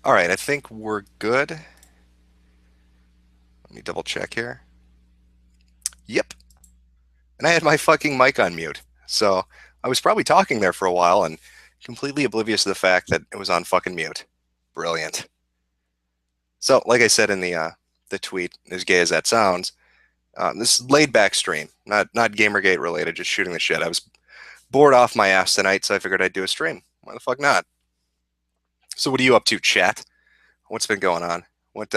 All right, I think we're good. Let me double check here. Yep. And I had my fucking mic on mute. So I was probably talking there for a while and completely oblivious to the fact that it was on fucking mute. Brilliant. So, like I said in the tweet, as gay as that sounds, this is laid back stream, not Gamergate related, just shooting the shit. I was bored off my ass tonight, so I figured I'd do a stream. Why the fuck not? So, what are you up to, chat? What's been going on? What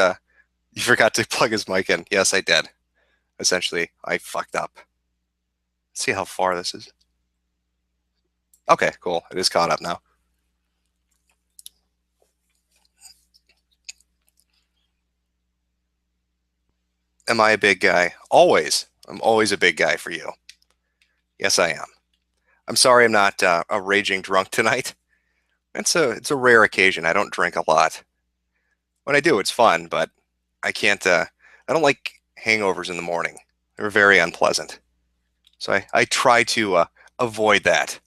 you forgot to plug his mic in? Yes, I did. Essentially, I fucked up. Let's see how far this is. Okay, cool. It is caught up now. Am I a big guy? Always. I'm always a big guy for you. Yes, I am. I'm sorry I'm not a raging drunk tonight. It's a rare occasion. I don't drink a lot. When I do, it's fun, but I can't. I don't like hangovers in the morning. They're very unpleasant. So I try to avoid that.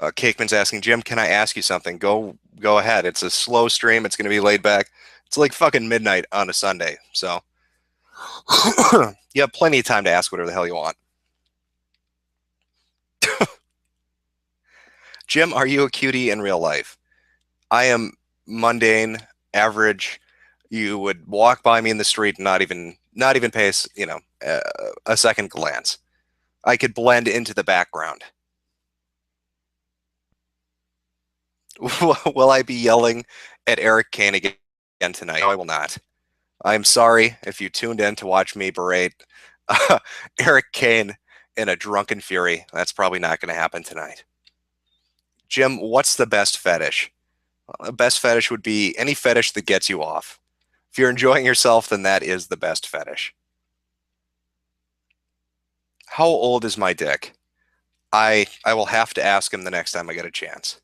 Cakeman's asking, Jim, can I ask you something? Go ahead. It's a slow stream. It's going to be laid back. It's like fucking midnight on a Sunday. So you have plenty of time to ask whatever the hell you want. Jim, are you a cutie in real life? I am mundane, average. You would walk by me in the street and not even pay a second glance. I could blend into the background. Will I be yelling at Eric Kane again tonight? No, I will not. I'm sorry if you tuned in to watch me berate Eric Kane in a drunken fury. That's probably not going to happen tonight. Jim, what's the best fetish? The best fetish would be any fetish that gets you off. If you're enjoying yourself, then that is the best fetish. How old is my dick? I will have to ask him the next time I get a chance.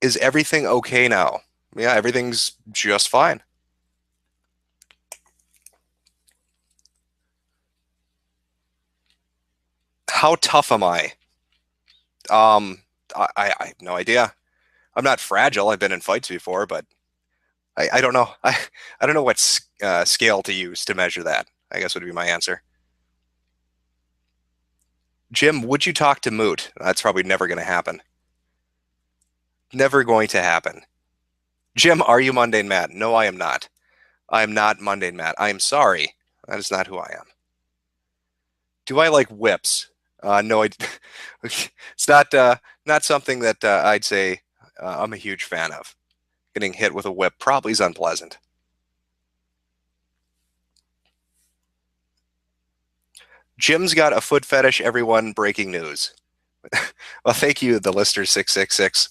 Is everything okay now? Yeah, everything's just fine. How tough am I? Um, I have no idea. I'm not fragile. I've been in fights before, but I don't know. I don't know what scale to use to measure that. I guess would be my answer. Jim, would you talk to Moot? That's probably never going to happen. Never going to happen. Jim, are you mundane Matt? No, I am not. I am not mundane Matt. I am sorry. That is not who I am. Do I like whips? No, it's not something that I'd say I'm a huge fan of. Getting hit with a whip probably is unpleasant. Jim's got a foot fetish. Everyone, breaking news. Well, thank you, the Lister 666,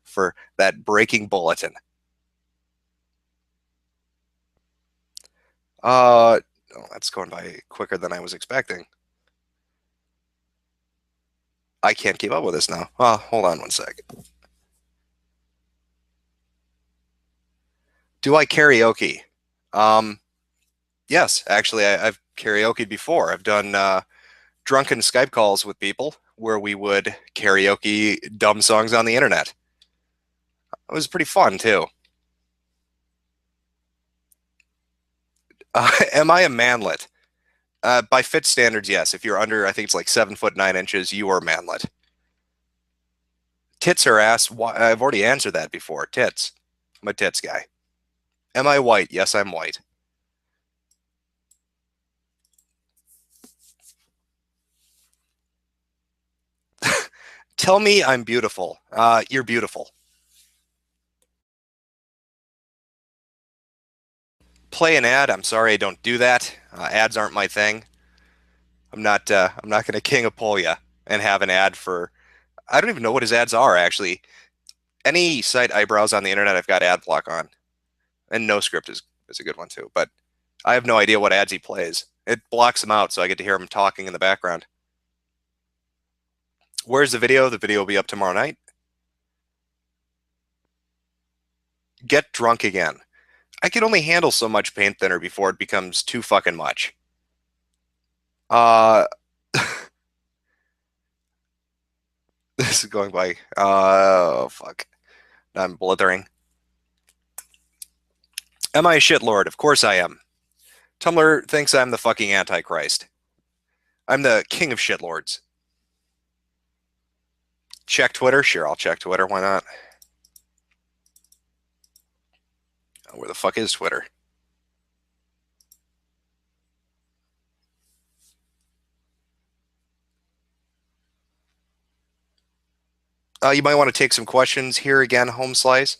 for that breaking bulletin. Oh, that's going by quicker than I was expecting. I can't keep up with this now. Oh, hold on one sec. Do I karaoke? Um, yes, actually, I've karaokeed before. I've done drunken Skype calls with people where we would karaoke dumb songs on the internet. It was pretty fun too. Am I a manlet? By fit standards, yes. If you're under, I think it's like 7 foot 9 inches, you are manlet. Tits or ass? I've already answered that before. Tits. I'm a tits guy. Am I white? Yes, I'm white. Tell me I'm beautiful. You're beautiful. Play an ad. I'm sorry I don't do that. Ads aren't my thing. I'm not. I'm not going to King Apolia and have an ad for. I don't even know what his ads are actually. Any site I browse on the internet, I've got ad block on, and NoScript is a good one too. But I have no idea what ads he plays. It blocks them out, so I get to hear him talking in the background. Where's the video? The video will be up tomorrow night. Get drunk again. I can only handle so much paint thinner before it becomes too fucking much. Uh, This is going by. Oh, fuck. I'm blithering. Am I a shitlord? Of course I am. Tumblr thinks I'm the fucking Antichrist. I'm the king of shitlords. Check Twitter? Sure, I'll check Twitter. Why not? Where the fuck is Twitter? You might want to take some questions here again, Home Slice.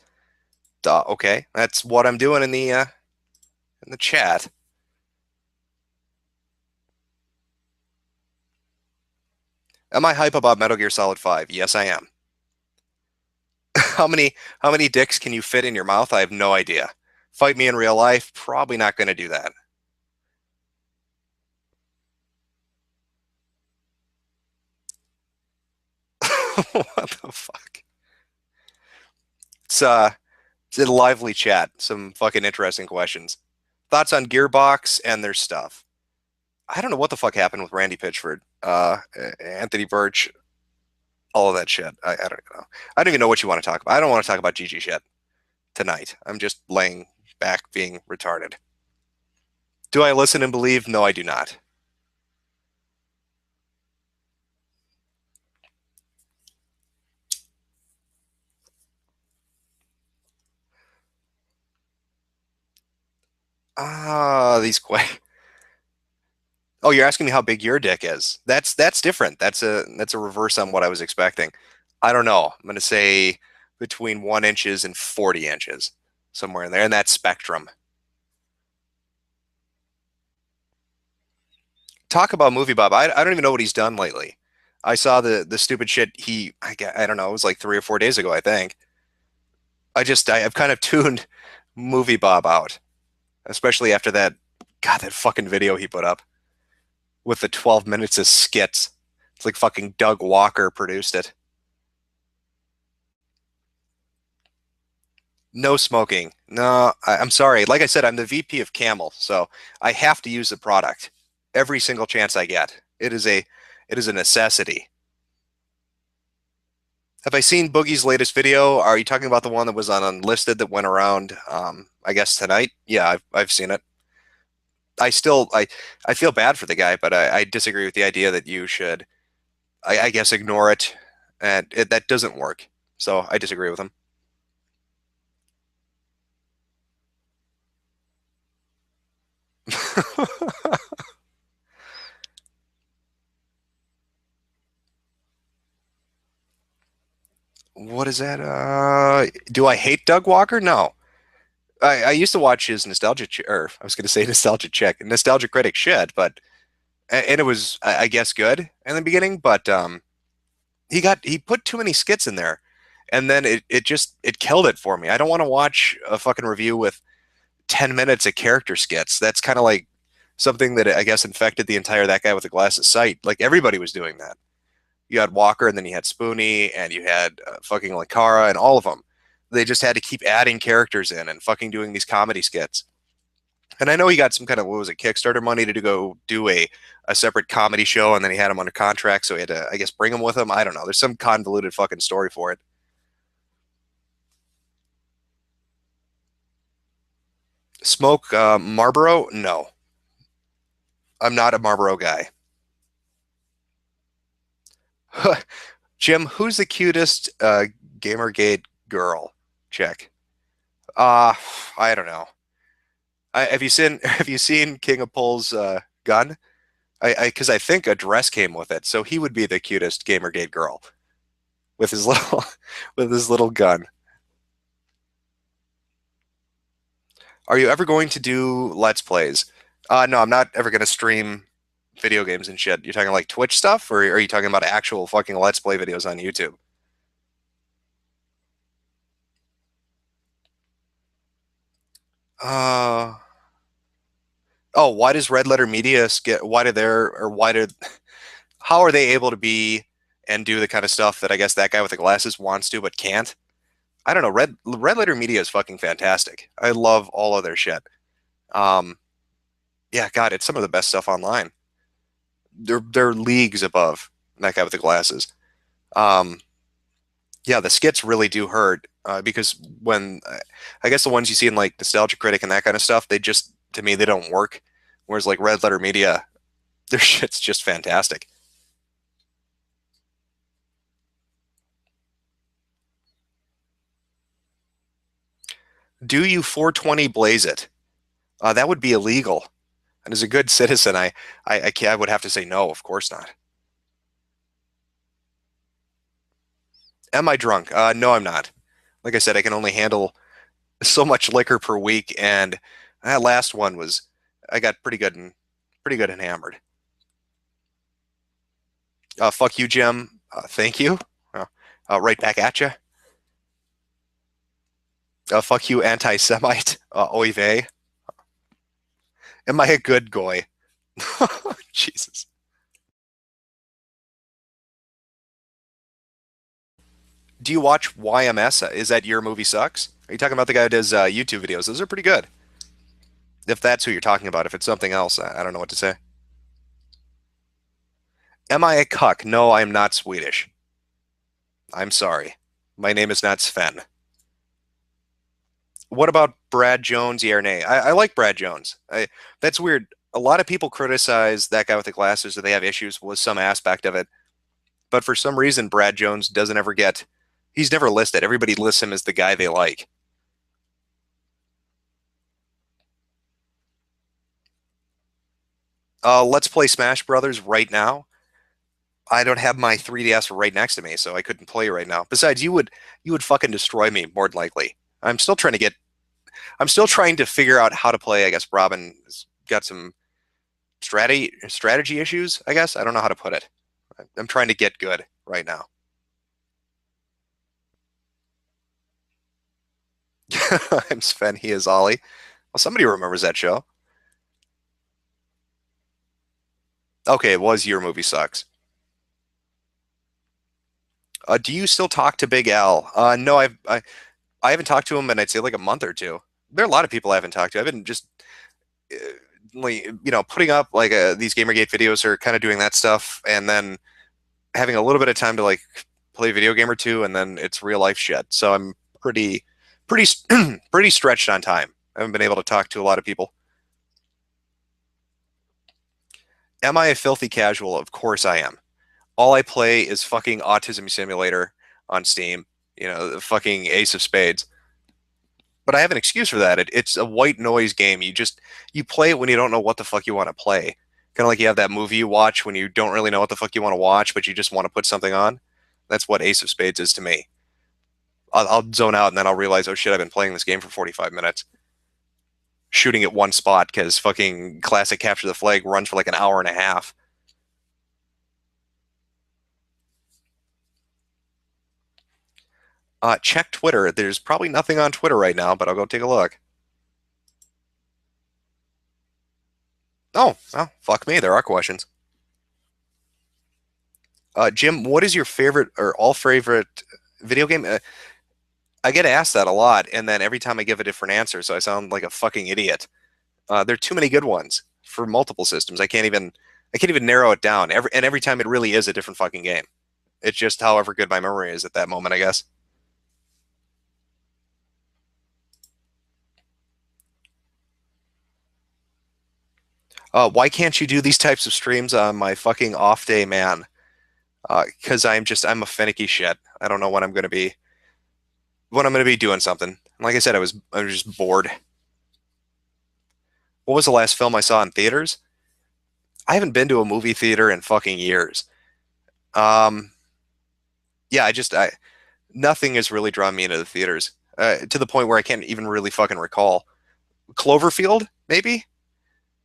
Okay, that's what I'm doing in the chat. Am I hype about Metal Gear Solid 5? Yes, I am. How many dicks can you fit in your mouth? I have no idea. Fight me in real life? Probably not going to do that. What the fuck? It's uh it's a lively chat. Some fucking interesting questions. Thoughts on Gearbox and their stuff. I don't know what the fuck happened with Randy Pitchford, Anthony Birch, all of that shit. I don't know. I don't even know what you want to talk about. I don't want to talk about GG shit tonight. I'm just laying back being retarded. Do I listen and believe? No, I do not. These questions. Oh, you're asking me how big your dick is. That's different. That's a reverse on what I was expecting. I don't know. I'm gonna say between 1 inches and 40 inches, somewhere in there, in that spectrum. Talk about movie Bob. I don't even know what he's done lately. I saw the stupid shit I don't know, it was like 3 or 4 days ago, I think. I've kind of tuned movie Bob out, especially after that fucking video he put up with the 12 minutes of skits. It's like fucking Doug Walker produced it. No smoking. No, I'm sorry. Like I said, I'm the VP of Camel, so I have to use the product every single chance I get. It is a necessity. Have I seen Boogie's latest video? Are you talking about the one that was on Unlisted that went around, I guess tonight? Yeah, I've seen it. I feel bad for the guy, but I disagree with the idea that you should, I guess, ignore it, and that doesn't work. So I disagree with him. What is that? Do I hate Doug Walker? No. I used to watch his or I was going to say Nostalgia Critic shit, but and it was I guess good in the beginning, but he put too many skits in there, and then it killed it for me. I don't want to watch a fucking review with 10 minutes of character skits. That's kind of like something that I guess infected the entire That Guy with the Glasses site. Like everybody was doing that. You had Walker, and then you had Spoonie, and you had fucking Lakara, and all of them. They just had to keep adding characters in and fucking doing these comedy skits. And I know he got some kind of, what was it, Kickstarter money to go do a separate comedy show, and then he had him under contract, so he had to, I guess, bring him with him. I don't know. There's some convoluted fucking story for it. Smoke Marlboro? No, I'm not a Marlboro guy. Jim, who's the cutest Gamergate girl? Check. Uh, I don't know. Have you seen have you seen King of Pool's gun? Because I think a dress came with it, so he would be the cutest Gamergate girl with his little with his little gun. Are you ever going to do Let's Plays? No, I'm not ever going to stream video games and shit. You're talking like Twitch stuff, or are you talking about actual fucking Let's Play videos on YouTube? Uh, oh, why does Red Letter Media get? Why do their or why did? How are they able to be and do the kind of stuff that I guess that guy with the glasses wants to but can't? I don't know. Red Letter Media is fucking fantastic. I love all of their shit. Um, yeah, God, it's some of the best stuff online. They're leagues above that guy with the glasses. Um, Yeah, the skits really do hurt because when I guess the ones you see in like Nostalgia Critic and that kind of stuff, they just to me they don't work. Whereas like Red Letter Media, their shit's just fantastic. Do you 420 blaze it? That would be illegal. And as a good citizen, I would have to say no, of course not. Am I drunk? No, I'm not. Like I said, I can only handle so much liquor per week, and that last one was I got pretty good and hammered. Fuck you, Jim. Thank you. Uh, right back at you. Fuck you, anti-Semite. Oy vey. Am I a good goy? Jesus. Do you watch YMS? Is that your movie sucks? Are you talking about the guy who does YouTube videos? Those are pretty good. If that's who you're talking about, if it's something else, I don't know what to say. Am I a cuck? No, I am not Swedish. I'm sorry. My name is not Sven. What about Brad Jones, yeah or nay? I like Brad Jones. That's weird. A lot of people criticize that guy with the glasses that they have issues with some aspect of it. But for some reason, Brad Jones doesn't ever get, he's never listed. Everybody lists him as the guy they like. Let's play Smash Brothers right now. I don't have my 3DS right next to me, so I couldn't play right now. Besides, you would fucking destroy me more than likely. I'm still trying to figure out how to play. I guess Robin's got some strategy issues, I guess. I don't know how to put it. I'm trying to get good right now. I'm Sven, he is Ollie. Well, somebody remembers that show. Okay, it was Your Movie Sucks. Do you still talk to Big Al? No, I haven't talked to him in I'd say like a month or two. There are a lot of people I haven't talked to. I've been just uh, like putting up like these Gamergate videos or kind of doing that stuff, and then having a little bit of time to like play a video game or two, and then it's real life shit. So I'm pretty pretty stretched on time. I haven't been able to talk to a lot of people. Am I a filthy casual? Of course I am. All I play is fucking Autism Simulator on Steam. The fucking Ace of Spades. But I have an excuse for that. It's a white noise game. You play it when you don't know what the fuck you want to play. Kind of like you have that movie you watch when you don't really know what the fuck you want to watch, but you just want to put something on. That's what Ace of Spades is to me. I'll zone out and then I'll realize, oh shit, I've been playing this game for 45 minutes, shooting at one spot because fucking classic Capture the Flag runs for like an hour and a half. Check Twitter. There's probably nothing on Twitter right now, but I'll go take a look. Oh, well, fuck me. There are questions. Jim, what is your favorite or all favorite video game? I get asked that a lot, and then every time I give a different answer, so I sound like a fucking idiot. There are too many good ones for multiple systems. I can't even narrow it down. Every time it really is a different fucking game. It's just however good my memory is at that moment, I guess. Why can't you do these types of streams on my fucking off day, man? Because I'm a finicky shit. I don't know when I'm gonna be doing something. Like I said, I was just bored. What was the last film I saw in theaters? I haven't been to a movie theater in fucking years. Um, yeah, nothing has really drawn me into the theaters to the point where I can't even really fucking recall. Cloverfield, maybe,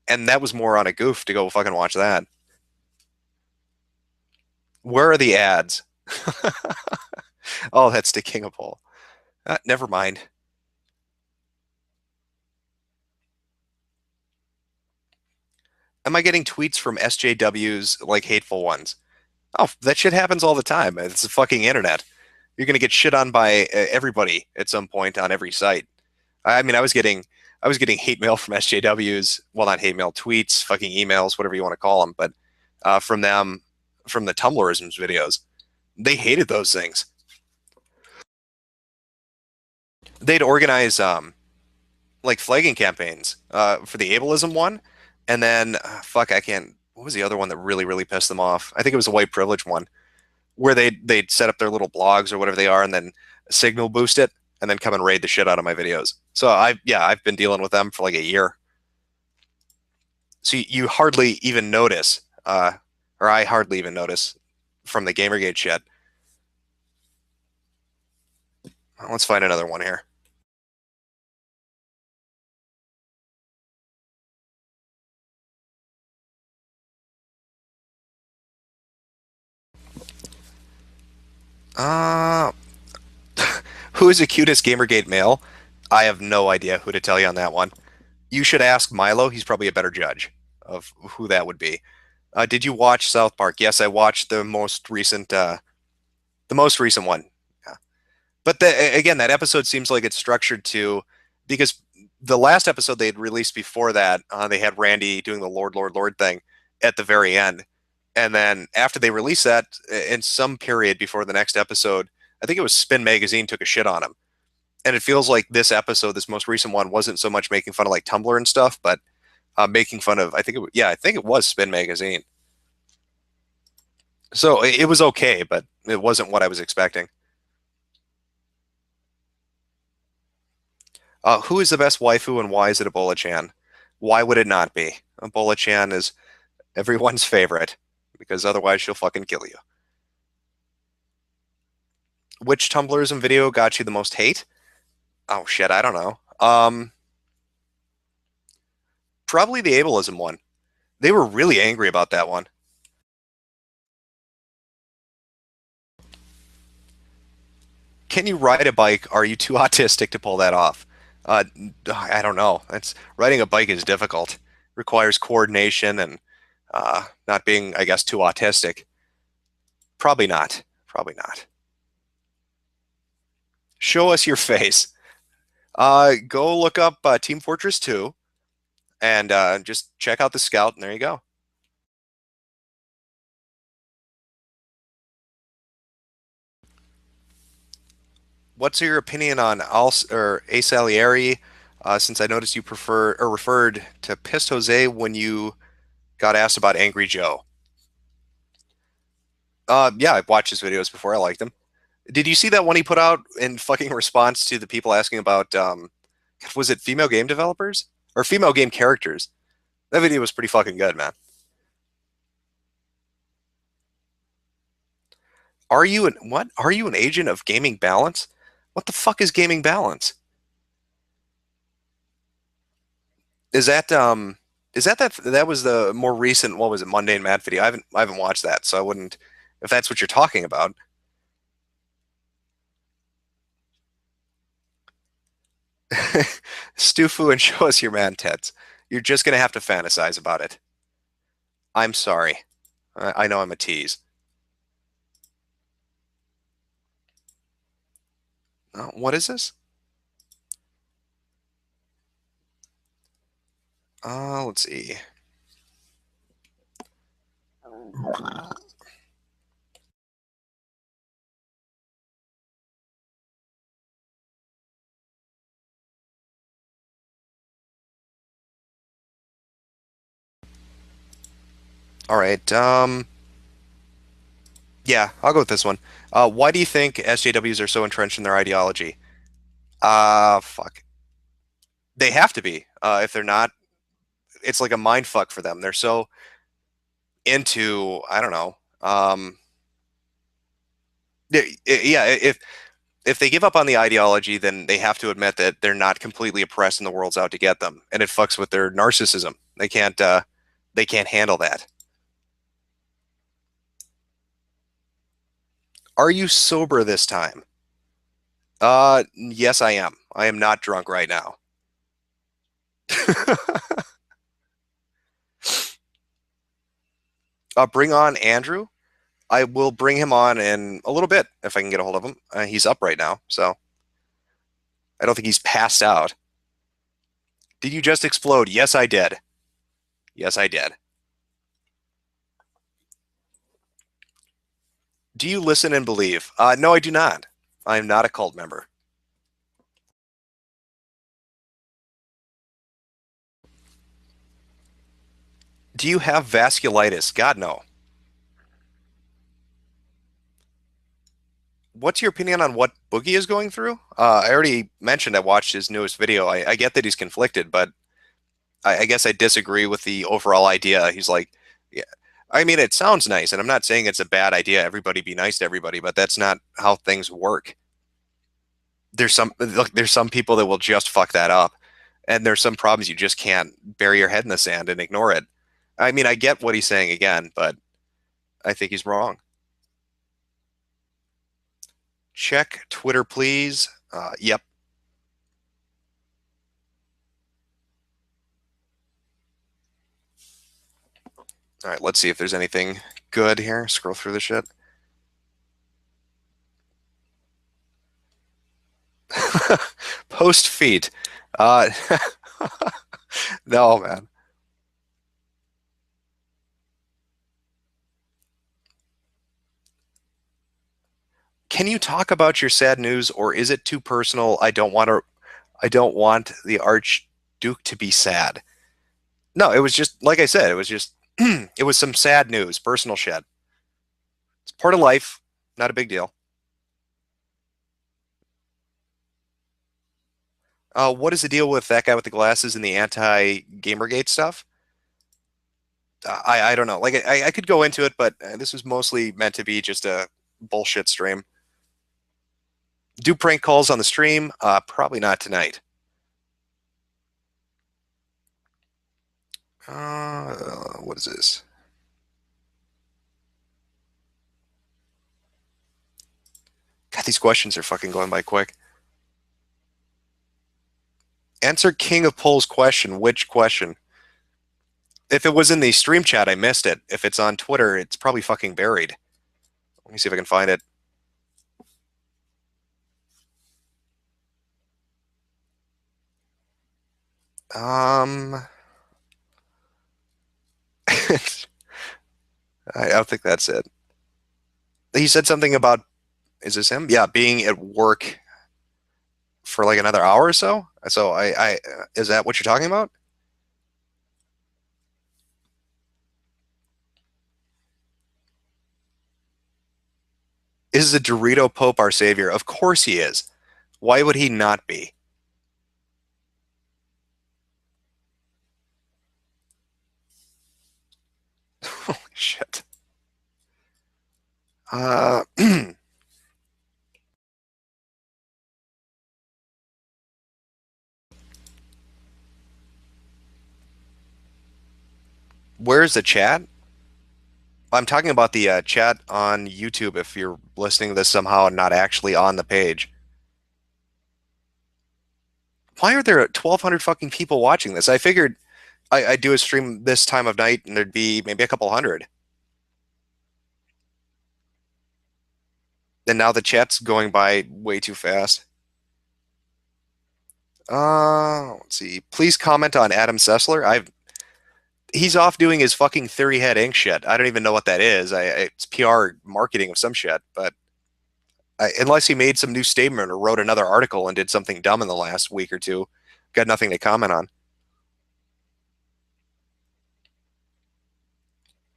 and that was more on a goof to go fucking watch that. Where are the ads? Oh, that's the King of Pole. Never mind. Am I getting tweets from SJWs like hateful ones? Oh, that shit happens all the time. It's the fucking internet. You're gonna get shit on by everybody at some point on every site. I mean, I was getting hate mail from SJWs. Well, not hate mail, tweets, fucking emails, whatever you want to call them, but from them, from the Tumblrisms videos. They hated those things. they'd organize like flagging campaigns for the ableism one, and then fuck, I can't. What was the other one that really pissed them off? I think it was the white privilege one, where they'd set up their little blogs or whatever they are, and then signal boost it, and then come and raid the shit out of my videos. So I've been dealing with them for like a year. So you hardly even notice, or I hardly even notice from the Gamergate shit. Let's find another one here. Uh, who is the cutest Gamergate male? I have no idea who to tell you on that one. You should ask Milo. He's probably a better judge of who that would be. Did you watch South Park? Yes, I watched the most recent one. Yeah. But again, that episode seems like it's structured to because the last episode they had released before that, they had Randy doing the Lord thing at the very end, and then after they released that, in some period before the next episode, I think it was Spin Magazine took a shit on him, and it feels like this episode, this most recent one, wasn't so much making fun of like Tumblr and stuff, but making fun of I think it was Spin Magazine. So it was okay, but it wasn't what I was expecting. Who is the best waifu and why is it Ebola-chan? Why would it not be? Ebola-chan is everyone's favorite because otherwise she'll fucking kill you. Which Tumblrs and video got you the most hate? Oh shit, I don't know. Probably the ableism one. They were really angry about that one. Can you ride a bike? Are you too autistic to pull that off? Uh, I don't know. It's riding a bike is difficult. Requires coordination and not being, I guess, too autistic. Probably not. Probably not. Show us your face. Go look up Team Fortress 2 and just check out the scout, and there you go. What's your opinion on Ace Salieri? Since I noticed you prefer or referred to Pissed Jose when you got asked about Angry Joe. Yeah, I've watched his videos before. I liked him. Did you see that one he put out in fucking response to the people asking about was it female game developers or female game characters? That video was pretty fucking good, man. Are you an what? Are you an agent of Gaming Balance? What the fuck is Gaming Balance? Is that was the more recent what was it Monday and Mad video? I haven't watched that, so I wouldn't if that's what you're talking about. Stufu and show us your man tits. You're just gonna have to fantasize about it. I'm sorry. I know I'm a tease. What is this? Let's see. All right. Yeah, I'll go with this one. Why do you think SJWs are so entrenched in their ideology? Fuck. They have to be. If they're not, it's like a mind fuck for them. They're so into, I don't know. Yeah, if they give up on the ideology, then they have to admit that they're not completely oppressed and the world's out to get them, and it fucks with their narcissism. They can't handle that. Are you sober this time? Yes, I am. I am not drunk right now. Bring on Andrew. I will bring him on in a little bit if I can get a hold of him. He's up right now, so I don't think he's passed out. Did you just explode? Yes, I did. Yes, I did. Do you listen and believe? No, I do not. I am not a cult member. Do you have vasculitis? God, no. What's your opinion on what Boogie is going through? I already mentioned I watched his newest video. I get that he's conflicted, but I guess I disagree with the overall idea. He's like, yeah, I mean, it sounds nice, and I'm not saying it's a bad idea. Everybody be nice to everybody, but that's not how things work. There's some people that will just fuck that up, and there's some problems you just can't bury your head in the sand and ignore it. I mean, I get what he's saying again, but I think he's wrong. Check Twitter, please. Yep. All right, let's see if there's anything good here. Scroll through the shit. Post feet. Uh, no, man. Can you talk about your sad news, or is it too personal? I don't want to. I don't want the Archduke to be sad. No, it was just like I said. It was just. It was some sad news, personal shit. It's part of life. Not a big deal. What is the deal with that guy with the glasses and the anti-Gamergate stuff? I don't know. Like I could go into it, but this was mostly meant to be just a bullshit stream. Do prank calls on the stream? Probably not tonight. What is this? God, these questions are fucking going by quick. Answer King of Polls question. Which question? If it was in the stream chat, I missed it. If it's on Twitter, it's probably fucking buried. Let me see if I can find it. Um, I don't think that's it. He said something about, is this him? Yeah, being at work for like another hour or so. So is that what you're talking about? Is the Dorito Pope our savior? Of course he is. Why would he not be? Holy shit. Uh, where's the chat? I'm talking about the chat on YouTube if you're listening to this somehow and not actually on the page. Why are there 1,200 fucking people watching this? I figured I'd do a stream this time of night and there'd be maybe a couple hundred. And now the chat's going by way too fast. Let's see. Please comment on Adam Sessler. He's off doing his fucking Theory Head Inc. shit. I don't even know what that is. It's PR marketing of some shit, but unless he made some new statement or wrote another article and did something dumb in the last week or two, got nothing to comment on.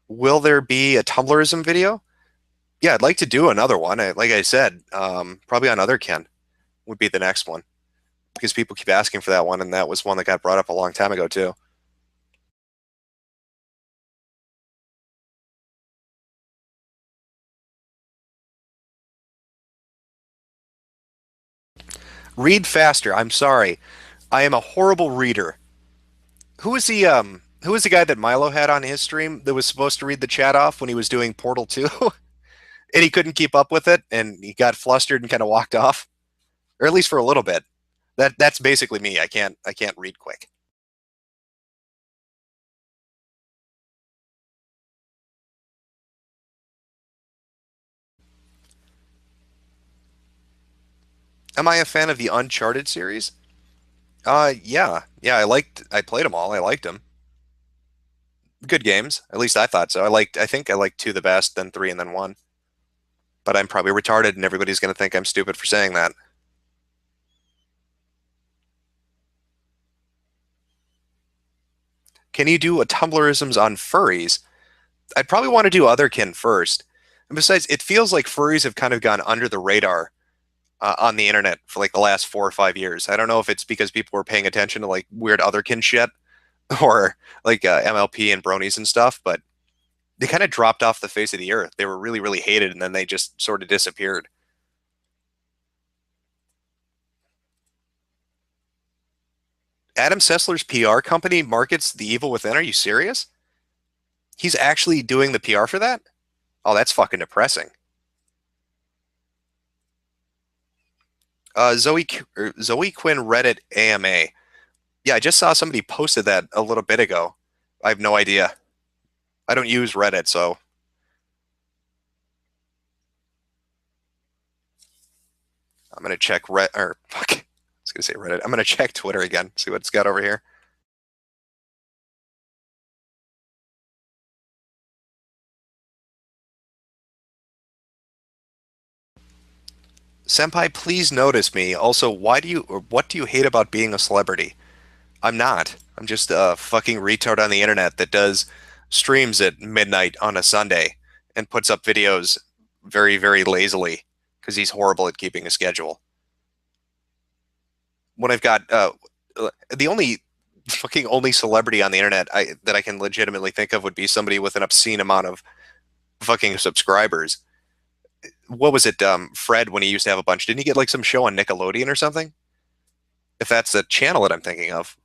Will there be a Tumblrism video? Yeah, I'd like to do another one. Like I said, probably on Otherken would be the next one because people keep asking for that one, and that was one that got brought up a long time ago too. Read faster. I'm sorry. I am a horrible reader. Who was the guy that Milo had on his stream that was supposed to read the chat off when he was doing Portal 2? And he couldn't keep up with it and he got flustered and kind of walked off. Or at least for a little bit. That's basically me. I can't read quick. Am I a fan of the Uncharted series? Yeah. Yeah, I played them all. I liked them. Good games. At least I thought so. I think I liked 2 the best, then 3 and then 1. But I'm probably retarded and everybody's going to think I'm stupid for saying that. Can you do a Tumblrisms on furries? I'd probably want to do Otherkin first. And besides, it feels like furries have kind of gone under the radar on the internet for like the last 4 or 5 years. I don't know if it's because people were paying attention to like weird Otherkin shit or like MLP and bronies and stuff, but they kind of dropped off the face of the earth. They were really, really hated, and then they just sort of disappeared. Adam Sessler's PR company markets The Evil Within. Are you serious? He's actually doing the PR for that? Oh, that's fucking depressing. Zoe Quinn Reddit AMA. Yeah, I just saw somebody posted that a little bit ago. I have no idea. I don't use Reddit, so I'm gonna check Red or fuck. I was gonna say Reddit. I'm gonna check Twitter again, see what it's got over here. Senpai, please notice me. Also, why do you or what do you hate about being a celebrity? I'm not. I'm just a fucking retard on the internet that does streams at midnight on a Sunday and puts up videos very, very lazily because he's horrible at keeping a schedule. When I've got the only celebrity on the internet that I can legitimately think of would be somebody with an obscene amount of fucking subscribers. What was it, Fred, when he used to have a bunch? Didn't he get like some show on Nickelodeon or something? If that's the channel that I'm thinking of,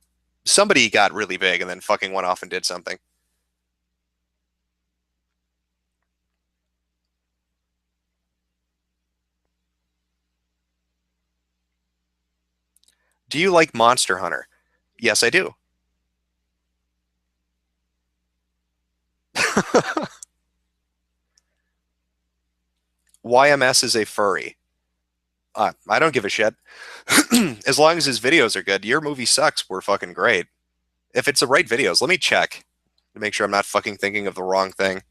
somebody got really big and then fucking went off and did something. Do you like Monster Hunter? Yes, I do. YMS is a furry. I don't give a shit. As long as his videos are good. Your movie sucks. We're fucking great. If it's the right videos, let me check to make sure I'm not fucking thinking of the wrong thing.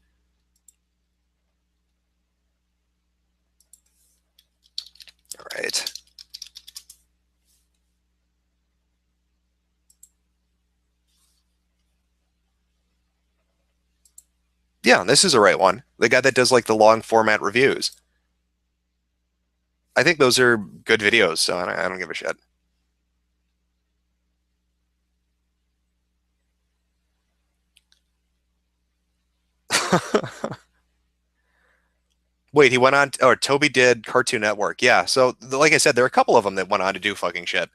All right. Yeah, this is the right one. The guy that does like the long format reviews. I think those are good videos, so I don't give a shit. Wait, he went on, or Toby did Cartoon Network. Yeah, so like I said, there are a couple of them that went on to do fucking shit.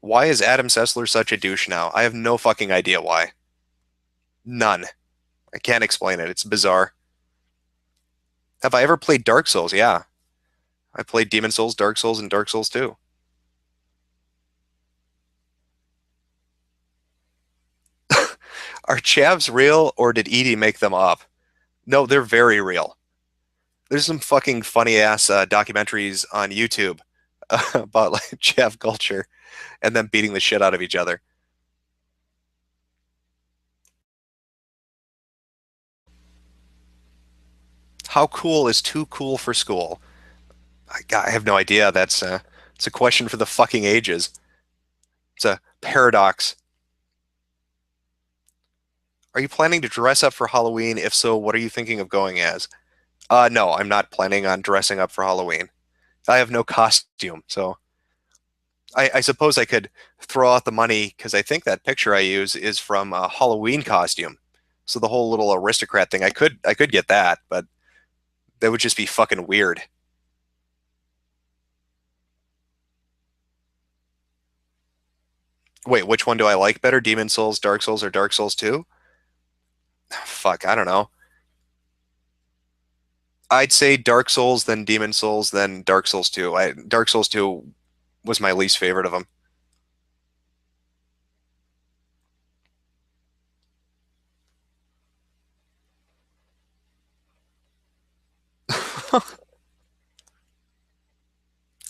Why is Adam Sessler such a douche now? I have no fucking idea why. None. I can't explain it. It's bizarre. Have I ever played Dark Souls? Yeah. I played Demon Souls, Dark Souls, and Dark Souls 2. Are chavs real or did Edie make them up? No, they're very real. There's some fucking funny ass documentaries on YouTube about like chav culture and them beating the shit out of each other. How cool is too cool for school? I have no idea. It's a question for the fucking ages. It's a paradox. Are you planning to dress up for Halloween? If so, what are you thinking of going as? No, I'm not planning on dressing up for Halloween. I have no costume, so I suppose I could throw out the money because I think that picture I use is from a Halloween costume. So the whole little aristocrat thing, I could get that, but that would just be fucking weird. Wait, which one do I like better? Demon Souls, Dark Souls, or Dark Souls 2? Fuck, I don't know. I'd say Dark Souls, then Demon Souls, then Dark Souls 2. Dark Souls 2 was my least favorite of them.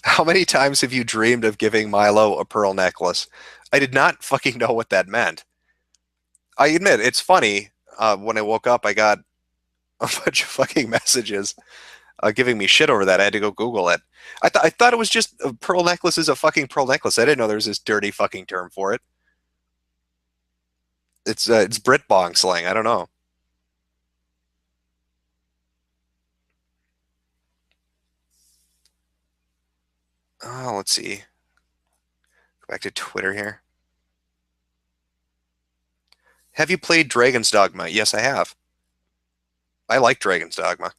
How many times have you dreamed of giving Milo a pearl necklace? I did not fucking know what that meant. I admit, it's funny. When I woke up, I got a bunch of fucking messages giving me shit over that. I had to go Google it. I thought it was just a pearl necklace is a fucking pearl necklace. I didn't know there was this dirty fucking term for it. It's Brit bong slang. I don't know. Oh, let's see. Go back to Twitter here. Have you played Dragon's Dogma? Yes, I have. I like Dragon's Dogma.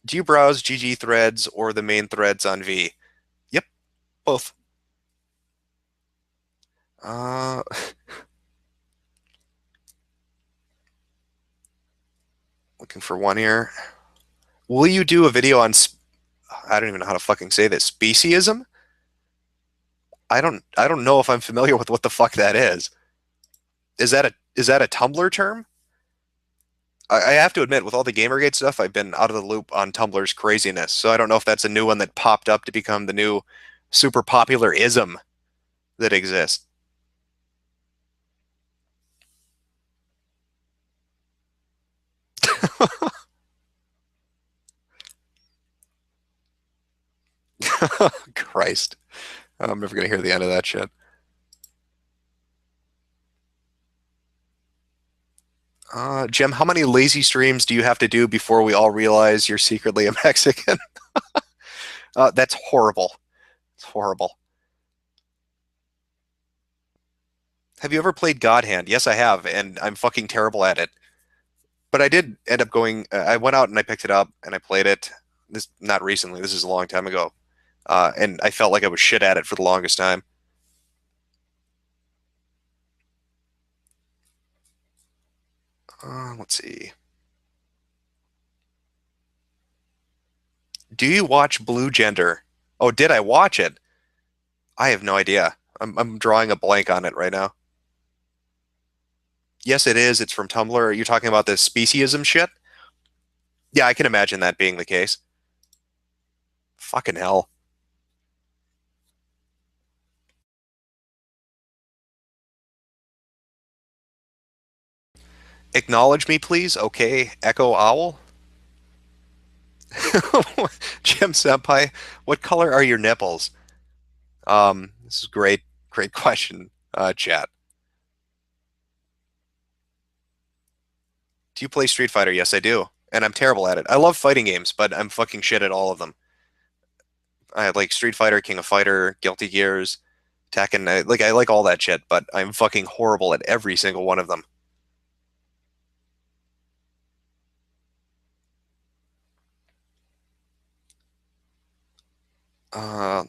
Do you browse GG threads or the main threads on V? Yep, both. Uh, looking for one here. Will you do a video on, I don't even know how to fucking say this, speciesism? I don't know if I'm familiar with what the fuck that is. Is that a Tumblr term? I have to admit, with all the Gamergate stuff, I've been out of the loop on Tumblr's craziness. So I don't know if that's a new one that popped up to become the new super popular ism that exists. Christ. I'm never going to hear the end of that shit. Jim, how many lazy streams do you have to do before we all realize you're secretly a Mexican? That's horrible. It's horrible. Have you ever played God Hand? Yes, I have, and I'm fucking terrible at it. But I did end up going. I went out and I picked it up and I played it. This not recently. This is a long time ago, and I felt like I was shit at it for the longest time. Let's see. Do you watch Blue Gender? Oh, did I watch it? I have no idea. I'm drawing a blank on it right now. Yes, it is. It's from Tumblr. Are you talking about this speciesism shit? Yeah, I can imagine that being the case. Fucking hell. Acknowledge me, please. Okay, Echo Owl. Jim Senpai, what color are your nipples? This is great, great question, chat. Do you play Street Fighter? Yes, I do. And I'm terrible at it. I love fighting games, but I'm fucking shit at all of them. I like Street Fighter, King of Fighter, Guilty Gears, Tekken. I like all that shit, but I'm fucking horrible at every single one of them. Uh,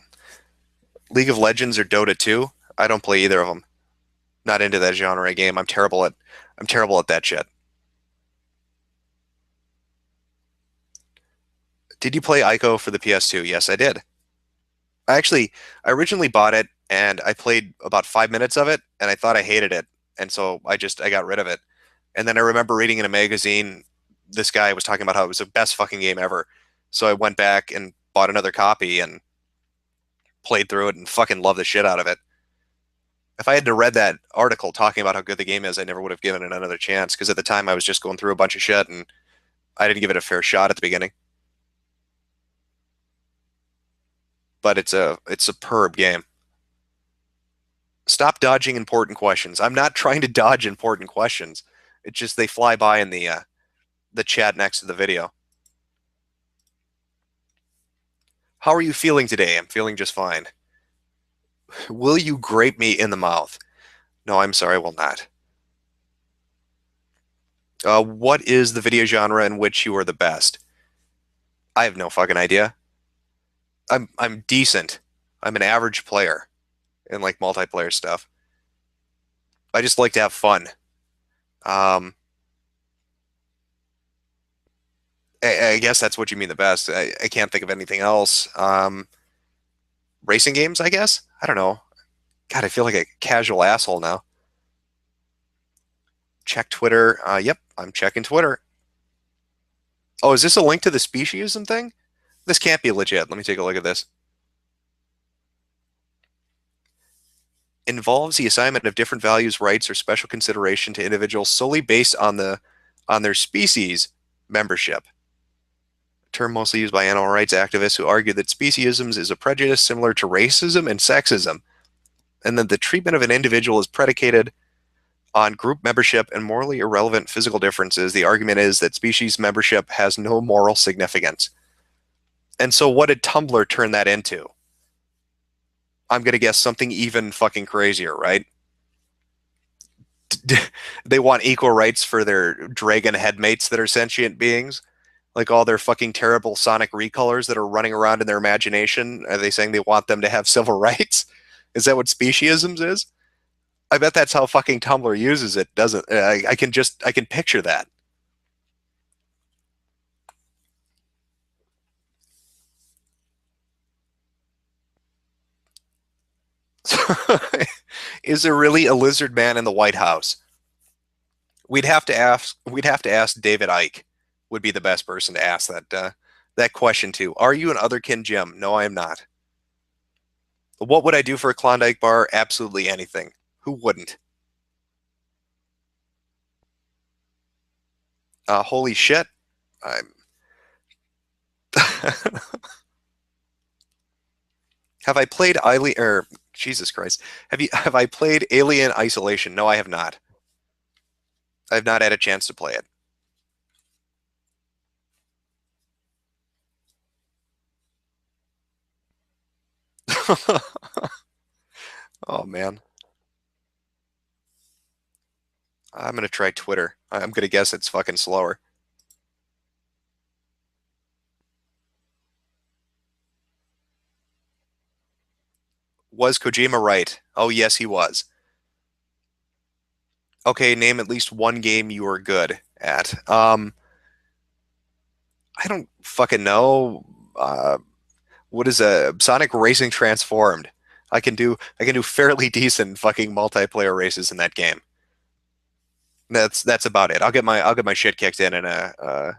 League of Legends or Dota 2? I don't play either of them. Not into that genre of game. I'm terrible at that shit. Did you play Ico for the PS2? Yes, I did. I originally bought it and I played about 5 minutes of it and I thought I hated it. And so I got rid of it. And then I remember reading in a magazine, this guy was talking about how it was the best fucking game ever. So I went back and bought another copy and played through it and fucking loved the shit out of it. If I had to read that article talking about how good the game is, I never would have given it another chance because at the time I was just going through a bunch of shit and I didn't give it a fair shot at the beginning. But it's a superb game. Stop dodging important questions. I'm not trying to dodge important questions. It's just they fly by in the chat next to the video. How are you feeling today? I'm feeling just fine. Will you grape me in the mouth? No, I'm sorry, I will not. What is the video genre in which you are the best? I have no fucking idea. I'm decent. I'm an average player in like multiplayer stuff. I just like to have fun. Um, I guess that's what you mean the best. I can't think of anything else. Racing games, I guess. I don't know. God, I feel like a casual asshole now. Check Twitter. Yep, I'm checking Twitter. Oh, is this a link to the speciesism thing? This can't be legit. Let me take a look at this. Involves the assignment of different values, rights, or special consideration to individuals solely based on their species membership. term mostly used by animal rights activists who argue that speciesism is a prejudice similar to racism and sexism, and that the treatment of an individual is predicated on group membership and morally irrelevant physical differences. The argument is that species membership has no moral significance. And so what did Tumblr turn that into? I'm going to guess something even fucking crazier, right? They want equal rights for their dragon headmates that are sentient beings, like all their fucking terrible sonic recolors that are running around in their imagination. Are they saying they want them to have civil rights? Is that what speciesism is? I bet that's how fucking Tumblr uses it, doesn't it? I can picture that. Is there really a lizard man in the White House? We'd have to ask David Icke would be the best person to ask that question to. Are you an otherkin Jim? No, I am not. What would I do for a Klondike bar? Absolutely anything. Who wouldn't? Holy shit. I'm Have I played Jesus Christ. Have I played Alien Isolation? No, I have not. I have not had a chance to play it. Oh man. I'm gonna try Twitter. I'm gonna guess it's fucking slower. Was Kojima right? Oh yes, he was. Okay, name at least one game you were good at. I don't fucking know. What is a Sonic Racing Transformed? I can do fairly decent fucking multiplayer races in that game. That's about it. I'll get my shit kicked in a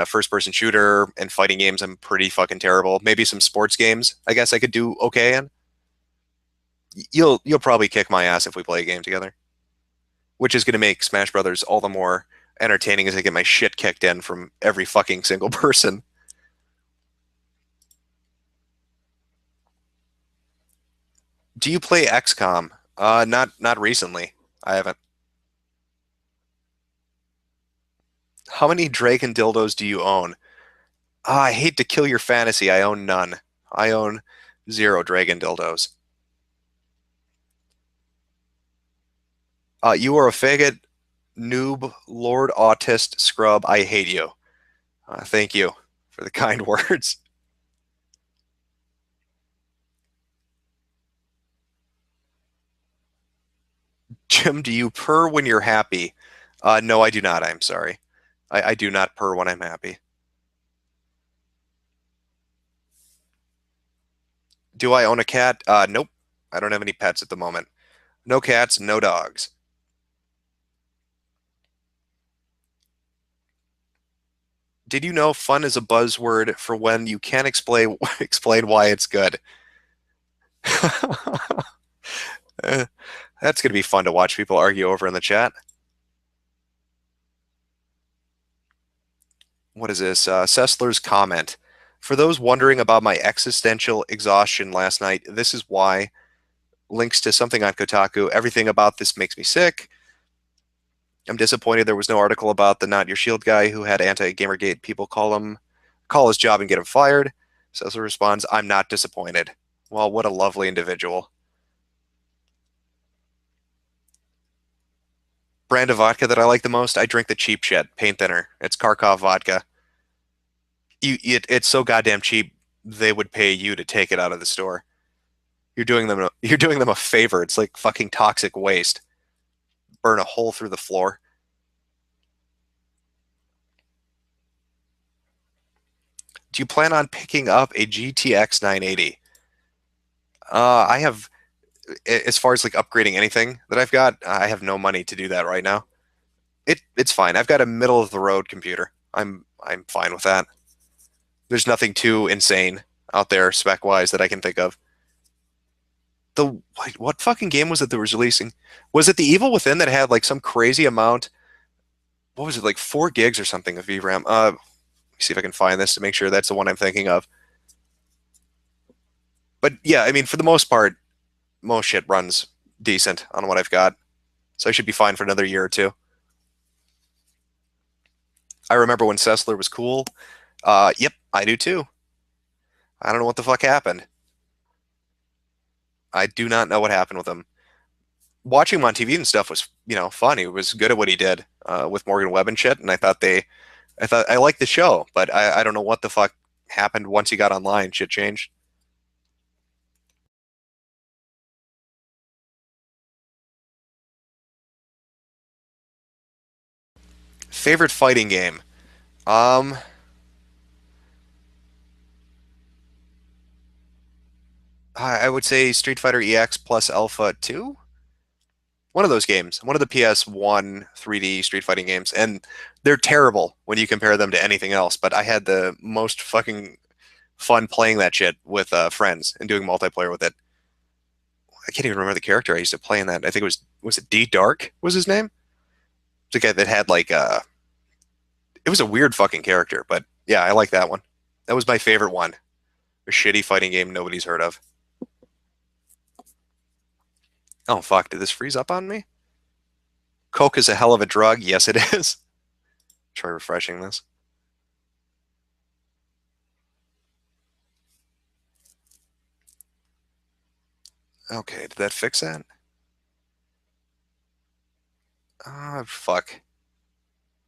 first person shooter and fighting games. I'm pretty fucking terrible. Maybe some sports games. I guess I could do okay in. You'll probably kick my ass if we play a game together, which is going to make Smash Brothers all the more entertaining as I get my shit kicked in from every fucking single person. Do you play XCOM? Not recently. I haven't. How many Dragon dildos do you own? I hate to kill your fantasy. I own none. I own zero Dragon dildos. You are a faggot, noob, lord autist, scrub. I hate you. Thank you for the kind words. Jim, do you purr when you're happy? No, I do not. I'm sorry. I do not purr when I'm happy. Do I own a cat? Nope. I don't have any pets at the moment. No cats, no dogs. Did you know fun is a buzzword for when you can't explain explain why it's good? Uh, that's going to be fun to watch people argue over in the chat. What is this? Sessler's comment. For those wondering about my existential exhaustion last night, this is why. Links to something on Kotaku. Everything about this makes me sick. I'm disappointed there was no article about the Not Your Shield guy who had anti-Gamergate people call his job and get him fired. Sessler responds, I'm not disappointed. Well, what a lovely individual. Brand of vodka that I like the most, I drink the cheap shit, paint thinner. It's Kharkov vodka. It's so goddamn cheap, they would pay you to take it out of the store. You're doing them a favor. It's like fucking toxic waste. Burn a hole through the floor. Do you plan on picking up a GTX 980? I have, as far as like upgrading anything that I've got, I have no money to do that right now. It's fine. I've got a middle of the road computer. I'm fine with that. There's nothing too insane out there spec wise that I can think of. What fucking game was it that was releasing? Was it The Evil Within that had like some crazy amount? What was it, like 4 gigs or something of VRAM? See if I can find this to make sure that's the one I'm thinking of. But yeah, I mean, for the most part, most shit runs decent on what I've got. So I should be fine for another year or two. I remember when Sessler was cool. Yep, I do too. I don't know what the fuck happened. I do not know what happened with him. Watching him on TV and stuff was, fun. He was good at what he did with Morgan Webb and shit. And I thought I liked the show, but I don't know what the fuck happened once he got online. Shit changed. Favorite fighting game? Um, I would say Street Fighter EX plus Alpha 2. One of those games, one of the PS1 3D Street Fighting games, and they're terrible when you compare them to anything else. But I had the most fucking fun playing that shit with friends and doing multiplayer with it. I can't even remember the character I used to play in that. I think was it D Dark was his name? The guy that had like it was a weird fucking character, but yeah, I like that one. That was my favorite one. A shitty fighting game nobody's heard of. Oh fuck, did this freeze up on me? Coke is a hell of a drug. Yes, it is. Try refreshing this. Okay, did that fix that? Ah, fuck.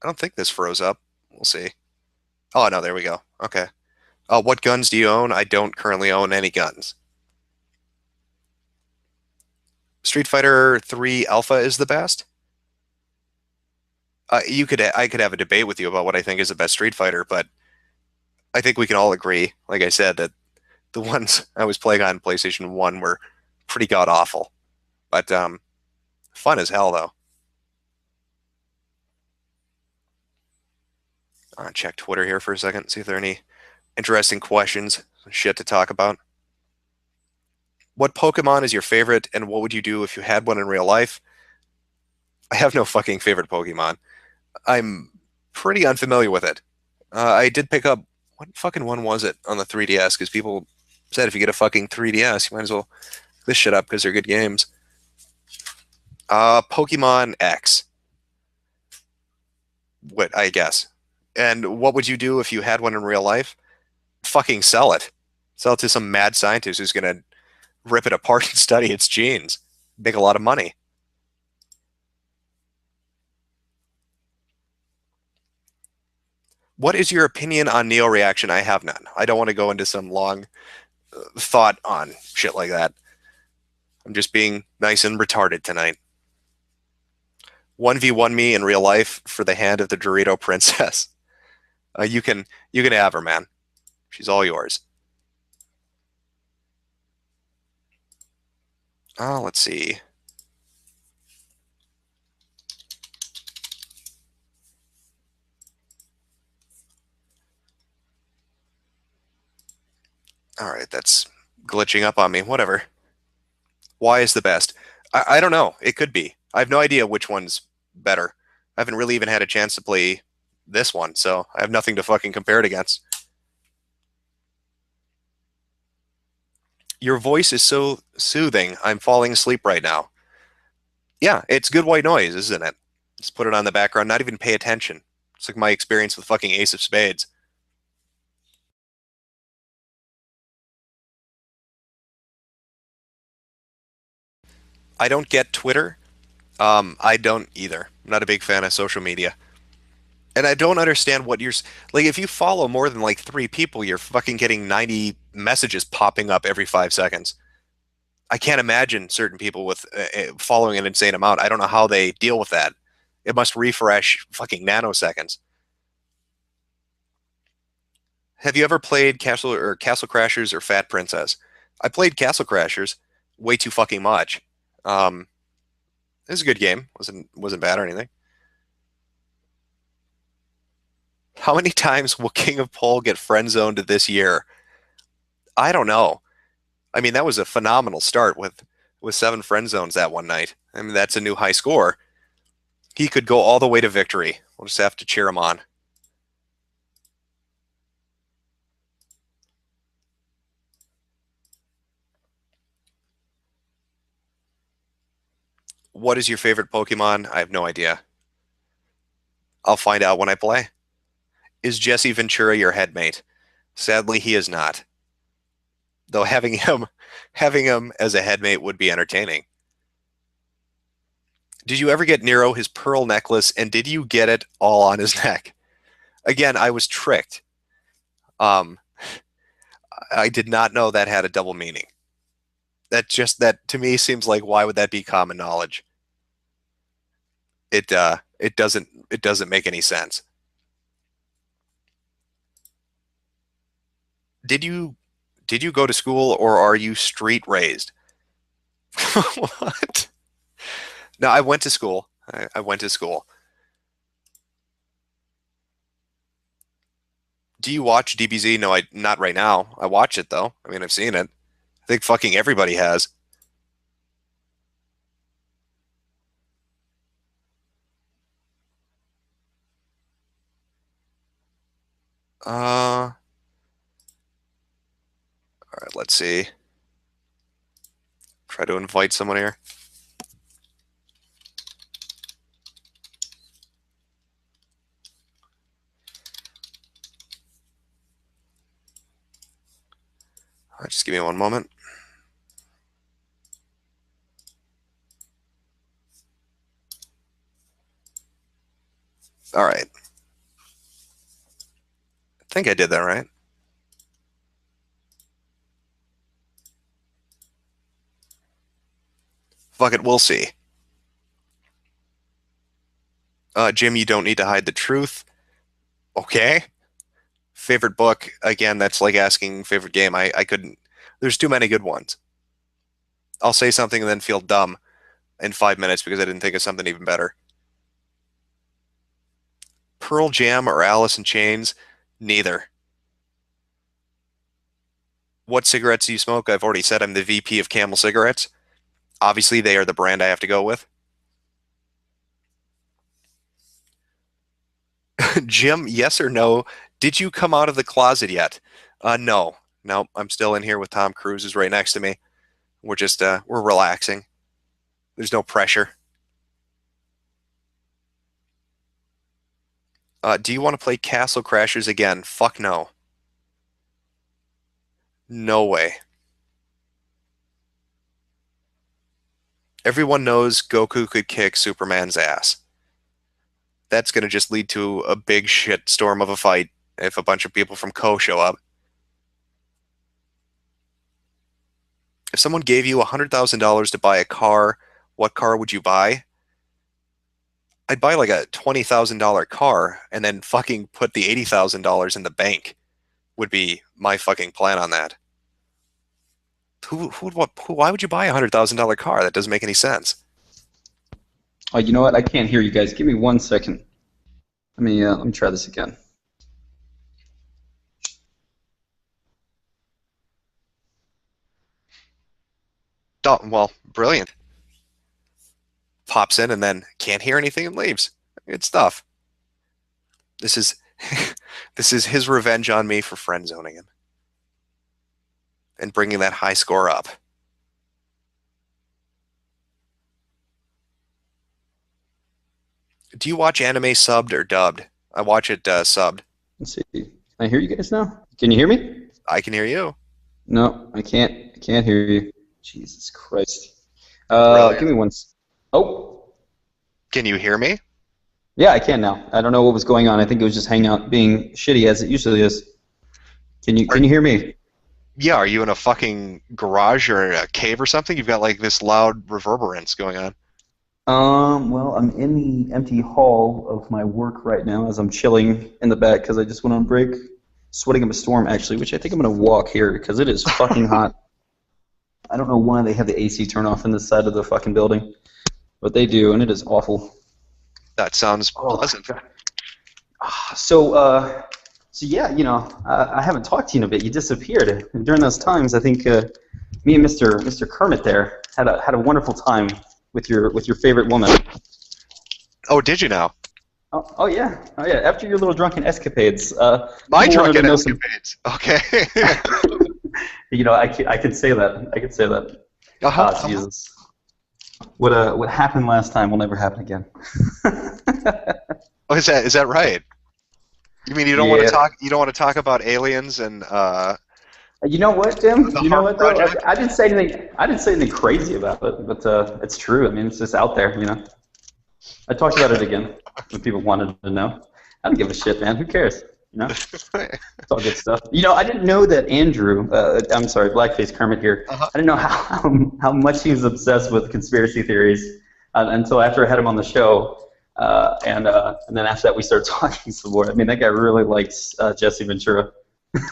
I don't think this froze up. We'll see. Oh, no, there we go. Okay. What guns do you own? I don't currently own any guns. Street Fighter 3 Alpha is the best. I could have a debate with you about what I think is the best Street Fighter, but I think we can all agree, like I said, that the ones I was playing on PlayStation 1 were pretty god awful. But fun as hell though. Check Twitter here for a second, see if there are any interesting questions, shit to talk about. What Pokemon is your favorite, and what would you do if you had one in real life? I have no fucking favorite Pokemon. I'm pretty unfamiliar with it. I did pick up what fucking one was it on the 3DS? Because people said if you get a fucking 3DS, you might as well pick this shit up because they're good games. Pokemon X. What I guess. And what would you do if you had one in real life? Fucking sell it. Sell it to some mad scientist who's gonna rip it apart and study its genes. Make a lot of money. What is your opinion on Neo Reaction? I have none. I don't want to go into some long thought on shit like that. I'm just being nice and retarded tonight. 1v1 me in real life for the hand of the Dorito Princess. You can have her, man. She's all yours. Oh, let's see. All right, that's glitching up on me. Whatever. Why is the best? I don't know. It could be. I have no idea which one's better. I haven't really even had a chance to play this one, so I have nothing to fucking compare it against. Your voice is so soothing. I'm falling asleep right now. Yeah, it's good white noise, isn't it? Just put it on the background, not even pay attention. It's like my experience with fucking Ace of Spades. I don't get Twitter. I don't either. I'm not a big fan of social media. And I don't understand what like. If you follow more than like three people, you're fucking getting 90 messages popping up every 5 seconds. I can't imagine certain people with following an insane amount. I don't know how they deal with that. It must refresh fucking nanoseconds. Have you ever played Castle Crashers or Fat Princess? I played Castle Crashers way too fucking much. Um, it was a good game. Wasn't bad or anything. How many times will King of Pole get friend zoned this year? I don't know. I mean, that was a phenomenal start with 7 friend zones that one night. I mean, that's a new high score. He could go all the way to victory. We'll just have to cheer him on. What is your favorite Pokemon? I have no idea. I'll find out when I play. Is Jesse Ventura your headmate? Sadly, he is not. Though having him as a headmate would be entertaining. Did you ever get Nero his pearl necklace, and did you get it all on his neck? Again, I was tricked. I did not know that had a double meaning. That to me seems like, why would that be common knowledge? It doesn't make any sense. Did you go to school, or are you street raised? What? No, I went to school. I went to school. Do you watch DBZ? No, not right now. I watch it though. I mean, I've seen it. I think fucking everybody has. All right, let's see. Try to invite someone here. Just give me one moment. All right. I think I did that right. Fuck it, we'll see. Jim, you don't need to hide the truth. Okay. Favorite book? Again, that's like asking favorite game. I couldn't. There's too many good ones. I'll say something and then feel dumb in 5 minutes because I didn't think of something even better. Pearl Jam or Alice in Chains? Neither. What cigarettes do you smoke? I've already said I'm the VP of Camel Cigarettes. Obviously, they are the brand I have to go with. Jim, yes or no? Did you come out of the closet yet? No. No, I'm still in here with Tom Cruise, who's right next to me. We're just, we're relaxing. There's no pressure. Do you want to play Castle Crashers again? Fuck no. No way. Everyone knows Goku could kick Superman's ass. That's going to just lead to a big shit storm of a fight if a bunch of people from Ko show up. If someone gave you $100,000 to buy a car, what car would you buy? I'd buy like a $20,000 car and then fucking put the $80,000 in the bank would be my fucking plan on that. Why would you buy a $100,000 car? That doesn't make any sense. Oh, you know what? I can't hear you guys. Give me 1 second. Let me try this again. Oh, well, brilliant. Pops in and then can't hear anything and leaves. Good stuff. This is this is his revenge on me for friend zoning him and bringing that high score up. Do you watch anime subbed or dubbed? I watch it subbed. Let's see. Can I hear you guys now? Can you hear me? I can hear you. No, I can't. I can't hear you. Jesus Christ. Brilliant. Give me one. Oh. Can you hear me? Yeah, I can now. I don't know what was going on. I think it was just Hangout being shitty as it usually is. Can you hear me? Yeah, are you in a fucking garage or a cave or something? You've got like this loud reverberance going on. Well, I'm in the empty hall of my work right now as I'm chilling in the back because I just went on break. Sweating up a storm, actually, which I think I'm going to walk here because it is fucking hot. I don't know why they have the AC turned off in this side of the fucking building, but they do, and it is awful. That sounds pleasant. So yeah, you know, I haven't talked to you in a bit. You disappeared. And during those times, I think me and Mr. Kermit there had a wonderful time with your favorite woman. Oh, did you now? Oh yeah. After your little drunken escapades. My drunken escapades. Okay. You know, I could say that. I could say that. Jesus. What happened last time will never happen again. Oh, is that right? You mean you don't want to Yeah. talk? You don't want to talk about aliens and You know what, Tim? the You know Harp what though? Project? I didn't say anything. I didn't say anything crazy about it, but it's true. I mean, it's just out there. I talked about it again when people wanted to know. I don't give a shit, man. Who cares? It's all good stuff. I didn't know that Andrew. I'm sorry, Blackface Kermit here. Uh-huh. I didn't know how much he was obsessed with conspiracy theories until after I had him on the show, and then after that we started talking some more. I mean, that guy really likes Jesse Ventura.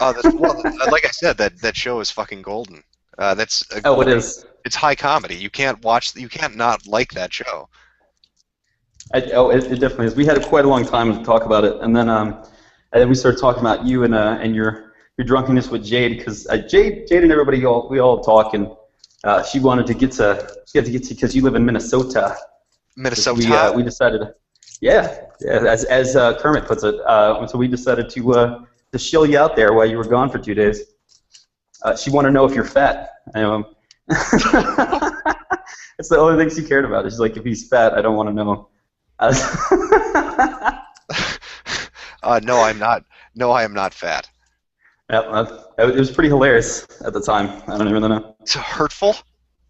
Well, like I said, that show is fucking golden. That's Oh, it is. It's high comedy. You can't not like that show. It definitely is. We had quite a long time to talk about it, and then we started talking about you and your drunkenness with Jade, because Jade and everybody we all talk, and she wanted to get to because you live in Minnesota. Minnesota. We decided, as Kermit puts it, so we decided to shill you out there while you were gone for 2 days. She wanted to know if you're fat. It's the only thing she cared about. She's like, if he's fat, I don't want to know. No, I'm not. No, I am not fat. Yeah, it was pretty hilarious at the time. I don't even know. It's hurtful.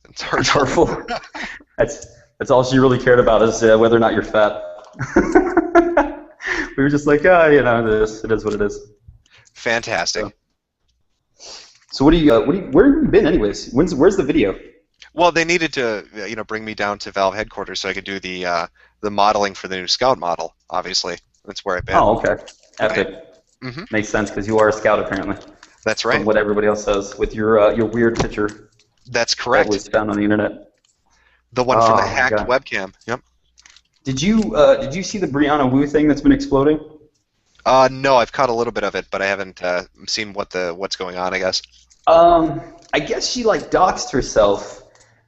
It's hurtful. It's hurtful. That's all she really cared about is whether or not you're fat. We were just like, it is what it is. Fantastic. So where have you been anyways? Where's the video? Well, they needed to, bring me down to Valve headquarters so I could do the modeling for the new Scout model. Obviously, that's where I've been. Oh, okay. Epic. Mm-hmm. Makes sense because you are a scout apparently. That's right. From what everybody else says with your weird picture. That's correct. That was found on the internet. The one from the Oh, hacked God. webcam. Yep. Did you see the Brianna Wu thing that's been exploding? No, I've caught a little bit of it, but I haven't seen what's going on, I guess. I guess she doxed herself,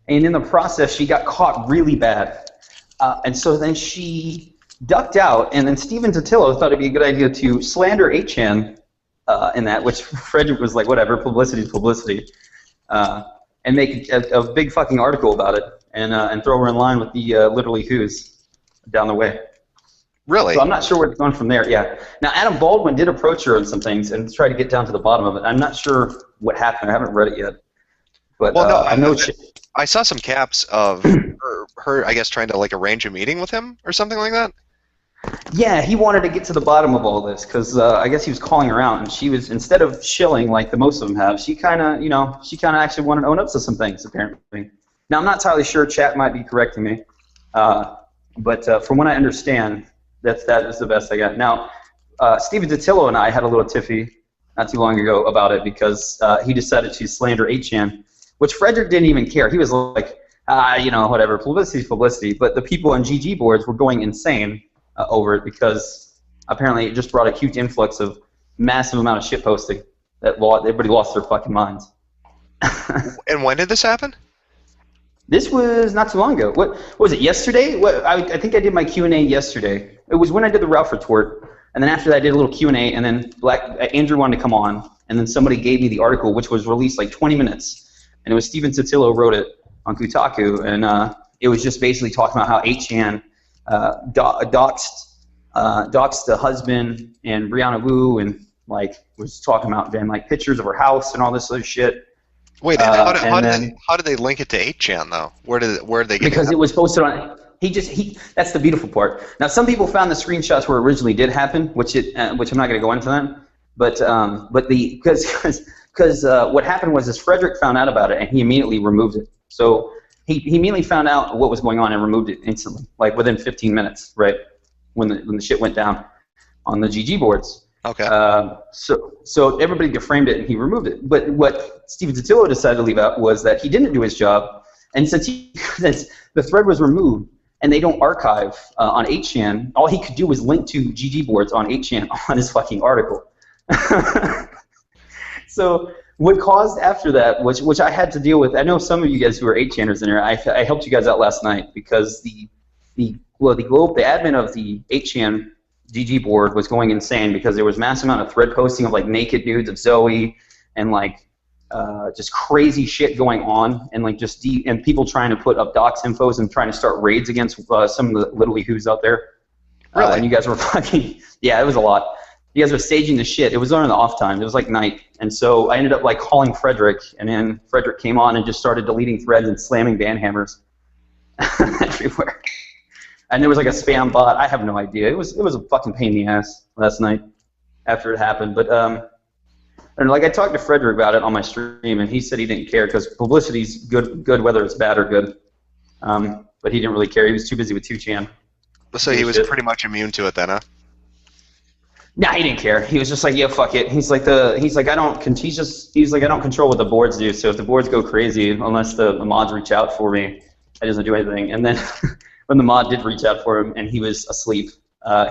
and in the process she got caught really bad, and so then she ducked out, and then Steven Totillo thought it'd be a good idea to slander 8chan in that, which Frederick was like, whatever, publicity's publicity, and make a big fucking article about it, and throw her in line with the literally who's down the way. Really? So I'm not sure where it's going from there. Yeah. Now Adam Baldwin did approach her on some things and try to get down to the bottom of it. I'm not sure what happened. I haven't read it yet. But Well, no, I know. I saw some caps of her, I guess, trying to arrange a meeting with him or something like that. Yeah, he wanted to get to the bottom of all this because I guess he was calling her out, and she was, instead of shilling like the most of them have, she kind of actually wanted to own up to some things apparently. Now I'm not entirely sure. Chat might be correcting me, but from what I understand, that is the best I got. Now, Steven Totillo and I had a little tiffy not too long ago about it because he decided to slander 8chan, which Frederick didn't even care. He was like, whatever, publicity's publicity. But the people on GG boards were going insane over it because apparently it just brought a huge influx of massive amount of shit posting that everybody lost their fucking minds. And when did this happen? This was not too long ago. What was it, yesterday? I think I did my Q&A yesterday. It was when I did the Ralph retort, and then after that I did a little Q&A, and then Andrew wanted to come on, and then somebody gave me the article, which was released 20 minutes, and it was Steven Totillo wrote it on Kotaku, and it was just basically talking about how 8chan doxed the husband and Brianna Wu, and was talking about then pictures of her house and all this other shit. Wait, how did they link it to 8chan though? Where did they get Because it was posted on. That's the beautiful part. Now, some people found the screenshots where it originally did happen, which I'm not going to go into that. But because what happened was Frederick found out about it and he immediately removed it. So he immediately found out what was going on and removed it instantly, within 15 minutes, right? When the shit went down on the GG boards. Okay. So everybody deframed it and he removed it. But what Steven Totillo decided to leave out was that he didn't do his job, and since the thread was removed and they don't archive on 8chan, all he could do was link to GG boards on 8chan on his fucking article. So what caused after that, which I had to deal with, I know some of you guys who are 8chaners in here, I helped you guys out last night because the admin of the 8chan GG board was going insane because there was massive amount of thread posting of naked nudes of Zoe and just crazy shit going on, and like and people trying to put up docs infos and trying to start raids against some of the Little League Who's out there. Really? And you guys were fucking, yeah, it was a lot. You guys were staging the shit. It was on the off time. It was like night. And so I ended up like calling Frederick, and then Frederick came on and just started deleting threads and slamming ban hammers everywhere. And there was like a spam bot. I have no idea. It was a fucking pain in the ass last night after it happened. But and like I talked to Frederick about it on my stream, and he said he didn't care because publicity's good whether it's bad or good. But he didn't really care. He was too busy with 2chan. So he was pretty much immune to it then, huh? Nah, he didn't care. He was just like, yeah, fuck it. He's like I don't control what the boards do. So if the boards go crazy, unless the mods reach out for me, I doesn't do anything. And then when the mod did reach out for him and he was asleep,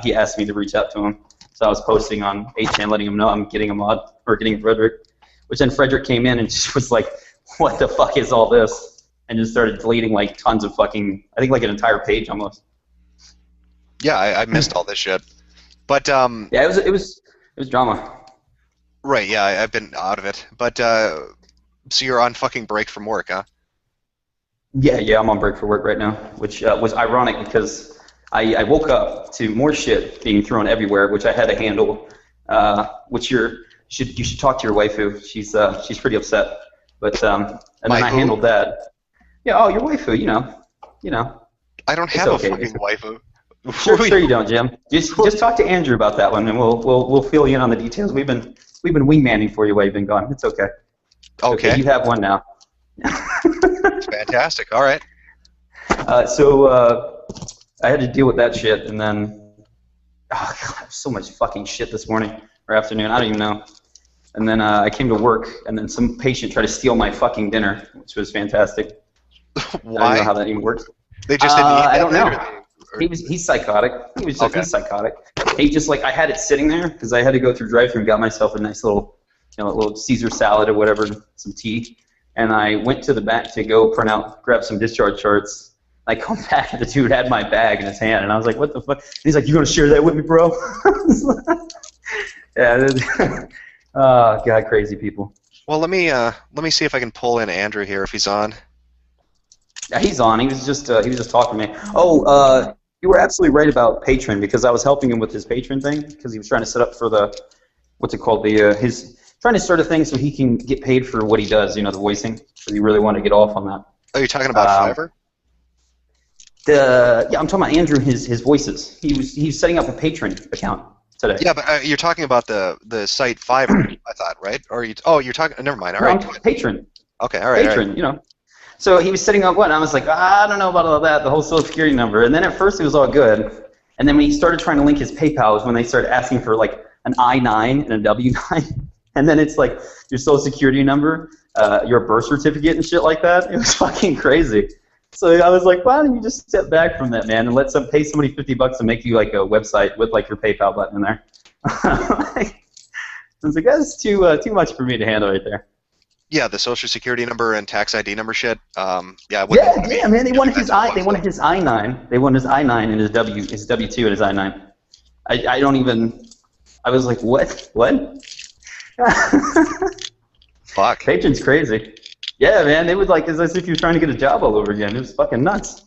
he asked me to reach out to him. So I was posting on 8chan letting him know I'm getting a mod or getting Frederick. Which then Frederick came in and just was like, what the fuck is all this? And just started deleting like tons of fucking, I think like an entire page almost. Yeah, I missed all this shit. But yeah, it was drama. Right, yeah, I've been out of it. But so you're on fucking break from work, huh? Yeah, I'm on break for work right now, which was ironic because I woke up to more shit being thrown everywhere, which I had to handle. Which you should talk to your waifu. She's pretty upset. But and then I handled that. Yeah, oh, your waifu, you know. I don't have a fucking waifu. Sure you don't, Jim. Just talk to Andrew about that one, and we'll fill you in on the details. We've been wingmanning for you while you've been gone. It's okay. Okay. You have one now. Fantastic. All right. So I had to deal with that shit, and then so much fucking shit this morning or afternoon. I don't even know. And then I came to work, and then some patient tried to steal my fucking dinner, which was fantastic. Why? I don't know how that even works. They just didn't eat I don't know. or... He's psychotic. He's psychotic. He just like I had it sitting there because I had to go through drive-thru and got myself a nice little, little Caesar salad or whatever, some tea, and I went to the back to go grab some discharge charts. I come back and the dude had my bag in his hand, and I was like, "What the fuck?" And he's like, "You gonna share that with me, bro?" Yeah. Oh God, crazy people. Well, let me see if I can pull in Andrew here if he's on. Yeah, he's on. He was just talking to me. Oh, you were absolutely right about Patreon because I was helping him with his Patreon thing because he was trying to set up for the trying to start a thing so he can get paid for what he does. The voicing. So he really wanted to get off on that. Oh, you're talking about Fiverr? Yeah, I'm talking about Andrew. His voices. He's setting up a Patreon account today. Yeah, but you're talking about the site Fiverr, I thought, right? Or you're talking. Never mind. All right. Patreon. Okay. All right. Patreon. All right. So he was setting up what? And I was like, I don't know about all that, the whole social security number. And then at first it was all good. And then when he started trying to link his PayPal was when they started asking for like an I-9 and a W-9. And then it's like your social security number, your birth certificate and shit like that. It was fucking crazy. So I was like, why don't you just step back from that, man, and pay somebody $50 to make you like a website with like your PayPal button in there. I was like, that's too much for me to handle right there. Yeah, the social security number and tax ID number shit. Yeah, man. They wanted his I-9. They wanted his I-9 and his W2 and his I-9. I don't even. I was like, what? Fuck. Patreon's crazy. Yeah, man. They would like it's as if you're trying to get a job all over again. It was fucking nuts.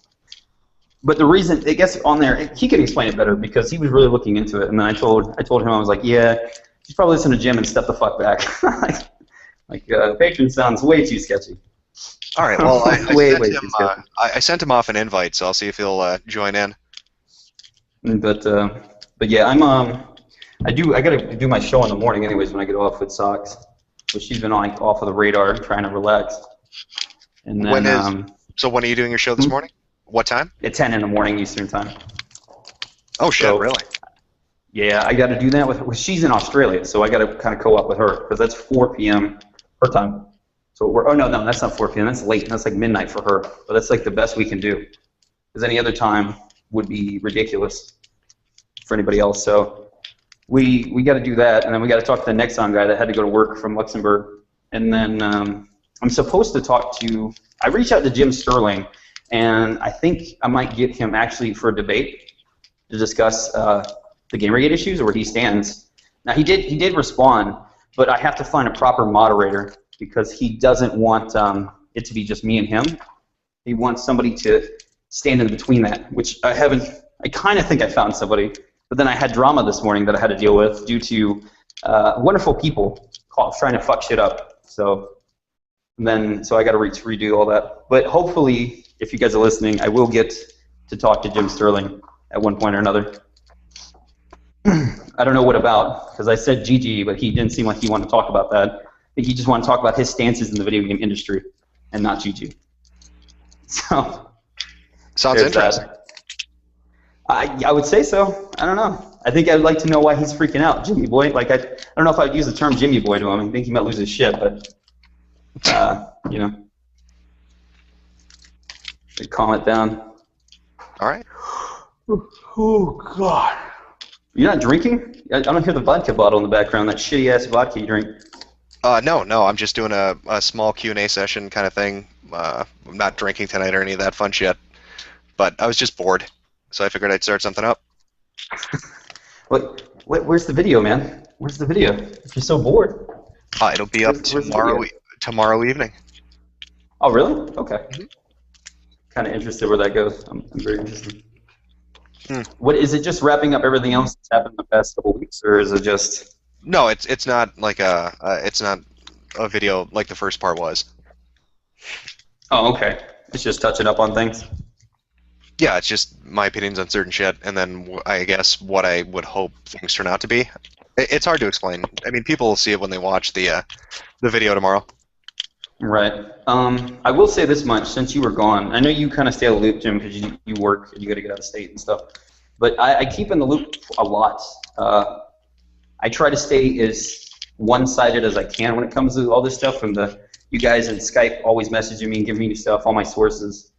But the reson, I guess, on there, he can explain it better because he was really looking into it. And then I told him, I was like, yeah, you should probably listen to Jim and step the fuck back. Patreon sounds way too sketchy. All right, well, I sent him off an invite, so I'll see if he'll join in. But yeah, I gotta do my show in the morning anyways when I get off with Socks, but she's been off of the radar trying to relax. And then so when are you doing your show this morning? What time? At 10 in the morning Eastern time. Oh shit, really? Yeah, I got to do that with she's in Australia, so I got to kind of co-op with her because that's 4 p.m. her time. So no, that's not 4 p.m. That's late. That's like midnight for her. But that's like the best we can do. Because any other time would be ridiculous for anybody else. So we got to do that, and then we got to talk to the Nexon guy that had to go to work from Luxembourg. And then I'm supposed to talk to. I reached out to Jim Sterling, and I think I might get him actually for a debate to discuss the Gamergate issues or where he stands. Now he did respond, but I have to find a proper moderator because he doesn't want it to be just me and him. He wants somebody to stand in between that, which I haven't. I kind of think I found somebody, but then I had drama this morning that I had to deal with due to wonderful people trying to fuck shit up. So I got to redo all that. But hopefully, if you guys are listening, I will get to talk to Jim Sterling at one point or another. I don't know what about, because I said GG, but he didn't seem like he wanted to talk about that. I think he just wanted to talk about his stances in the video game industry and not GG. So sounds interesting. I would say so. I don't know. I think I'd like to know why he's freaking out, Jimmy Boy. Like I don't know if I'd use the term Jimmy Boy to him. I think he might lose his shit, but you know, calm it down. All right. Oh God. You're not drinking? I don't hear the vodka bottle in the background. That shitty ass vodka you drink. No. I'm just doing a small Q&A session kind of thing. I'm not drinking tonight or any of that fun shit. But I was just bored, so I figured I'd start something up. Where's the video, man? Where's the video? If you're so bored. It'll be up tomorrow evening. Oh, really? Okay. Mm-hmm. Kind of interested where that goes. I'm very interested. What is it? Just wrapping up everything else that's happened in the past couple weeks, or is it just? No, it's not like it's not a video like the first part was. Oh, okay. It's just touching up on things. Yeah, it's just my opinions on certain shit, and then I guess what I would hope things turn out to be. It's hard to explain. I mean, people will see it when they watch the video tomorrow. Right. I will say this much, since you were gone. I know you kind of stay out of the loop, Jim, because you work and you got to get out of state and stuff. But I keep in the loop a lot. I try to stay as one-sided as I can when it comes to all this stuff. And you guys in Skype always messaging me and giving me stuff, all my sources.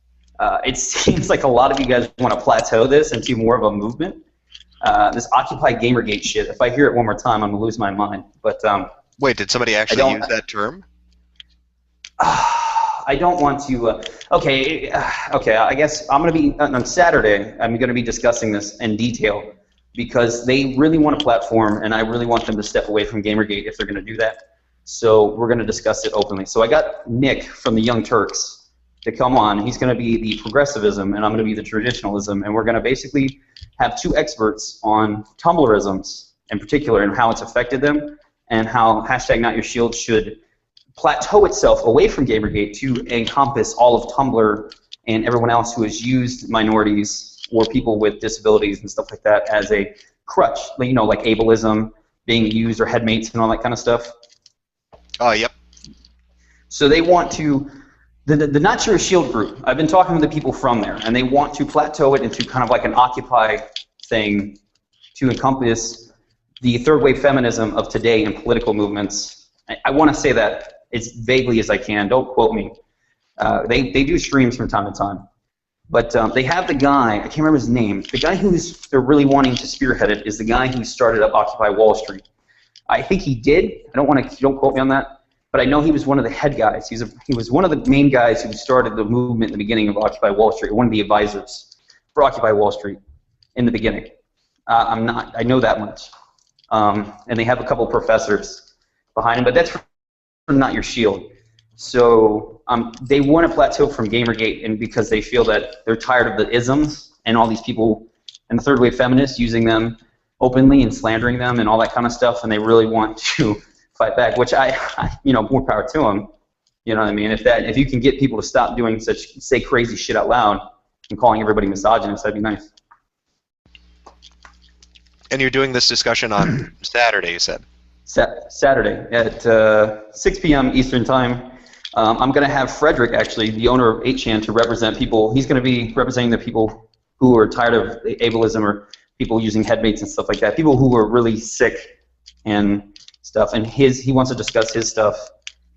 It seems like a lot of you guys want to plateau this into more of a movement. This Occupy Gamergate shit, if I hear it one more time, I'm going to lose my mind. But wait, did somebody actually use that term? I don't want to. Okay. I guess I'm going to be on Saturday. I'm going to be discussing this in detail because they really want a platform, and I really want them to step away from Gamergate if they're going to do that. So we're going to discuss it openly. So I got Nick from the Young Turks to come on. He's going to be the progressivism, and I'm going to be the traditionalism, and we're going to basically have two experts on Tumblrisms in particular and how it's affected them, and how #NotYourShield should plateau itself away from Gamergate to encompass all of Tumblr and everyone else who has used minorities or people with disabilities and stuff like that as a crutch, you know, like ableism being used or headmates and all that kind of stuff. Oh, yep. So they want to, the Not Your Shield group, I've been talking to the people from there, and they want to plateau it into kind of like an Occupy thing to encompass the third wave feminism of today and political movements. I want to say that as vaguely as I can. Don't quote me. They do streams from time to time. But they have the guy, I can't remember his name, the guy they're really wanting to spearhead it is the guy who started up Occupy Wall Street. I think he did. Don't quote me on that. But I know he was one of the head guys. He was one of the main guys who started the movement in the beginning of Occupy Wall Street, one of the advisors for Occupy Wall Street in the beginning. I know that much. And they have a couple of professors behind him, but that's Not Your Shield. So they want to plateau from Gamergate, and because they feel that they're tired of the isms and all these people and the third wave feminists using them openly and slandering them and all that kind of stuff, and they really want to fight back. Which more power to them. You know what I mean? If you can get people to stop doing say crazy shit out loud and calling everybody misogynist, that'd be nice. And you're doing this discussion on Saturday, you said? Saturday at 6 p.m. Eastern Time. I'm going to have Frederick, actually, the owner of 8chan, to represent people. He's going to be representing the people who are tired of ableism or people using headmates and stuff like that, people who are really sick and stuff. And he wants to discuss his stuff.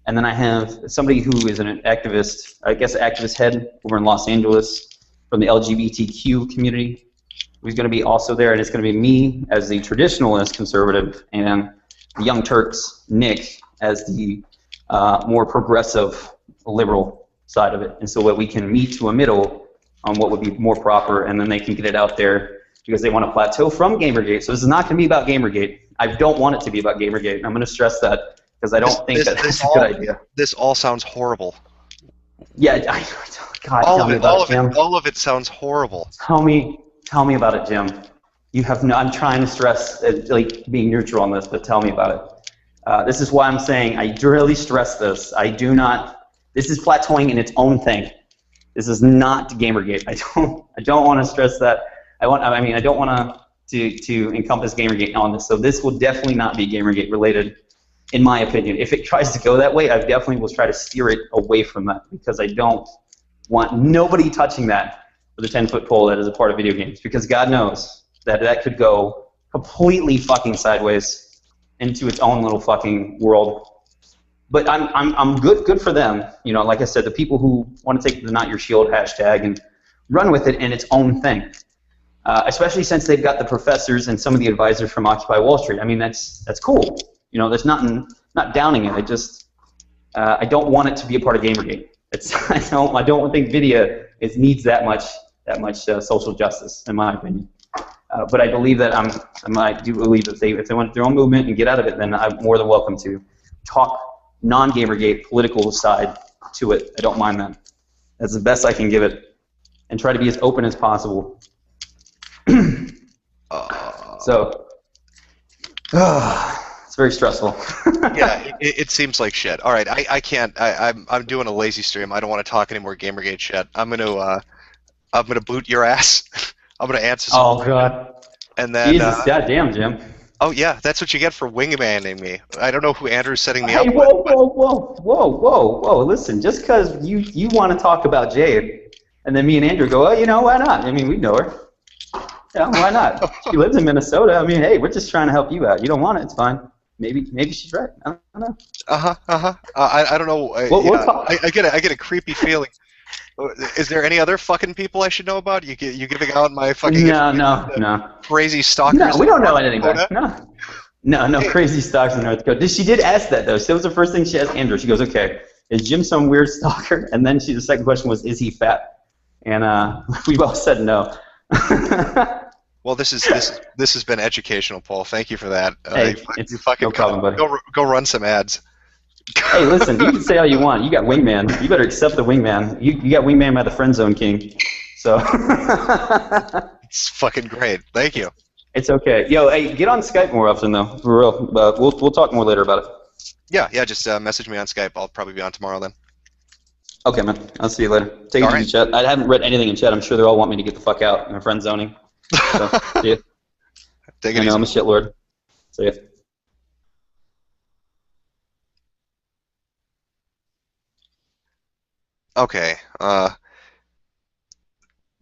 And then I have somebody who is an activist, I guess activist head over in Los Angeles from the LGBTQ community, who's going to be also there. And it's going to be me as the traditionalist conservative, and the Young Turks, Nick, as the more progressive liberal side of it. And so that we can meet to a middle on what would be more proper, and then they can get it out there because they want to plateau from Gamergate. So this is not going to be about Gamergate. I don't want it to be about Gamergate. I'm going to stress that because I don't think that's a good idea. This all sounds horrible. Yeah, God, tell me about it, Jim. All of it sounds horrible. Tell me about it, Jim. You have no. I'm trying to stress like being neutral on this, but tell me about it. This is why I'm saying I really stress this. I do not. This is plateauing in its own thing. This is not Gamergate. I don't want to stress that. I don't want to encompass Gamergate on this. So this will definitely not be Gamergate related, in my opinion. If it tries to go that way, I definitely will try to steer it away from that because I don't want nobody touching that with a 10-foot pole that is a part of video games, because God knows that could go completely fucking sideways into its own little fucking world. But I'm good for them. You know, like I said, the people who want to take the Not Your Shield hashtag and run with it in its own thing. Especially since they've got the professors and some of the advisors from Occupy Wall Street. I mean, that's cool. You know, there's not downing it. I don't want it to be a part of Gamergate. I don't think video needs that much social justice, in my opinion. But I believe that I do believe that if they want their own movement and get out of it, then I'm more than welcome to talk non-Gamergate political side to it. I don't mind that. That's the best I can give it, and try to be as open as possible. So, it's very stressful. Yeah, it seems like shit. All right, I can't. I'm doing a lazy stream. I don't want to talk any more Gamergate shit. I'm gonna boot your ass. I'm gonna answer some. Oh God. And then. Jesus, goddamn, Jim. Oh yeah, that's what you get for wingmaning me. I don't know who Andrew's setting me up with. Whoa! Listen, just because you want to talk about Jade, and then me and Andrew go, oh, you know, why not? I mean, we know her. Yeah, why not? She lives in Minnesota. I mean, hey, we're just trying to help you out. You don't want it, it's fine. Maybe she's right. I don't know. I don't know. I get a creepy feeling. Is there any other fucking people I should know about? You giving out my fucking no crazy stalkers? No, we don't know anything about it. No crazy stalkers in North Dakota. She did ask that though. That was the first thing she asked Andrew. She goes, okay, is Jim some weird stalker? And then the second question was, is he fat? And we both said no. Well, this has been educational, Paul. Thank you for that. Hey, you fucking no problem, buddy. Go run some ads. Hey, listen, you can say all you want. You got Wingman. You better accept the Wingman. You got Wingman by the Friend Zone King. So. It's fucking great. Thank you. It's okay. Yo, hey, get on Skype more often though, for real. We'll talk more later about it. Yeah. Just message me on Skype. I'll probably be on tomorrow then. Okay, man. I'll see you later. Take it easy, chat. I haven't read anything in chat. I'm sure they all want me to get the fuck out in friend zoning. So, see ya. Take it easy. I'm a shitlord. See ya. Okay.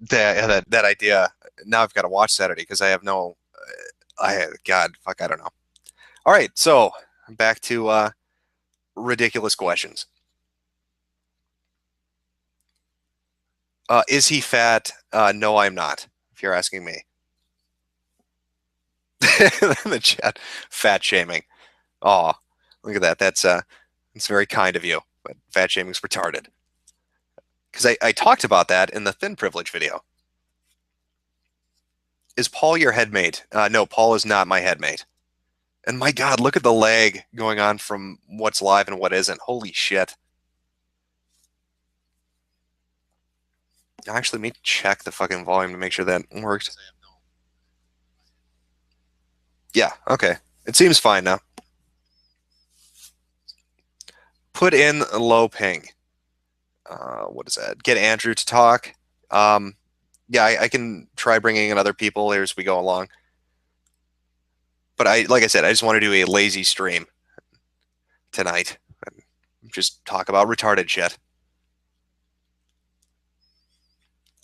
That idea. Now I've got to watch Saturday because I have no. I don't know. All right, so back to ridiculous questions. Is he fat? No, I'm not. If you're asking me. In the chat, fat shaming. Oh, look at that. That's very kind of you. But fat shaming's retarded. Because I talked about that in the thin privilege video. Is Paul your headmate? No, Paul is not my headmate. And my God, look at the lag going on from what's live and what isn't. Holy shit. Actually, let me check the fucking volume to make sure that worked. Yeah, okay. It seems fine now. Put in low ping. What is that? Get Andrew to talk. Yeah, I can try bringing in other people here as we go along. But like I said, I just want to do a lazy stream tonight. Just talk about retarded shit.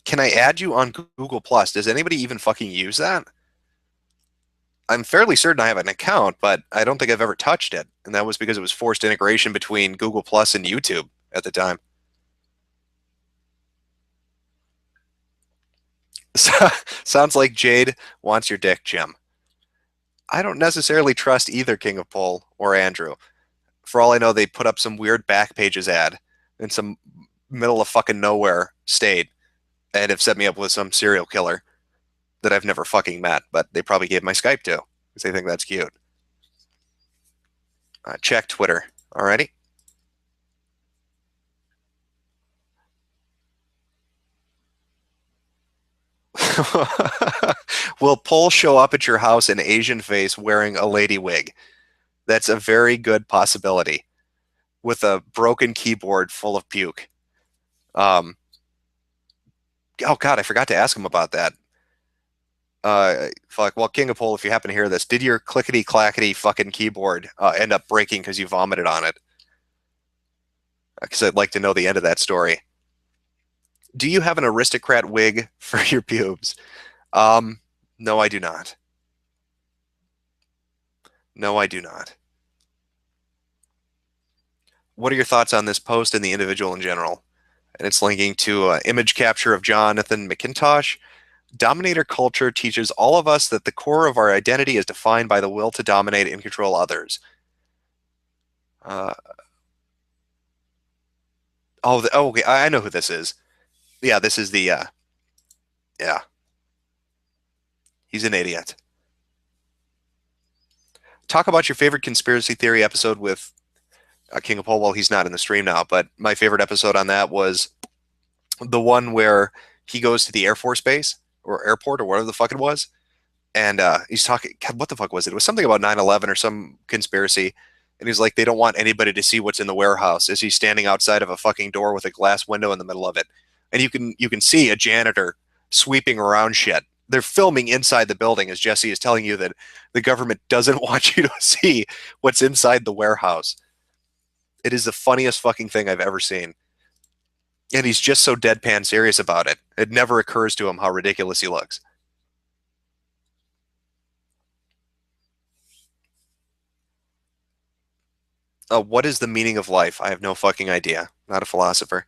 Can I add you on Google Plus? Does anybody even fucking use that? I'm fairly certain I have an account, but I don't think I've ever touched it. And that was because it was forced integration between Google Plus and YouTube at the time. Sounds like Jade wants your dick, Jim. I don't necessarily trust either King of Pole or Andrew. For all I know, they put up some weird Backpages ad in some middle of fucking nowhere state and have set me up with some serial killer that I've never fucking met, but they probably gave my Skype to because they think that's cute. Check Twitter. Alrighty. Will Pole show up at your house in Asian face wearing a lady wig? That's a very good possibility with a broken keyboard full of puke. Um, oh God, I forgot to ask him about that. Fuck. Well, King of Pole, if you happen to hear this, did your clickety clackety fucking keyboard end up breaking because you vomited on it? Because I'd like to know the end of that story. Do you have an aristocrat wig for your pubes? Um, no, I do not. No, I do not. What are your thoughts on this post and the individual in general? And it's linking to image capture of Jonathan McIntosh. Dominator culture teaches all of us that the core of our identity is defined by the will to dominate and control others. Uh, oh, okay, I know who this is. Yeah, this is the, yeah, he's an idiot. Talk about your favorite conspiracy theory episode with King of Pole. Well, he's not in the stream now, but my favorite episode on that was the one where he goes to the Air Force Base or airport or whatever the fuck it was. And he's talking, God, what the fuck was it? It was something about 9/11 or some conspiracy. And he's like, they don't want anybody to see what's in the warehouse. As he's standing outside of a fucking door with a glass window in the middle of it, and you can see a janitor sweeping around shit. They're filming inside the building as Jesse is telling you that the government doesn't want you to see what's inside the warehouse. It is the funniest fucking thing I've ever seen. And he's just so deadpan serious about it. It never occurs to him how ridiculous he looks. What is the meaning of life? I have no fucking idea. Not a philosopher.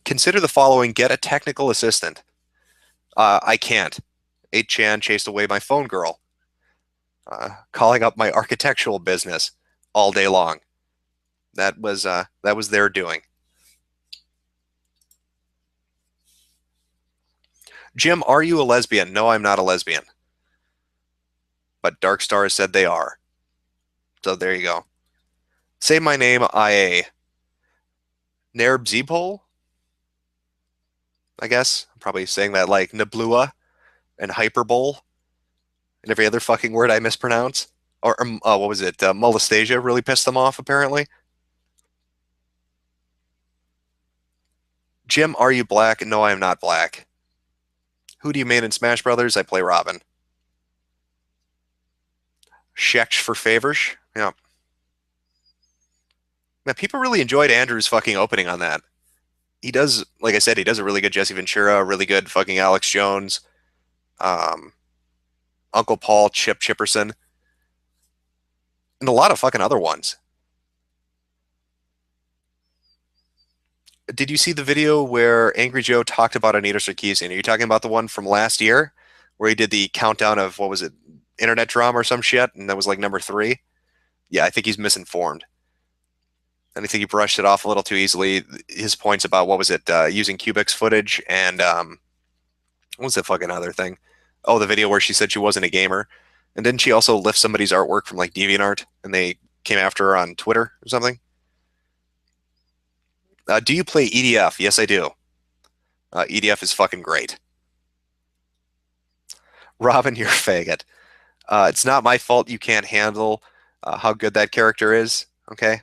Consider the following. Get a technical assistant. I can't. 8chan chased away my phone girl. Calling up my architectural business all day long. That was their doing. Jim, are you a lesbian? No, I'm not a lesbian. But Dark Stars said they are. So there you go. Say my name, IA. Nerb Zpol, I guess. I'm probably saying that like Nablua and Hyperbole and every other fucking word I mispronounce. Or what was it? Molestasia really pissed them off, apparently. Jim, are you black? No, I am not black. Who do you main in Smash Brothers? I play Robin. Sheksh for favors? Yeah. Man, people really enjoyed Andrew's fucking opening on that. He does, like I said, he does a really good Jesse Ventura, a really good fucking Alex Jones, um, Uncle Paul, Chip Chipperson, and a lot of fucking other ones. Did you see the video where Angry Joe talked about Anita Sarkeesian? Are you talking about the one from last year where he did the countdown of what was it, internet drama or some shit, and that was like number three? Yeah, I think he's misinformed. And I think he brushed it off a little too easily. His points about what was it, using Cubics footage and what was the fucking other thing? Oh, the video where she said she wasn't a gamer. And didn't she also lift somebody's artwork from like DeviantArt and they came after her on Twitter or something? Do you play EDF? Yes, I do. EDF is fucking great. Robin, you're a faggot. It's not my fault you can't handle how good that character is. Okay.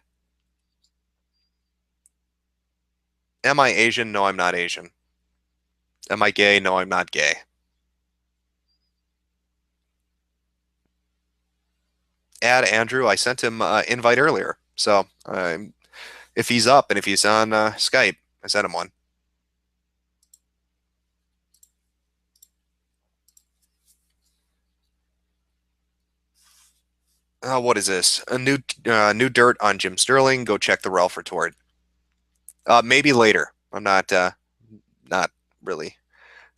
Am I Asian? No, I'm not Asian. Am I gay? No, I'm not gay. Add Andrew. I sent him invite earlier. So if he's up and if he's on Skype, I sent him one. What is this? A new dirt on Jim Sterling. Go check the Ralph retort. Maybe later. I'm not really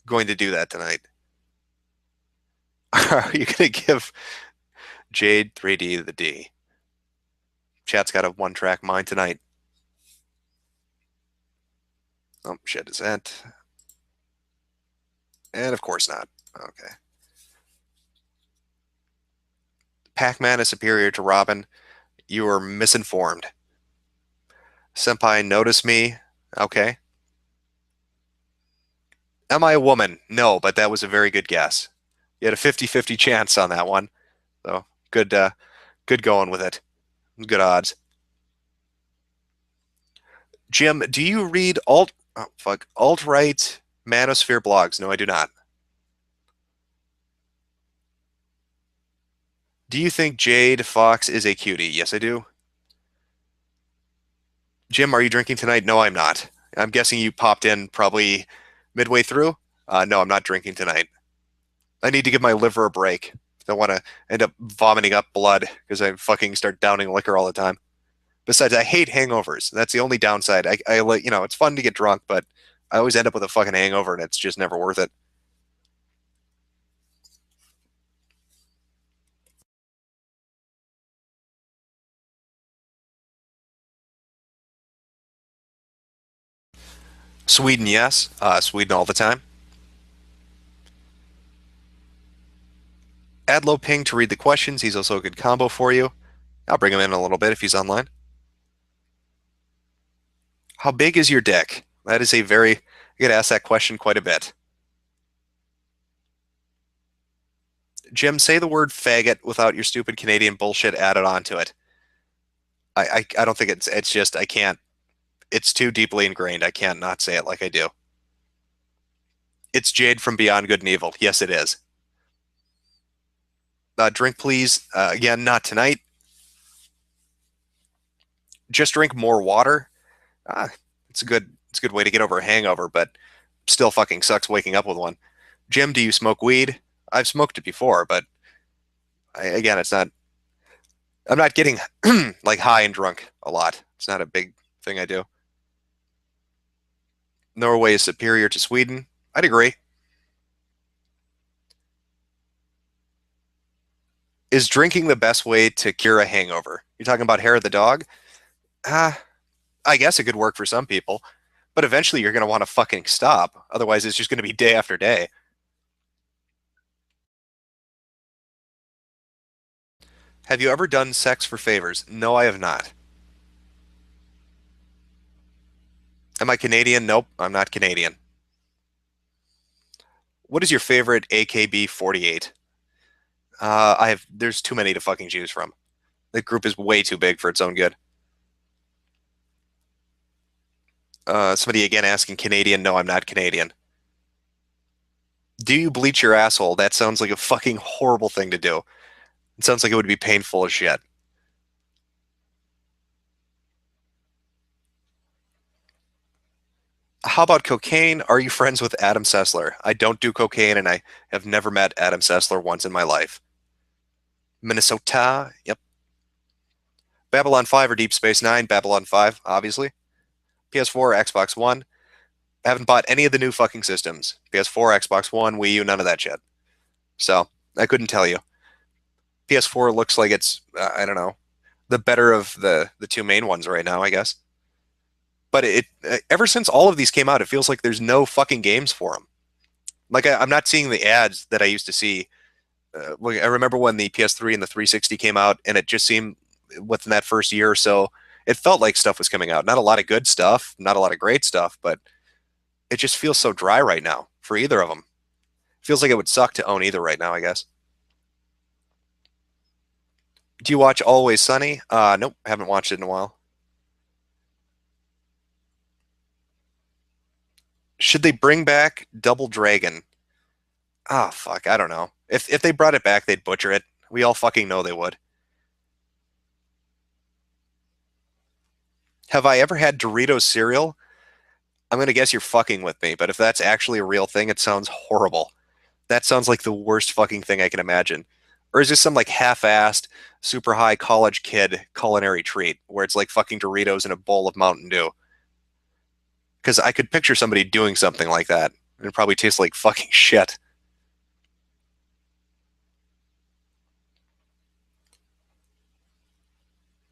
going to do that tonight. Are you gonna give Jade 3D the D? Chat's got a one-track mind tonight. Oh shit, is that? And of course not. Okay. Pac-Man is superior to Robin. You are misinformed. Senpai, notice me. Okay. Am I a woman? No, but that was a very good guess. You had a 50-50 chance on that one. So good, good going with it. Good odds. Jim, do you read alt-right manosphere blogs? No, I do not. Do you think Jade Fox is a cutie? Yes, I do. Jim, are you drinking tonight? No, I'm not. I'm guessing you popped in probably midway through. No, I'm not drinking tonight. I need to give my liver a break. I don't want to end up vomiting up blood because I fucking start downing liquor all the time. Besides, I hate hangovers. That's the only downside. I like, it's fun to get drunk, but I always end up with a fucking hangover, and it's just never worth it. Sweden, yes. Sweden all the time. Adlo Ping to read the questions. He's also a good combo for you. I'll bring him in a little bit if he's online. How big is your dick? That is a very, I get asked that question quite a bit. Jim, say the word faggot without your stupid Canadian bullshit added onto it. I don't think it's just, I can't, it's too deeply ingrained. I can't not say it like I do. It's Jade from Beyond Good and Evil. Yes, it is. Drink, please. Again, not tonight. Just drink more water. Uh, it's a good way to get over a hangover, but still fucking sucks waking up with one. Jim, do you smoke weed? I've smoked it before, but again, it's not. I'm not getting like high and drunk a lot. It's not a big thing I do. Norway is superior to Sweden. I'd agree. Is drinking the best way to cure a hangover? You're talking about hair of the dog? Ah, I guess it could work for some people, but eventually you're going to want to fucking stop. Otherwise, it's just going to be day after day. Have you ever done sex for favors? No, I have not. Am I Canadian? Nope, I'm not Canadian. What is your favorite AKB 48? There's too many to fucking choose from. The group is way too big for its own good. Somebody again asking Canadian. No, I'm not Canadian. Do you bleach your asshole? That sounds like a fucking horrible thing to do. It sounds like it would be painful as shit. How about cocaine? Are you friends with Adam Sessler? I don't do cocaine, and I have never met Adam Sessler once in my life. Minnesota? Yep. Babylon 5 or Deep Space Nine? Babylon 5, obviously. PS4 or Xbox One? I haven't bought any of the new fucking systems. PS4, Xbox One, Wii U, none of that shit. So, I couldn't tell you. PS4 looks like it's, I don't know, the better of the two main ones right now, I guess. But ever since all of these came out, it feels like there's no fucking games for them. Like I'm not seeing the ads that I used to see. I remember when the PS3 and the 360 came out, and it just seemed within that first year or so, it felt like stuff was coming out. Not a lot of good stuff, not a lot of great stuff, but it just feels so dry right now for either of them. Feels like it would suck to own either right now, I guess. Do you watch Always Sunny? Nope, haven't watched it in a while. Should they bring back Double Dragon? Ah, fuck, I don't know. If they brought it back, they'd butcher it. We all fucking know they would. Have I ever had Doritos cereal? I'm gonna guess you're fucking with me, but if that's actually a real thing, it sounds horrible. That sounds like the worst fucking thing I can imagine. Or is this some like half-assed, super high college kid culinary treat where it's like fucking Doritos in a bowl of Mountain Dew? Because I could picture somebody doing something like that, and it probably tastes like fucking shit.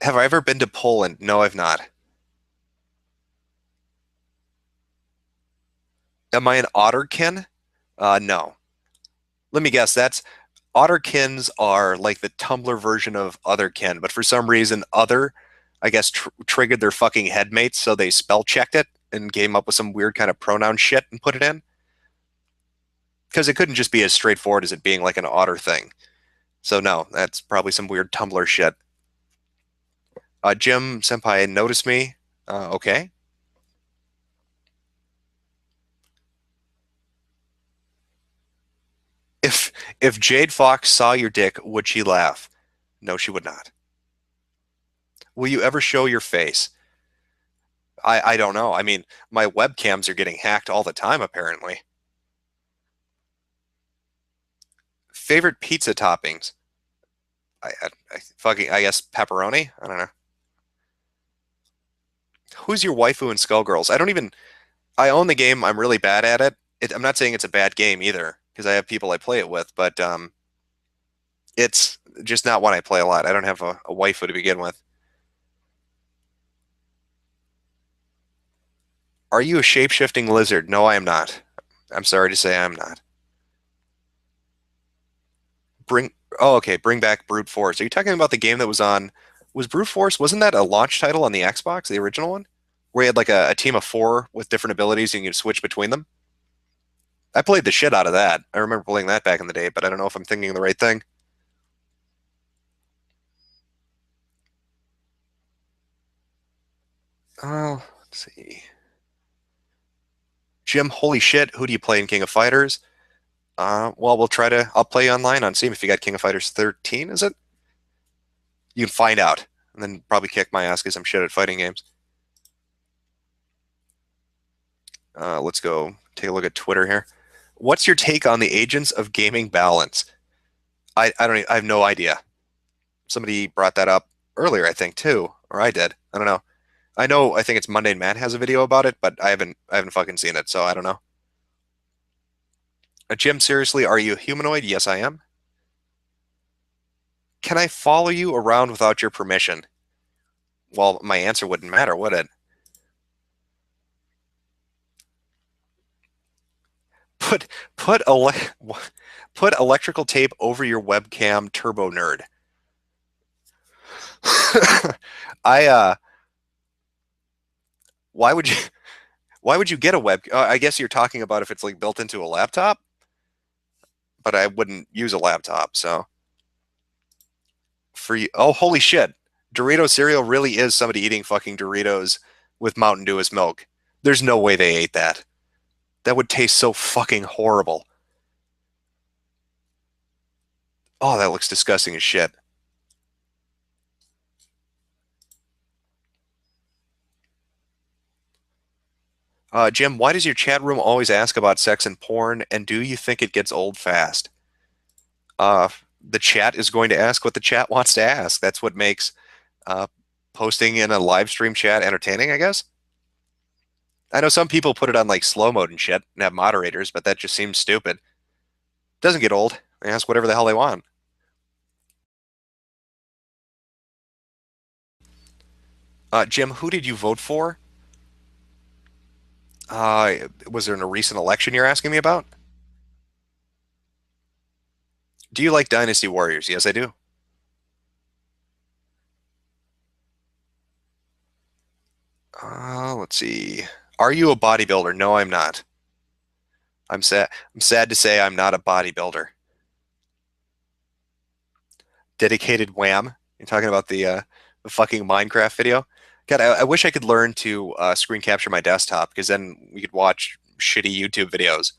Have I ever been to Poland? No, I've not. Am I an otterkin? No. Let me guess. That's Otterkins are like the Tumblr version of Otherkin, but for some reason, Other, I guess, triggered their fucking headmates, so they spell checked it and came up with some weird kind of pronoun shit and put it in. Because it couldn't just be as straightforward as it being like an otter thing. So no, that's probably some weird Tumblr shit. Jim Senpai noticed me. Okay. If if Jade Fox saw your dick, would she laugh? No, she would not. Will you ever show your face? I don't know. I mean, my webcams are getting hacked all the time, apparently. Favorite pizza toppings? I guess pepperoni. I don't know. Who's your waifu in Skullgirls? I don't even. I own the game. I'm really bad at it. I'm not saying it's a bad game either, because I have people I play it with, but it's just not one I play a lot. I don't have a waifu to begin with. Are you a shape-shifting lizard? No, I am not. I'm sorry to say I'm not. Bring Oh, okay, bring back Brute Force. Are you talking about the game that was on was Brute Force, wasn't that a launch title on the Xbox, the original one? Where you had like a team of four with different abilities and you could switch between them? I played the shit out of that. I remember playing that back in the day, but I don't know if I'm thinking of the right thing. Oh, let's see. Jim, holy shit, who do you play in King of Fighters? Well, I'll play you online on Steam if you got King of Fighters 13, is it? You can find out, and then probably kick my ass because I'm shit at fighting games. Let's go take a look at Twitter here. What's your take on the Agents of Gaming Balance? I don't. I have no idea. Somebody brought that up earlier, I think, too, or I did. I don't know. I know. I think it's Monday. Matt has a video about it, but I haven't fucking seen it, so I don't know. Jim, seriously, are you a humanoid? Yes, I am. Can I follow you around without your permission? Well, my answer wouldn't matter, would it? Put put ele put electrical tape over your webcam, Turbo Nerd. I why would you why would you get a web? I guess you're talking about if it's like built into a laptop, but I wouldn't use a laptop. So for you, oh holy shit, Dorito cereal really is somebody eating fucking Doritos with Mountain Dew as milk. There's no way they ate that. That would taste so fucking horrible. Oh, that looks disgusting as shit. Jim, why does your chat room always ask about sex and porn? And do you think it gets old fast? The chat is going to ask what the chat wants to ask. That's what makes uh, posting in a live stream chat entertaining, I guess. I know some people put it on like slow mode and shit and have moderators, but that just seems stupid. Doesn't get old. They ask whatever the hell they want. Jim, who did you vote for? Was there in a recent election you're asking me about? Do you like Dynasty Warriors? Yes, I do. Let's see. Are you a bodybuilder? No, I'm not. I'm sad. I'm sad to say I'm not a bodybuilder. Dedicated Wham. You're talking about the fucking Minecraft video. God, I wish I could learn to screen capture my desktop because then we could watch shitty YouTube videos.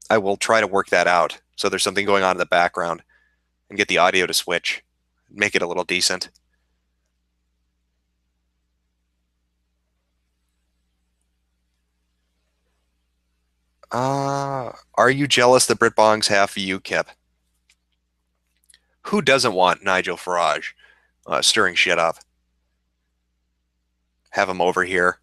I will try to work that out so there's something going on in the background and get the audio to switch, make it a little decent. Are you jealous that Brit Bong's half UKIP? Who doesn't want Nigel Farage stirring shit up? Have him over here.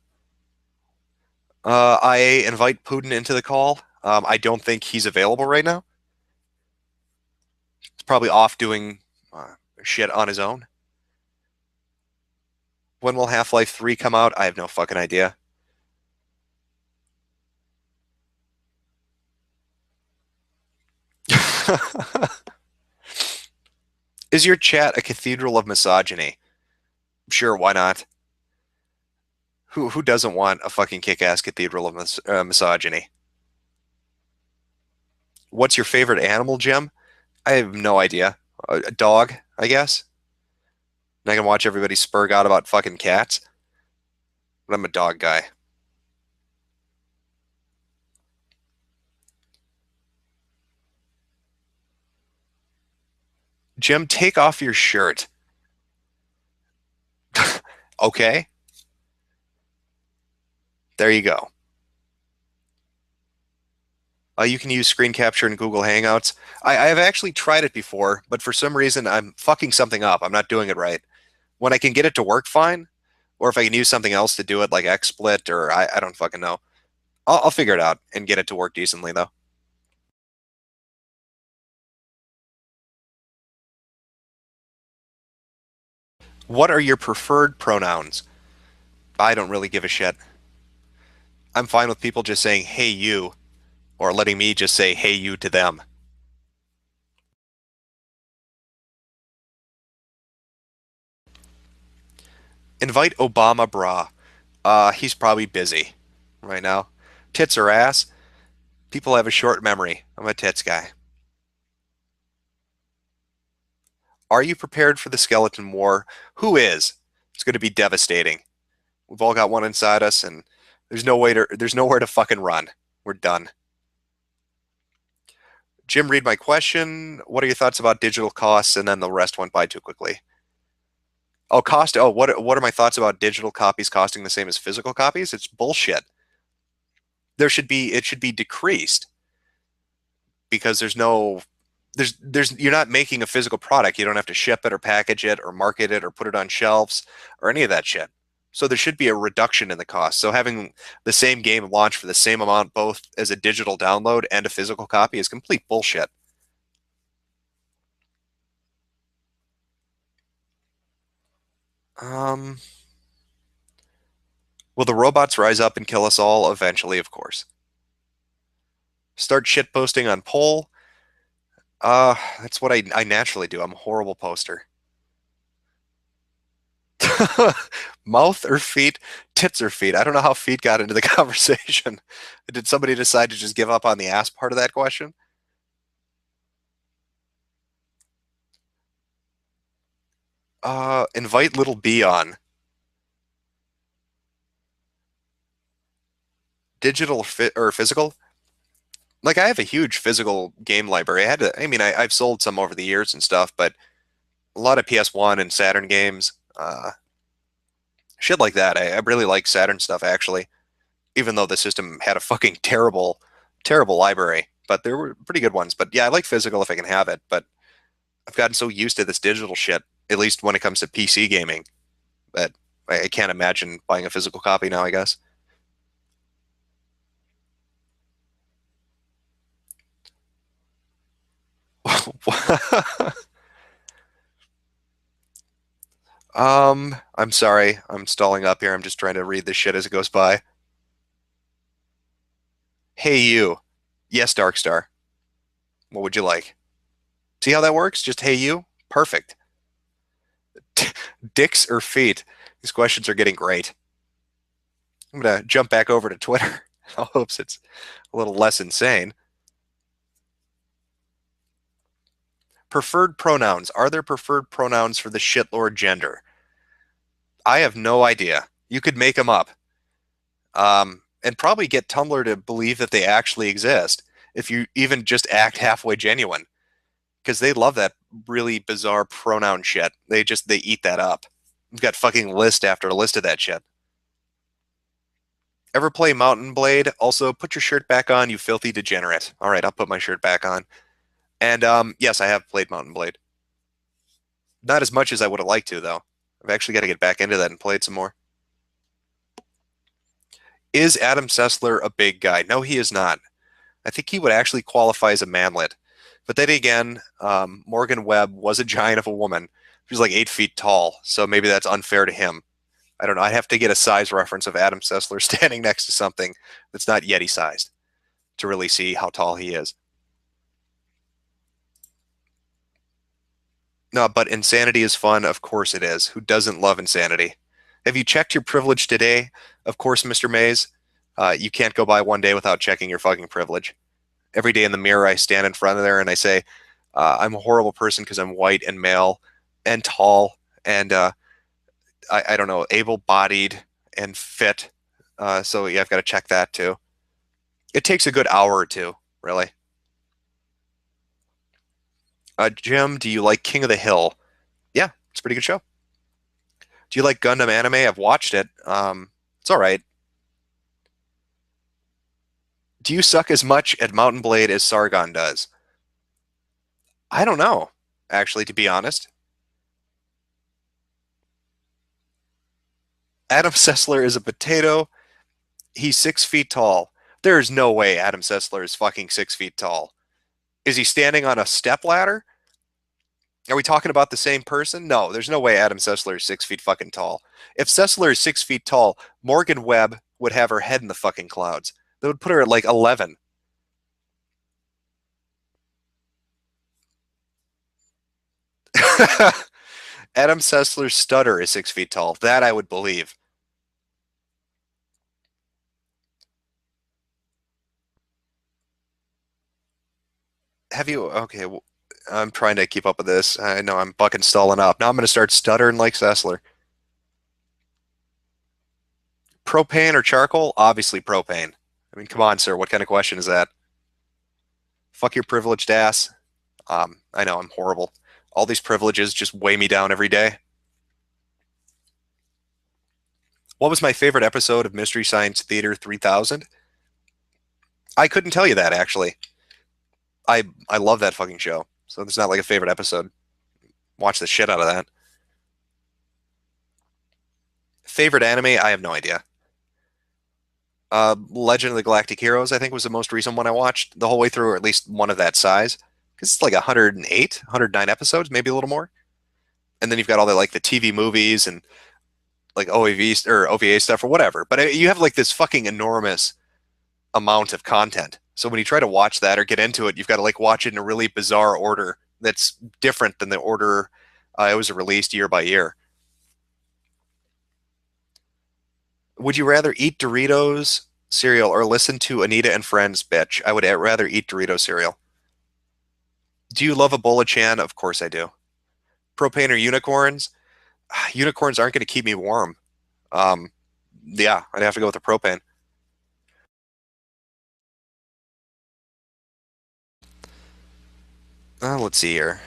I invite Putin into the call. I don't think he's available right now. He's probably off doing shit on his own. When will Half-Life 3 come out? I have no fucking idea. Is your chat a cathedral of misogyny? Sure, why not? Who doesn't want a fucking kick-ass cathedral of misogyny? What's your favorite animal, Jim? I have no idea. A dog, I guess. And I can watch everybody spurg out about fucking cats. But I'm a dog guy. Jim, take off your shirt. Okay, there you go. You can use screen capture in Google Hangouts. I have actually tried it before, but for some reason I'm fucking something up. I'm not doing it right. When I can get it to work fine, or if I can use something else to do it, like XSplit, or I don't fucking know. I'll figure it out and get it to work decently, though. What are your preferred pronouns? I don't really give a shit. I'm fine with people just saying, hey, you, or letting me just say, hey, you to them. Invite Obama bra. He's probably busy right now. Tits or ass? People have a short memory. I'm a tits guy. Are you prepared for the skeleton war? Who is? It's going to be devastating. We've all got one inside us, and there's nowhere to fucking run. We're done. Jim, read my question. What are your thoughts about digital costs? And then the rest went by too quickly. Oh, cost. Oh, what are my thoughts about digital copies costing the same as physical copies? It's bullshit. It should be decreased because there's you're not making a physical product. You don't have to ship it or package it or market it or put it on shelves or any of that shit. So there should be a reduction in the cost. So having the same game launch for the same amount both as a digital download and a physical copy is complete bullshit. Um, will the robots rise up and kill us all eventually? Of course. Start shit posting on poll. That's what I naturally do. I'm a horrible poster. Mouth or feet? Tits or feet? I don't know how feet got into the conversation. Did somebody decide to just give up on the ass part of that question? Invite little B on. Digital or physical? Like I have a huge physical game library. I've sold some over the years and stuff, but a lot of PS1 and Saturn games, shit like that. I really like Saturn stuff actually, even though the system had a fucking terrible library. But there were pretty good ones. But yeah, I like physical if I can have it. But I've gotten so used to this digital shit, at least when it comes to PC gaming, that I can't imagine buying a physical copy now, I guess. I'm sorry. I'm stalling up here. I'm just trying to read this shit as it goes by. Hey, you. Yes, Darkstar. What would you like? See how that works? Just hey, you. Perfect. Dicks or feet? These questions are getting great. I'm gonna jump back over to Twitter. I hope it's a little less insane. Preferred pronouns. Are there preferred pronouns for the shitlord gender? I have no idea. You could make them up. And probably get Tumblr to believe that they actually exist if you even just act halfway genuine. Because they love that really bizarre pronoun shit. They eat that up. We've got fucking list after list of that shit. Ever play Mountain Blade? Also, put your shirt back on, you filthy degenerate. All right, I'll put my shirt back on. And yes, I have played Mountain Blade. Not as much as I would have liked to, though. I've actually got to get back into that and play it some more. Is Adam Sessler a big guy? No, he is not. I think he would actually qualify as a manlet. But then again, Morgan Webb was a giant of a woman. She was like 8 feet tall, so maybe that's unfair to him. I don't know. I'd have to get a size reference of Adam Sessler standing next to something that's not Yeti sized to really see how tall he is. No, but insanity is fun. Of course it is. Who doesn't love insanity? Have you checked your privilege today? Of course, Mr. Mays. You can't go by one day without checking your fucking privilege. Every day in the mirror, I stand in front of there and I say, I'm a horrible person because I'm white and male and tall and I don't know, able-bodied and fit. So yeah, I've got to check that too. It takes a good hour or two, really. Jim, do you like King of the Hill? Yeah, it's a pretty good show. Do you like Gundam anime? I've watched it. It's all right. Do you suck as much at Mountain Blade as Sargon does? I don't know, actually, to be honest. Adam Sessler is a potato. He's 6 feet tall. There is no way Adam Sessler is fucking 6 feet tall. Is he standing on a step ladder? Are we talking about the same person? No, there's no way Adam Sessler is 6 feet fucking tall. If Sessler is 6 feet tall, Morgan Webb would have her head in the fucking clouds. That would put her at like 11. Adam Sessler's stutter is 6 feet tall. That I would believe. Have you? Okay, I'm trying to keep up with this. I know I'm bucking stalling up. Now I'm going to start stuttering like Sessler. Propane or charcoal? Obviously propane. I mean, come on, sir. What kind of question is that? Fuck your privileged ass. I know I'm horrible. All these privileges just weigh me down every day. What was my favorite episode of Mystery Science Theater 3000? I couldn't tell you that actually. I love that fucking show. So it's not like a favorite episode. Watch the shit out of that. Favorite anime? I have no idea. Legend of the Galactic Heroes, I think, was the most recent one I watched the whole way through, or at least one of that size. Because it's like 108, 109 episodes, maybe a little more. And then you've got all the like the TV movies and like OAV or OVA stuff or whatever. But you have like this fucking enormous amount of content. So when you try to watch that or get into it, you've got to like watch it in a really bizarre order that's different than the order it was released year by year. Would you rather eat Doritos cereal or listen to Anita and Friends, bitch? I would rather eat Dorito cereal. Do you love Ebola Chan? Of course I do. Propane or unicorns? Unicorns aren't going to keep me warm. Um, yeah, I'd have to go with the propane. Let's see here.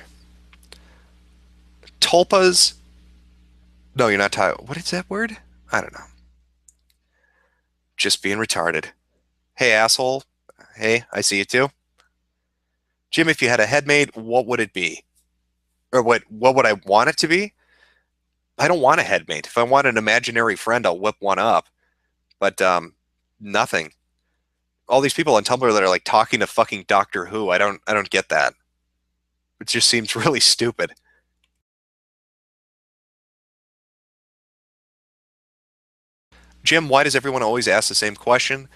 Tulpas? No, you're not tired. What is that word? I don't know. Just being retarded. Hey, asshole. Hey, I see you too. Jim, if you had a headmate, what would it be? Or what would I want it to be? I don't want a headmate. If I want an imaginary friend, I'll whip one up. But nothing. All these people on Tumblr that are like talking to fucking Doctor Who, I don't get that. It just seems really stupid. Jim, why does everyone always ask the same question?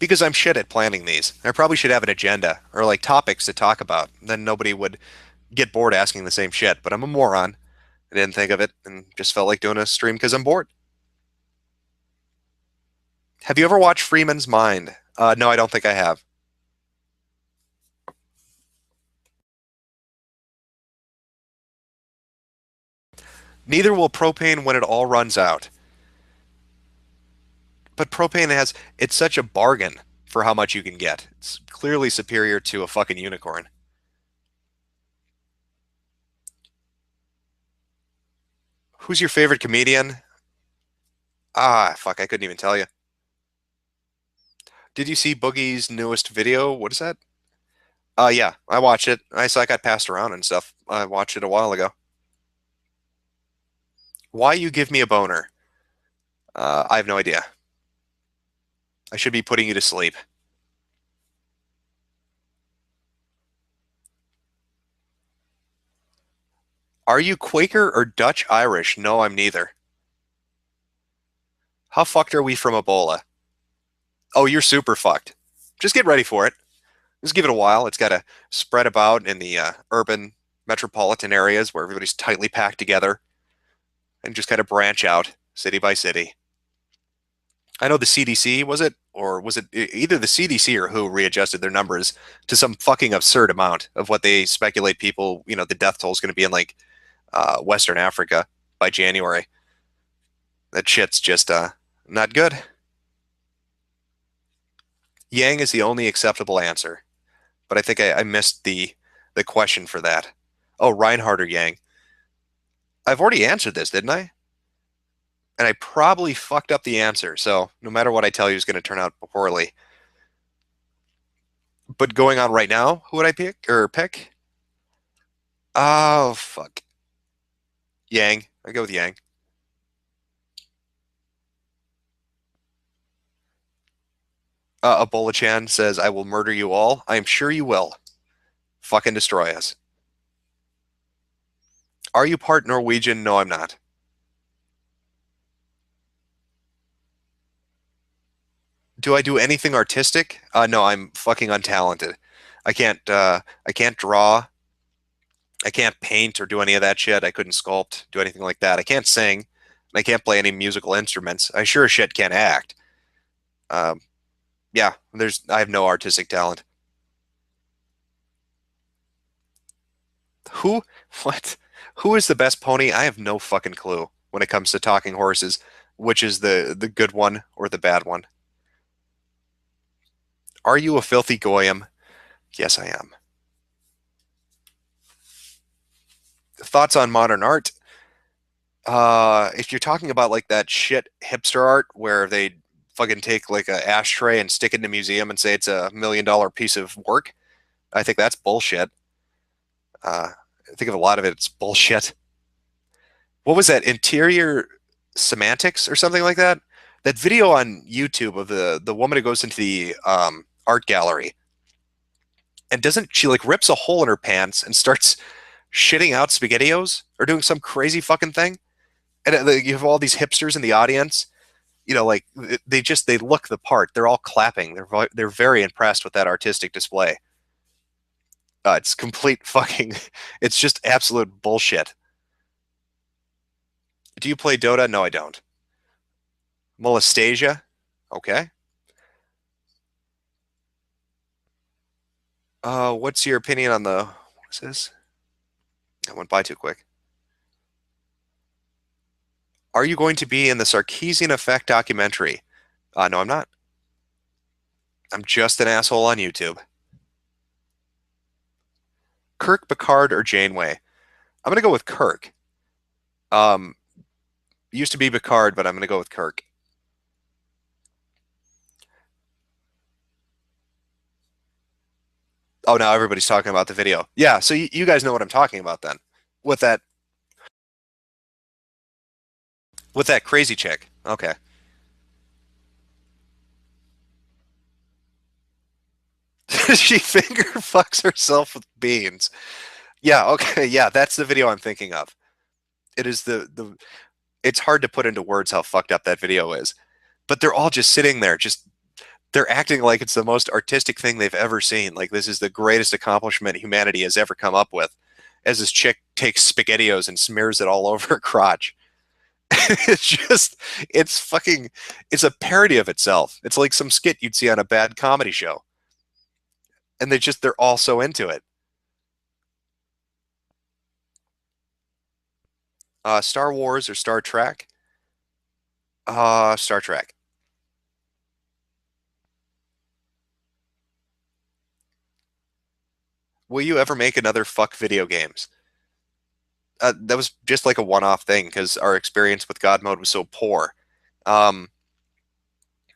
Because I'm shit at planning these. I probably should have an agenda or like topics to talk about. Then nobody would get bored asking the same shit. But I'm a moron. I didn't think of it and just felt like doing a stream because I'm bored. Have you ever watched Freeman's Mind? No, I don't think I have. Neither will propane when it all runs out. But propane it's such a bargain for how much you can get. It's clearly superior to a fucking unicorn. Who's your favorite comedian? Fuck, I couldn't even tell you. Did you see Boogie's newest video? What is that? Yeah, I watched it. I saw it got passed around and stuff. I watched it a while ago. Why you give me a boner? I have no idea. I should be putting you to sleep. Are you Quaker or Dutch Irish? No, I'm neither. How fucked are we from Ebola? Oh, you're super fucked. Just get ready for it. Just give it a while. It's got to spread about in the urban. metropolitan areas where everybody's tightly packed together and just kind of branch out city by city. I know the CDC, was it? Or was it either the CDC or WHO readjusted their numbers to some fucking absurd amount of what they speculate people, the death toll is going to be in like Western Africa by January. That shit's just not good. Yang is the only acceptable answer, but I think I missed the question for that. Oh, Reinhardt or Yang? I've already answered this, didn't I? And I probably fucked up the answer, so no matter what I tell you is going to turn out poorly. But going on right now, who would I pick? Oh, fuck. Yang. I go with Yang. Ebola-chan says, I will murder you all. I am sure you will. Fucking destroy us. Are you part Norwegian? No, I'm not. Do I do anything artistic? No, I'm fucking untalented. I can't draw. I can't paint or do any of that shit. I couldn't sculpt, do anything like that. I can't sing. And I can't play any musical instruments. I sure as shit can't act. Um, yeah, I have no artistic talent. Who, what? Who is the best pony? I have no fucking clue when it comes to talking horses, which is the good one or the bad one. Are you a filthy goyim? Yes, I am. Thoughts on modern art? If you're talking about like that shit hipster art where they fucking take like a ashtray and stick it in a museum and say it's $1 million piece of work, I think that's bullshit. I think of a lot of it's bullshit. What was that? Interior semantics or something like that? That video on YouTube of the woman who goes into the art gallery and doesn't she like rips a hole in her pants and starts shitting out SpaghettiOs or doing some crazy fucking thing? And you have all these hipsters in the audience, like they look the part. They're all clapping. They're very impressed with that artistic display. It's complete fucking. It's just absolute bullshit. Do you play Dota? No, I don't. Molestasia? Okay. What's your opinion on the? What is this? That went by too quick. Are you going to be in the Sarkeesian Effect documentary? No, I'm not. I'm just an asshole on YouTube. Kirk, Picard, or Janeway? I'm gonna go with Kirk. Um, used to be Picard, but I'm gonna go with Kirk. Oh, now everybody's talking about the video. Yeah, so you guys know what I'm talking about then. With that with that crazy chick. Okay. She finger fucks herself with beans. Yeah, okay, yeah, that's the video I'm thinking of. It is the it's hard to put into words how fucked up that video is. But they're all just sitting there, just they're acting like it's the most artistic thing they've ever seen. Like this is the greatest accomplishment humanity has ever come up with. As this chick takes SpaghettiOs and smears it all over her crotch. It's just, it's fucking, it's a parody of itself. It's like some skit you'd see on a bad comedy show. And they're all so into it. Star Wars or Star Trek? Star Trek. Will you ever make another fuck video games? That was just like a one-off thing because our experience with God mode was so poor. Um,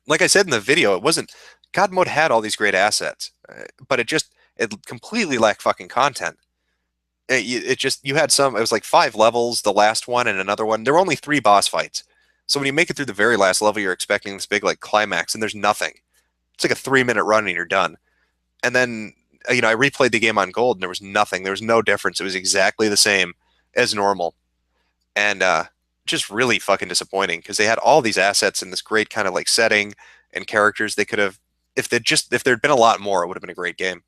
like I said in the video, it wasn't God mode had all these great assets, but it completely lacked fucking content. It just you had some. It was like 5 levels, the last one and another one. There were only 3 boss fights. So when you make it through the very last level, you're expecting this big like climax, and there's nothing. It's like a 3-minute run and you're done. And then I replayed the game on gold, and there was nothing. There was no difference. It was exactly the same as normal, and just really fucking disappointing because they had all these assets in this great kind of like setting and characters. They could have, if there'd been a lot more, it would have been a great game.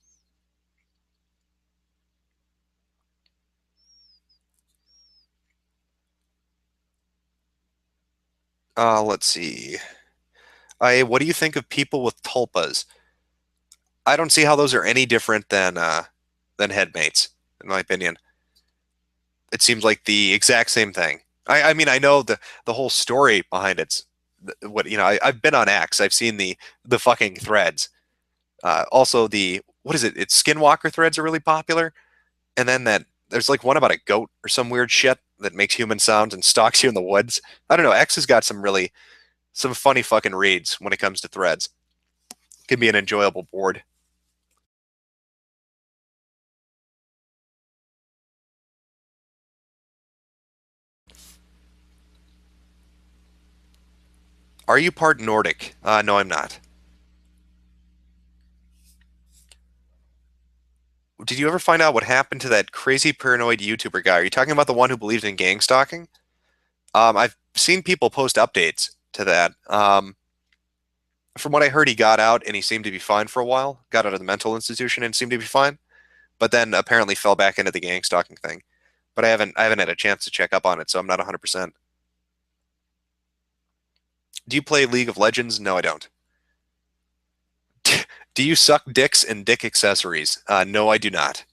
Let's see. What do you think of people with tulpas? I don't see how those are any different than headmates, in my opinion. It seems like the exact same thing. I mean, I know the whole story behind it's what I've been on X. I've seen the fucking threads. Also, the what is it? It's Skinwalker threads are really popular, and then that there's like one about a goat or some weird shit that makes human sounds and stalks you in the woods. I don't know. X has got some funny fucking reads when it comes to threads. It can be an enjoyable board. Are you part Nordic? No, I'm not. Did you ever find out what happened to that crazy paranoid YouTuber guy? Are you talking about the one who believed in gang stalking? I've seen people post updates to that. From what I heard, he got out and he seemed to be fine for a while. Got out of the mental institution and seemed to be fine, but then apparently fell back into the gang stalking thing. But I haven't had a chance to check up on it, so I'm not 100%. Do you play League of Legends? No, I don't. Do you suck dicks and dick accessories? No, I do not.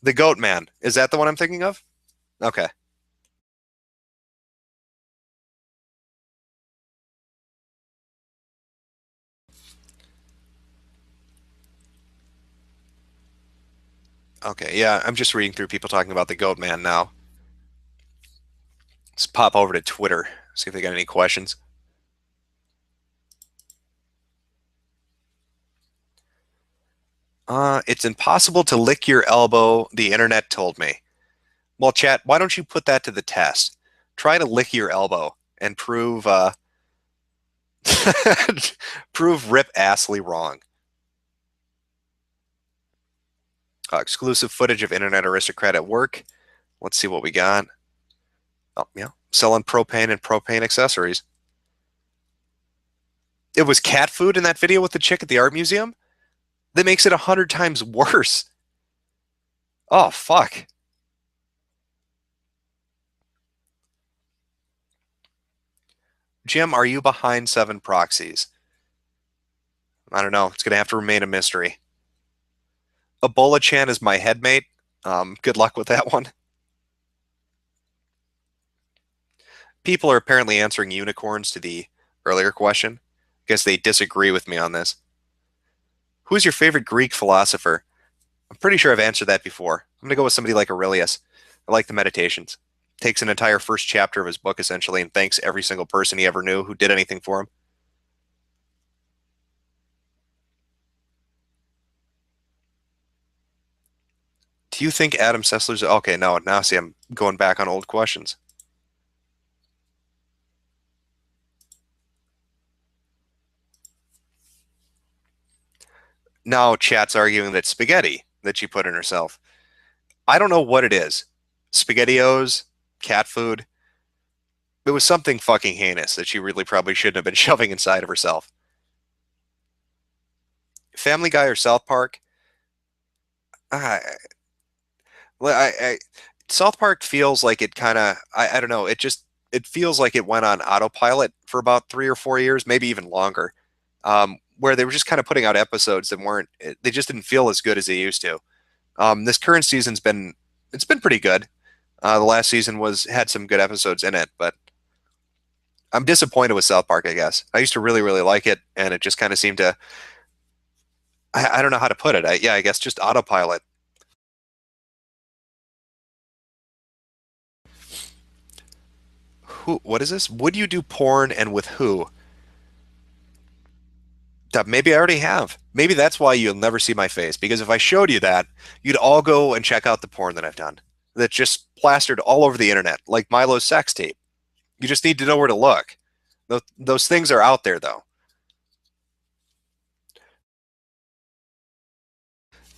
The Goat Man. Is that the one I'm thinking of? Okay. Okay, yeah, I'm just reading through people talking about the Goat Man now. Let's pop over to Twitter, see if they got any questions. It's impossible to lick your elbow, the internet told me. Well, chat, why don't you put that to the test? Try to lick your elbow and prove Rip Astley wrong. Exclusive footage of Internet Aristocrat at work. Let's see what we got. Oh, yeah. Selling propane and propane accessories. It was cat food in that video with the chick at the art museum? That makes it 100 times worse. Oh, fuck. Jim, are you behind 7 proxies? I don't know. It's going to have to remain a mystery. Ebola Chan is my headmate. Good luck with that one. People are apparently answering unicorns to the earlier question. I guess they disagree with me on this. Who's your favorite Greek philosopher? I'm pretty sure I've answered that before. I'm going to go with somebody like Aurelius. I like the Meditations. Takes an entire first chapter of his book, essentially, and thanks every single person he ever knew who did anything for him. Do you think Adam Sessler's... Okay, no, now see, I'm going back on old questions. Now chat's arguing that spaghetti that she put in herself. I don't know what it is. SpaghettiOs, cat food. It was something fucking heinous that she really probably shouldn't have been shoving inside of herself. Family Guy or South Park? I, I South Park feels like it kind of I don't know. It feels like it went on autopilot for about 3 or 4 years, maybe even longer, where they were just kind of putting out episodes that weren't. They just didn't feel as good as they used to. This current season's been it's been pretty good. The last season was had some good episodes in it, but I'm disappointed with South Park. I guess I used to really like it, and it just kind of seemed to. I don't know how to put it. Yeah, I guess just autopilot. Who? What is this? Would you do porn and with who? Maybe I already have. Maybe that's why you'll never see my face. Because if I showed you that, you'd all go and check out the porn that I've done. That's just plastered all over the internet, like Milo's sex tape. You just need to know where to look. Those things are out there, though.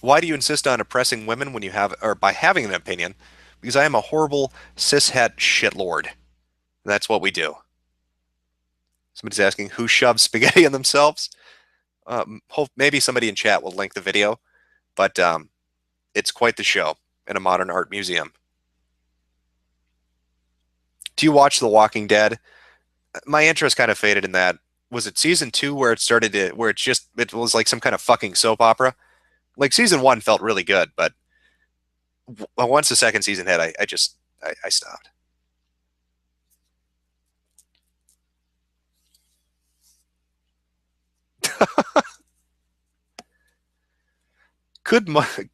Why do you insist on oppressing women when you have, or by having an opinion? Because I am a horrible cishet shitlord. That's what we do. Somebody's asking who shoves spaghetti in themselves. Maybe somebody in chat will link the video, but it's quite the show in a modern art museum. Do you watch The Walking Dead? My interest kind of faded in that. Was it season two where it started to where it was like some kind of fucking soap opera? Like season one felt really good, but once the second season hit, I stopped. Could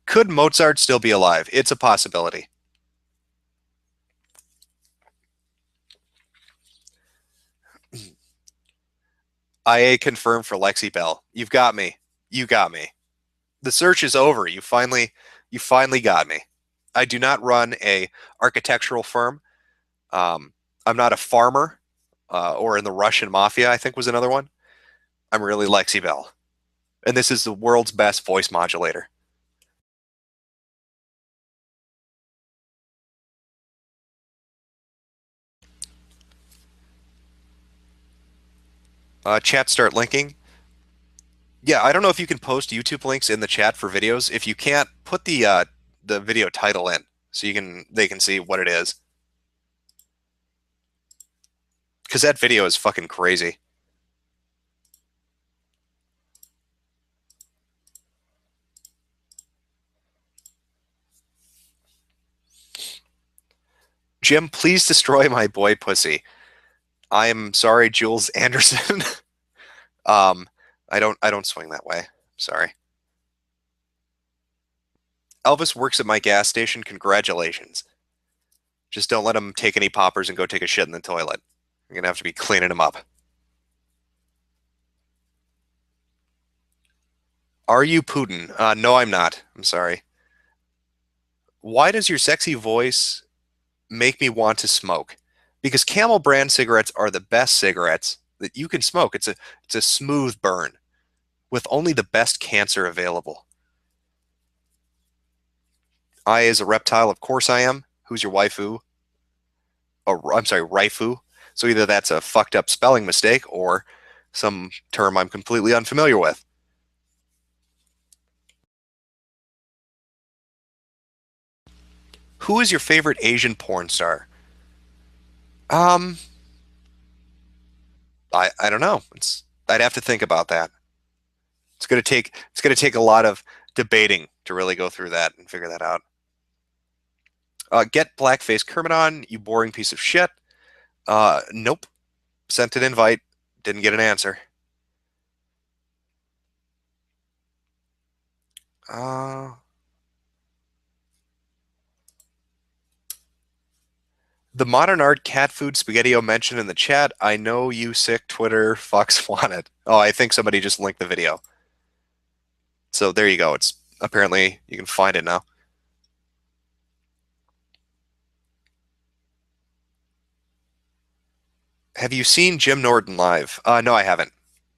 could Mozart still be alive? It's a possibility. IA confirmed for Lexi Bell. You've got me. You got me. The search is over. You finally got me. I do not run a architectural firm. I'm not a farmer, or in the Russian mafia, I think was another one. I'm really Lexi Bell. And this is the world's best voice modulator. Chat start linking. Yeah, I don't know if you can post YouTube links in the chat for videos. If you can't, put the video title in so they can see what it is. Because that video is fucking crazy. Jim, please destroy my boy pussy. I am sorry, Jules Anderson. um, I don't swing that way. Sorry. Elvis works at my gas station. Congratulations. Just don't let him take any poppers and go take a shit in the toilet. You're gonna have to be cleaning him up. Are you Putin? No, I'm not. I'm sorry. Why does your sexy voice make me want to smoke? Because Camel brand cigarettes are the best cigarettes that you can smoke. It's a smooth burn with only the best cancer available. I is a reptile, of course I am. Who's your waifu? Oh, I'm sorry, raifu. So either that's a fucked up spelling mistake or some term I'm completely unfamiliar with. Who is your favorite Asian porn star? Um, I don't know. I'd have to think about that. It's gonna take a lot of debating to really go through that and figure that out. Get blackface Kermit on, you boring piece of shit. Nope. Sent an invite, didn't get an answer. Uh, the modern art cat food spaghettio mentioned in the chat. I know you sick Twitter fucks want it. Oh, I think somebody just linked the video. So there you go. It's apparently you can find it now. Have you seen Jim Norton live? No, I haven't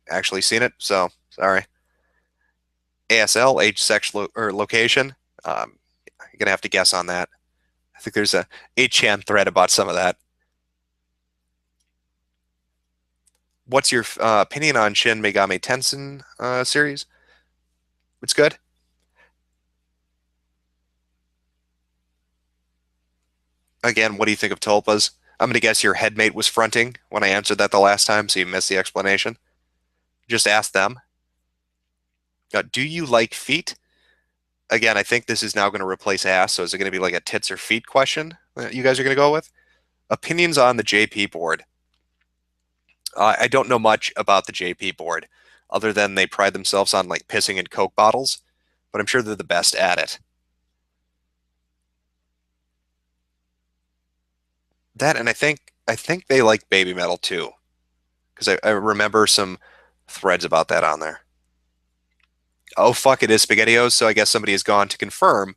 actually seen it. So sorry. ASL, age, sex, or location. You're gonna have to guess on that. I think there's a 8chan thread about some of that. What's your opinion on Shin Megami Tensei series? It's good. Again, what do you think of Tulpas? I'm gonna guess your headmate was fronting when I answered that the last time, so you missed the explanation. Just ask them. Do you like feet? Again, I think this is now going to replace ass, so is it going to be like a tits or feet question that you guys are going to go with? Opinions on the JP board. I don't know much about the JP board, other than they pride themselves on like pissing in Coke bottles, but I'm sure they're the best at it. That, and I think they like baby metal too, because I remember some threads about that on there. Oh fuck, it is SpaghettiOs, so I guess somebody has gone to confirm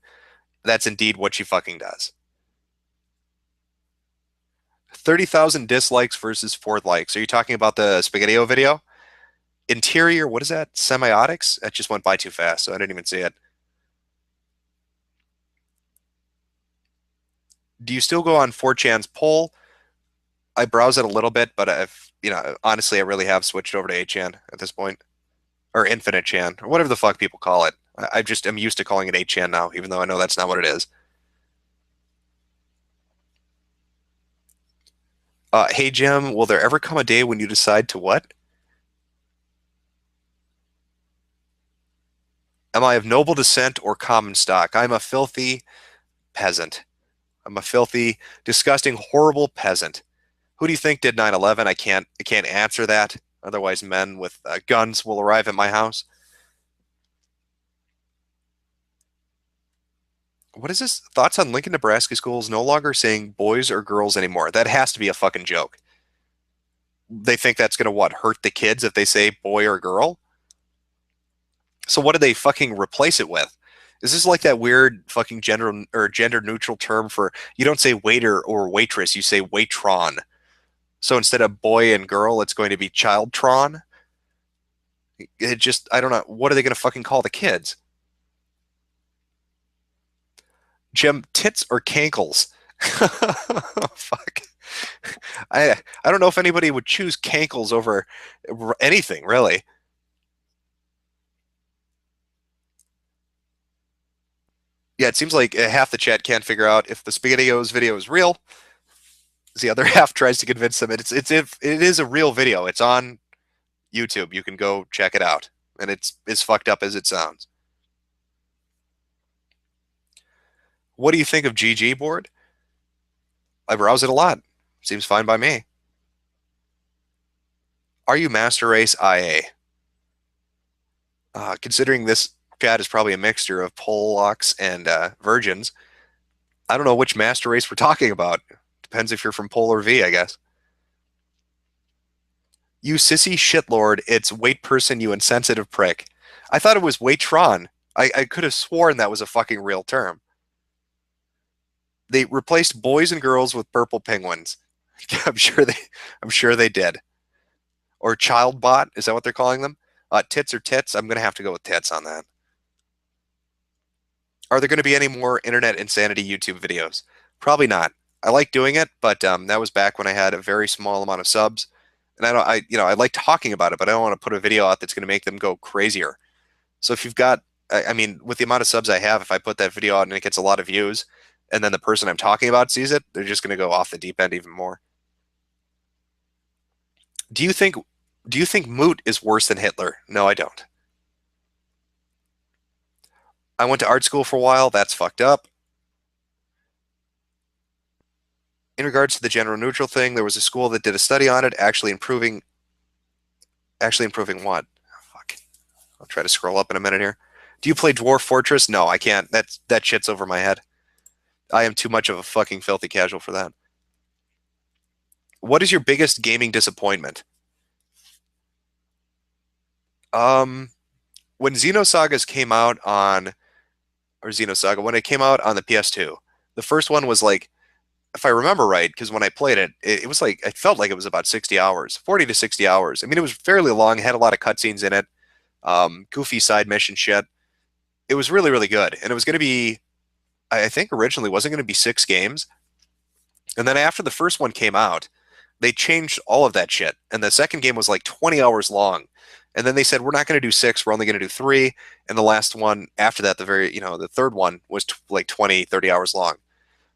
that's indeed what she fucking does. 30,000 dislikes versus 4 likes. Are you talking about the SpaghettiO video? Interior, what is that? Semiotics? That just went by too fast, so I didn't even see it. Do you still go on 4chan's poll? I browse it a little bit, but honestly, I really have switched over to 8chan at this point. Or Infinite Chan, or whatever the fuck people call it. I just am used to calling it 8chan now, even though I know that's not what it is. Hey Jim, will there ever come a day when you decide to what? Am I of noble descent or common stock? I'm a filthy peasant. I'm a filthy, disgusting, horrible peasant. Who do you think did 9/11? I can't answer that. Otherwise, men with guns will arrive at my house. What is this? Thoughts on Lincoln, Nebraska schools no longer saying boys or girls anymore? That has to be a fucking joke. They think that's gonna what, hurt the kids if they say boy or girl? So what do they fucking replace it with? Is this like that weird fucking gender neutral term for you don't say waiter or waitress, you say waitron. So instead of boy and girl, it's going to be childtron? It just I don't know. What are they gonna fucking call the kids? Jim, tits or cankles? Fuck. I don't know if anybody would choose cankles over anything, really. Yeah, it seems like half the chat can't figure out if the SpaghettiOs video is real. The other half tries to convince them it is a real video. It's on YouTube. You can go check it out, and it's as fucked up as it sounds. What do you think of GG board? I browse it a lot. Seems fine by me. Are you Master Race IA? Considering this chat is probably a mixture of Polacks and virgins, I don't know which Master Race we're talking about. Depends if you're from Pol or V, I guess. You sissy shitlord, it's wait person, you insensitive prick. I thought it was waitron. I could have sworn that was a fucking real term. They replaced boys and girls with purple penguins. I'm sure they I'm sure they did. Or child bot, is that what they're calling them? Tits or tits? I'm gonna have to go with tits on that. Are there going to be any more internet insanity YouTube videos? Probably not. I like doing it, but that was back when I had a very small amount of subs, and I like talking about it, but I don't want to put a video out that's going to make them go crazier. So if you've got, I mean, with the amount of subs I have, if I put that video out and it gets a lot of views, and then the person I'm talking about sees it, they're just going to go off the deep end even more. Do you think do you think Moot is worse than Hitler? No, I don't. I went to art school for a while. That's fucked up. In regards to the gender neutral thing, there was a school that did a study on it, actually improving what? Oh, fuck. I'll try to scroll up in a minute here. Do you play Dwarf Fortress? No, I can't. That shit's over my head. I am too much of a fucking filthy casual for that. What is your biggest gaming disappointment? Um, when Xenosagas came out on, or Xenosaga, when it came out on the PS2, the first one was like, if I remember right, because when I played it, it was like, it felt like it was about 60 hours, 40 to 60 hours. I mean, it was fairly long, had a lot of cutscenes in it, goofy side mission shit. It was really, really good. And it was going to be, I think originally wasn't going to be 6 games. And then after the first one came out, they changed all of that shit. And the second game was like 20 hours long. And then they said, we're not going to do 6, we're only going to do 3. And the last one after that, the third one was like 20, 30 hours long.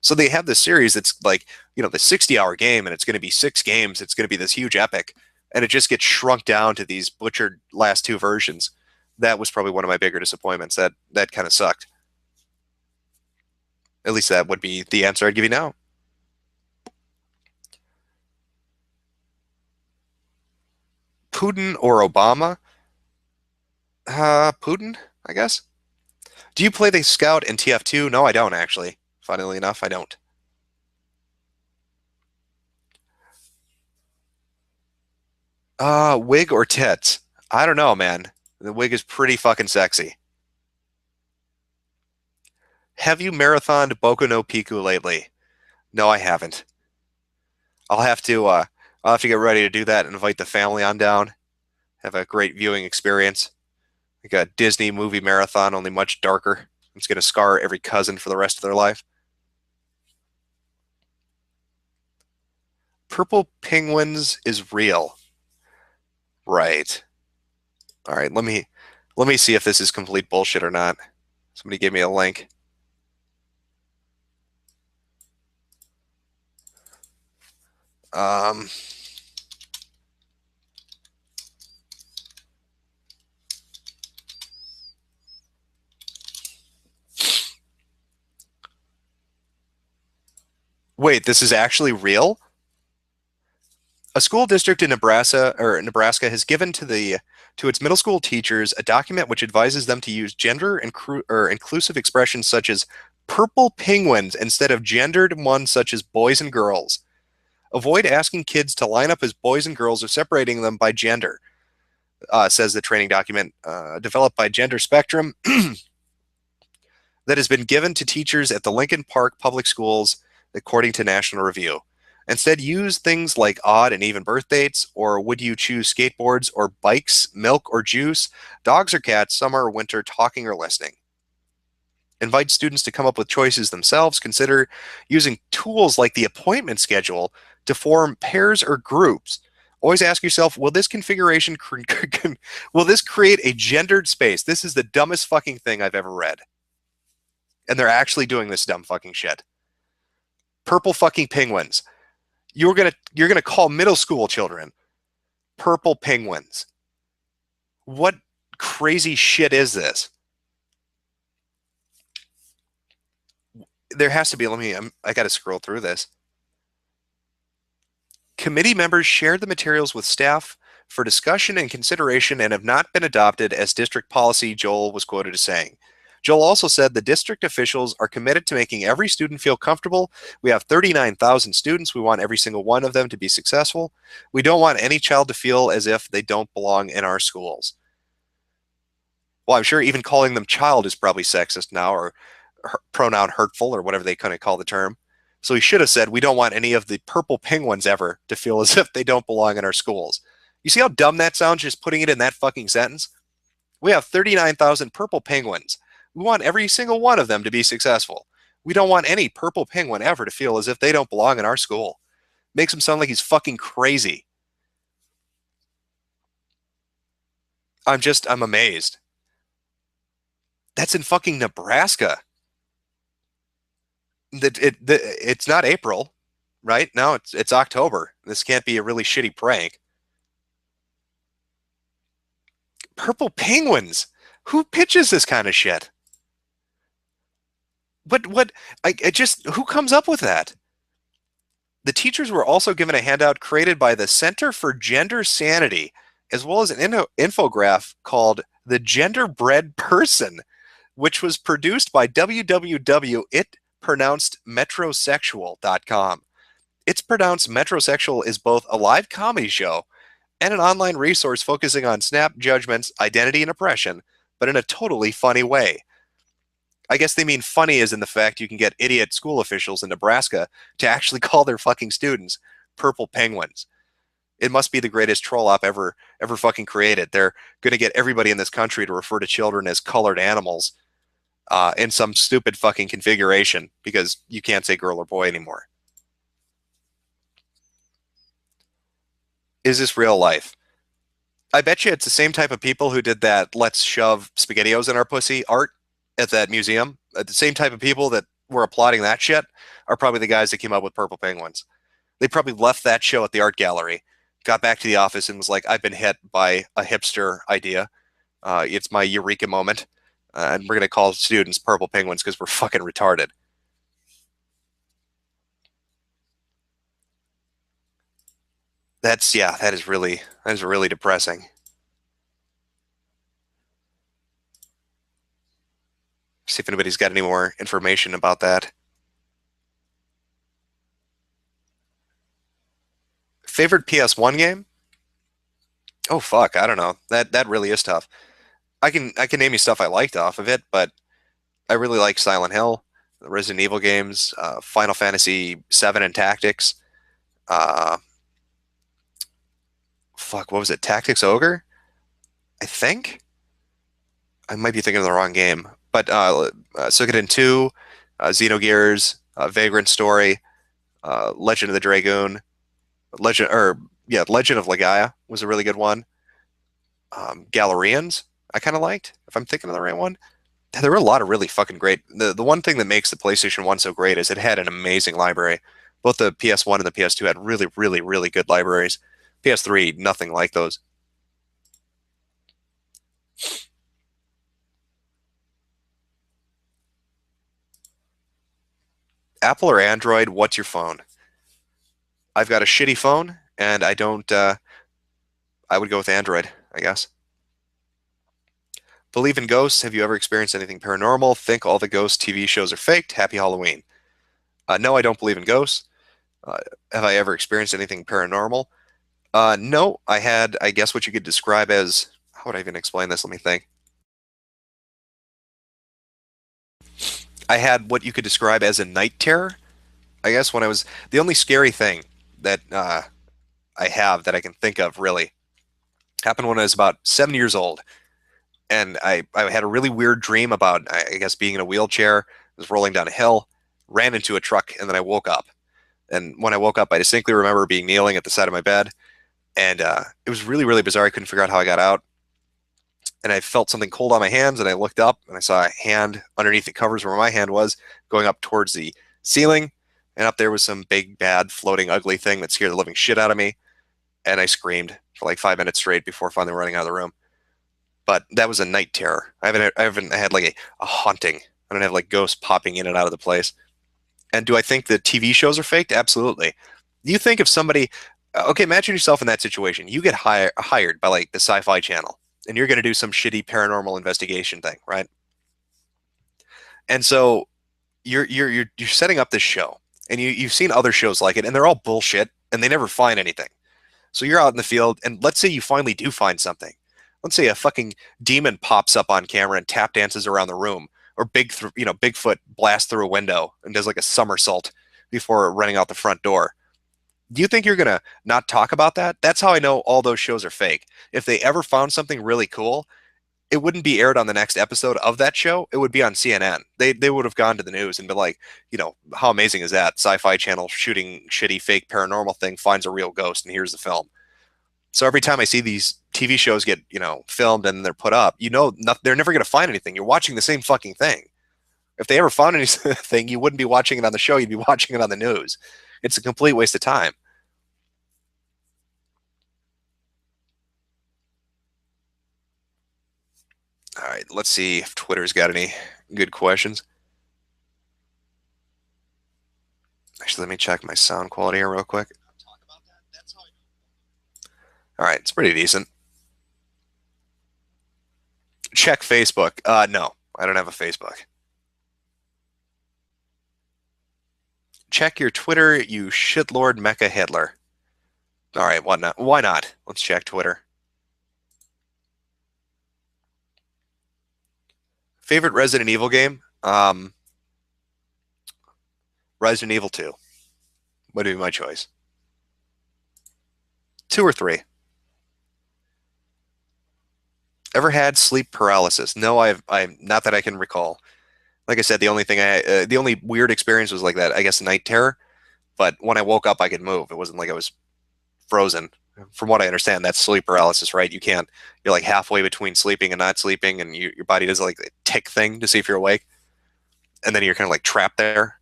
So they have this series that's like, the 60-hour game, and it's going to be 6 games. It's going to be this huge epic. And it just gets shrunk down to these butchered last 2 versions. That was probably one of my bigger disappointments. That kind of sucked. At least that would be the answer I'd give you now. Putin or Obama? Putin, I guess. Do you play the Scout in TF2? No, I don't actually. Funnily enough, I don't. Wig or tits? I don't know, man. The wig is pretty fucking sexy. Have you marathoned Boku no Pico lately? No, I haven't. I'll have to get ready to do that and invite the family on down. Have a great viewing experience. Like a Disney movie marathon, only much darker. It's gonna scar every cousin for the rest of their life. Purple penguins is real. Right. All right, let me see if this is complete bullshit or not. Somebody gave me a link. Um, Wait, this is actually real? A school district in Nebraska has given to its middle school teachers a document which advises them to use gender or inclusive expressions such as purple penguins instead of gendered ones such as boys and girls. Avoid asking kids to line up as boys and girls or separating them by gender, says the training document developed by Gender Spectrum that has been given to teachers at the Lincoln Park Public Schools, according to National Review. Instead, use things like odd and even birth dates, or would you choose skateboards or bikes, milk or juice, dogs or cats, summer or winter, talking or listening. Invite students to come up with choices themselves. Consider using tools like the appointment schedule to form pairs or groups. Always ask yourself, will this configuration will this create a gendered space? This is the dumbest fucking thing I've ever read. And they're actually doing this dumb fucking shit. Purple fucking penguins. You're gonna call middle school children purple penguins. What crazy shit is this? There has to be. I got to scroll through this. Committee members shared the materials with staff for discussion and consideration and have not been adopted as district policy, Joel was quoted as saying. Joel also said the district officials are committed to making every student feel comfortable. We have 39,000 students. We want every single one of them to be successful. We don't want any child to feel as if they don't belong in our schools. Well, I'm sure even calling them child is probably sexist now, or pronoun hurtful, or whatever they kind of call the term. So he should have said, we don't want any of the purple penguins ever to feel as if they don't belong in our schools. You see how dumb that sounds, just putting it in that fucking sentence? We have 39,000 purple penguins. We want every single one of them to be successful. We don't want any purple penguin ever to feel as if they don't belong in our school. Makes him sound like he's fucking crazy. I'm amazed. That's in fucking Nebraska. It's not April, right? No, it's October. This can't be a really shitty prank. Purple penguins. Who pitches this kind of shit? Who comes up with that? The teachers were also given a handout created by the Center for Gender Sanity, as well as an infograph called The Genderbread Person, which was produced by www.itpronouncedmetrosexual.com. It's Pronounced Metrosexual is both a live comedy show and an online resource focusing on snap judgments, identity, and oppression, but in a totally funny way. I guess they mean funny as in the fact you can get idiot school officials in Nebraska to actually call their fucking students purple penguins. It must be the greatest troll op ever fucking created. They're going to get everybody in this country to refer to children as colored animals in some stupid fucking configuration because you can't say girl or boy anymore. Is this real life? I bet you it's the same type of people who did that let's shove SpaghettiOs in our pussy art at that museum. The same type of people that were applauding that shit are probably the guys that came up with purple penguins. They probably left that show at the art gallery, got back to the office and was like, I've been hit by a hipster idea. It's my eureka moment. And we're going to call students purple penguins because we're fucking retarded. That is really depressing. See if anybody's got any more information about that. Favorite PS1 game? Oh fuck, I don't know. That really is tough. I can name you stuff I liked off of it, but I really like Silent Hill, the Resident Evil games, Final Fantasy VII and Tactics. Uh, Fuck, what was it? Tactics Ogre? I think I might be thinking of the wrong game, but Suikoden 2, Xenogears, Vagrant Story, Legend of the Dragoon, Legend of Legaia was a really good one. Galerians, I kind of liked, if I'm thinking of the right one. There were a lot of really fucking great. The one thing that makes the PlayStation 1 so great is it had an amazing library. Both the PS1 and the PS2 had really, really, really good libraries. PS3, nothing like those. Apple or Android, what's your phone? I've got a shitty phone, and I don't. I would go with Android, I guess. Believe in ghosts. Have you ever experienced anything paranormal? Think all the ghost TV shows are faked. Happy Halloween. No, I don't believe in ghosts. Uh, have I ever experienced anything paranormal? No, I had, I guess, what you could describe as, how would I even explain this? Let me think. I had what you could describe as a night terror, I guess, when I was, the only scary thing that I have that I can think of really happened when I was about 7 years old. And I had a really weird dream about, I guess, being in a wheelchair, was rolling down a hill, ran into a truck, and then I woke up. And when I woke up, I distinctly remember being kneeling at the side of my bed, and it was really, really bizarre. I couldn't figure out how I got out. And I felt something cold on my hands, and I looked up, and I saw a hand underneath the covers where my hand was, going up towards the ceiling. And up there was some big, bad, floating, ugly thing that scared the living shit out of me. And I screamed for like 5 minutes straight before finally running out of the room. But that was a night terror. I haven't had like a haunting. I don't have like ghosts popping in and out of the place. And do I think that TV shows are faked? Absolutely. Do you think if somebody, okay, imagine yourself in that situation. You get hired by like the Sci-Fi Channel, and you're going to do some shitty paranormal investigation thing, right? And so you're setting up this show, and you've seen other shows like it, and they're all bullshit, and they never find anything. So you're out in the field, and let's say you finally do find something. Let's say a fucking demon pops up on camera and tap dances around the room, or Bigfoot blasts through a window and does like a somersault before running out the front door. Do you think you're gonna not talk about that? That's how I know all those shows are fake. If they ever found something really cool, it wouldn't be aired on the next episode of that show. It would be on CNN. They would have gone to the news and been like, how amazing is that? Sci-Fi Channel shooting shitty fake paranormal thing finds a real ghost, and here's the film. So every time I see these TV shows get, filmed and they're put up, they're never going to find anything. You're watching the same fucking thing. If they ever found anything, you wouldn't be watching it on the show. You'd be watching it on the news. It's a complete waste of time. All right, let's see if Twitter's got any good questions. Actually, let me check my sound quality here real quick. All right, it's pretty decent. Check Facebook. No, I don't have a Facebook. Check your Twitter, you shitlord mecha Hitler. All right, why not? Why not? Let's check Twitter. Favorite Resident Evil game? Resident Evil 2 would be my choice. 2 or 3. Ever had sleep paralysis? No, I'm not that I can recall. Like I said, the only weird experience was like that, I guess, night terror. But when I woke up, I could move. It wasn't like I was frozen. From what I understand, that's sleep paralysis, right? You're like halfway between sleeping and not sleeping, and your body does like a tick thing to see if you're awake. And then you're kind of like trapped there.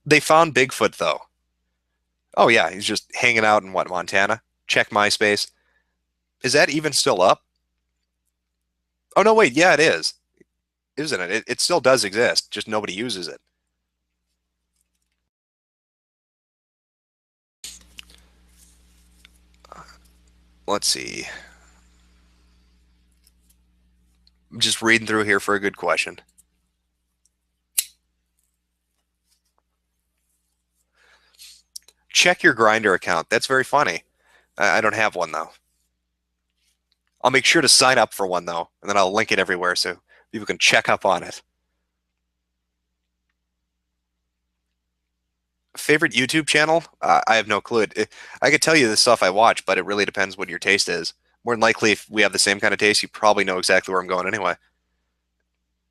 They found Bigfoot, though. Oh, yeah, he's just hanging out in Montana? Check MySpace. Is that even still up? Oh, no, wait, yeah, it is. Isn't it? It still does exist, just nobody uses it. Let's see. I'm just reading through here for a good question. Check your Grindr account. That's very funny. I don't have one, though. I'll make sure to sign up for one, though, and then I'll link it everywhere so people can check up on it. Favorite YouTube channel? I have no clue. I could tell you the stuff I watch, but it really depends what your taste is. More than likely, if we have the same kind of taste, you probably know exactly where I'm going anyway.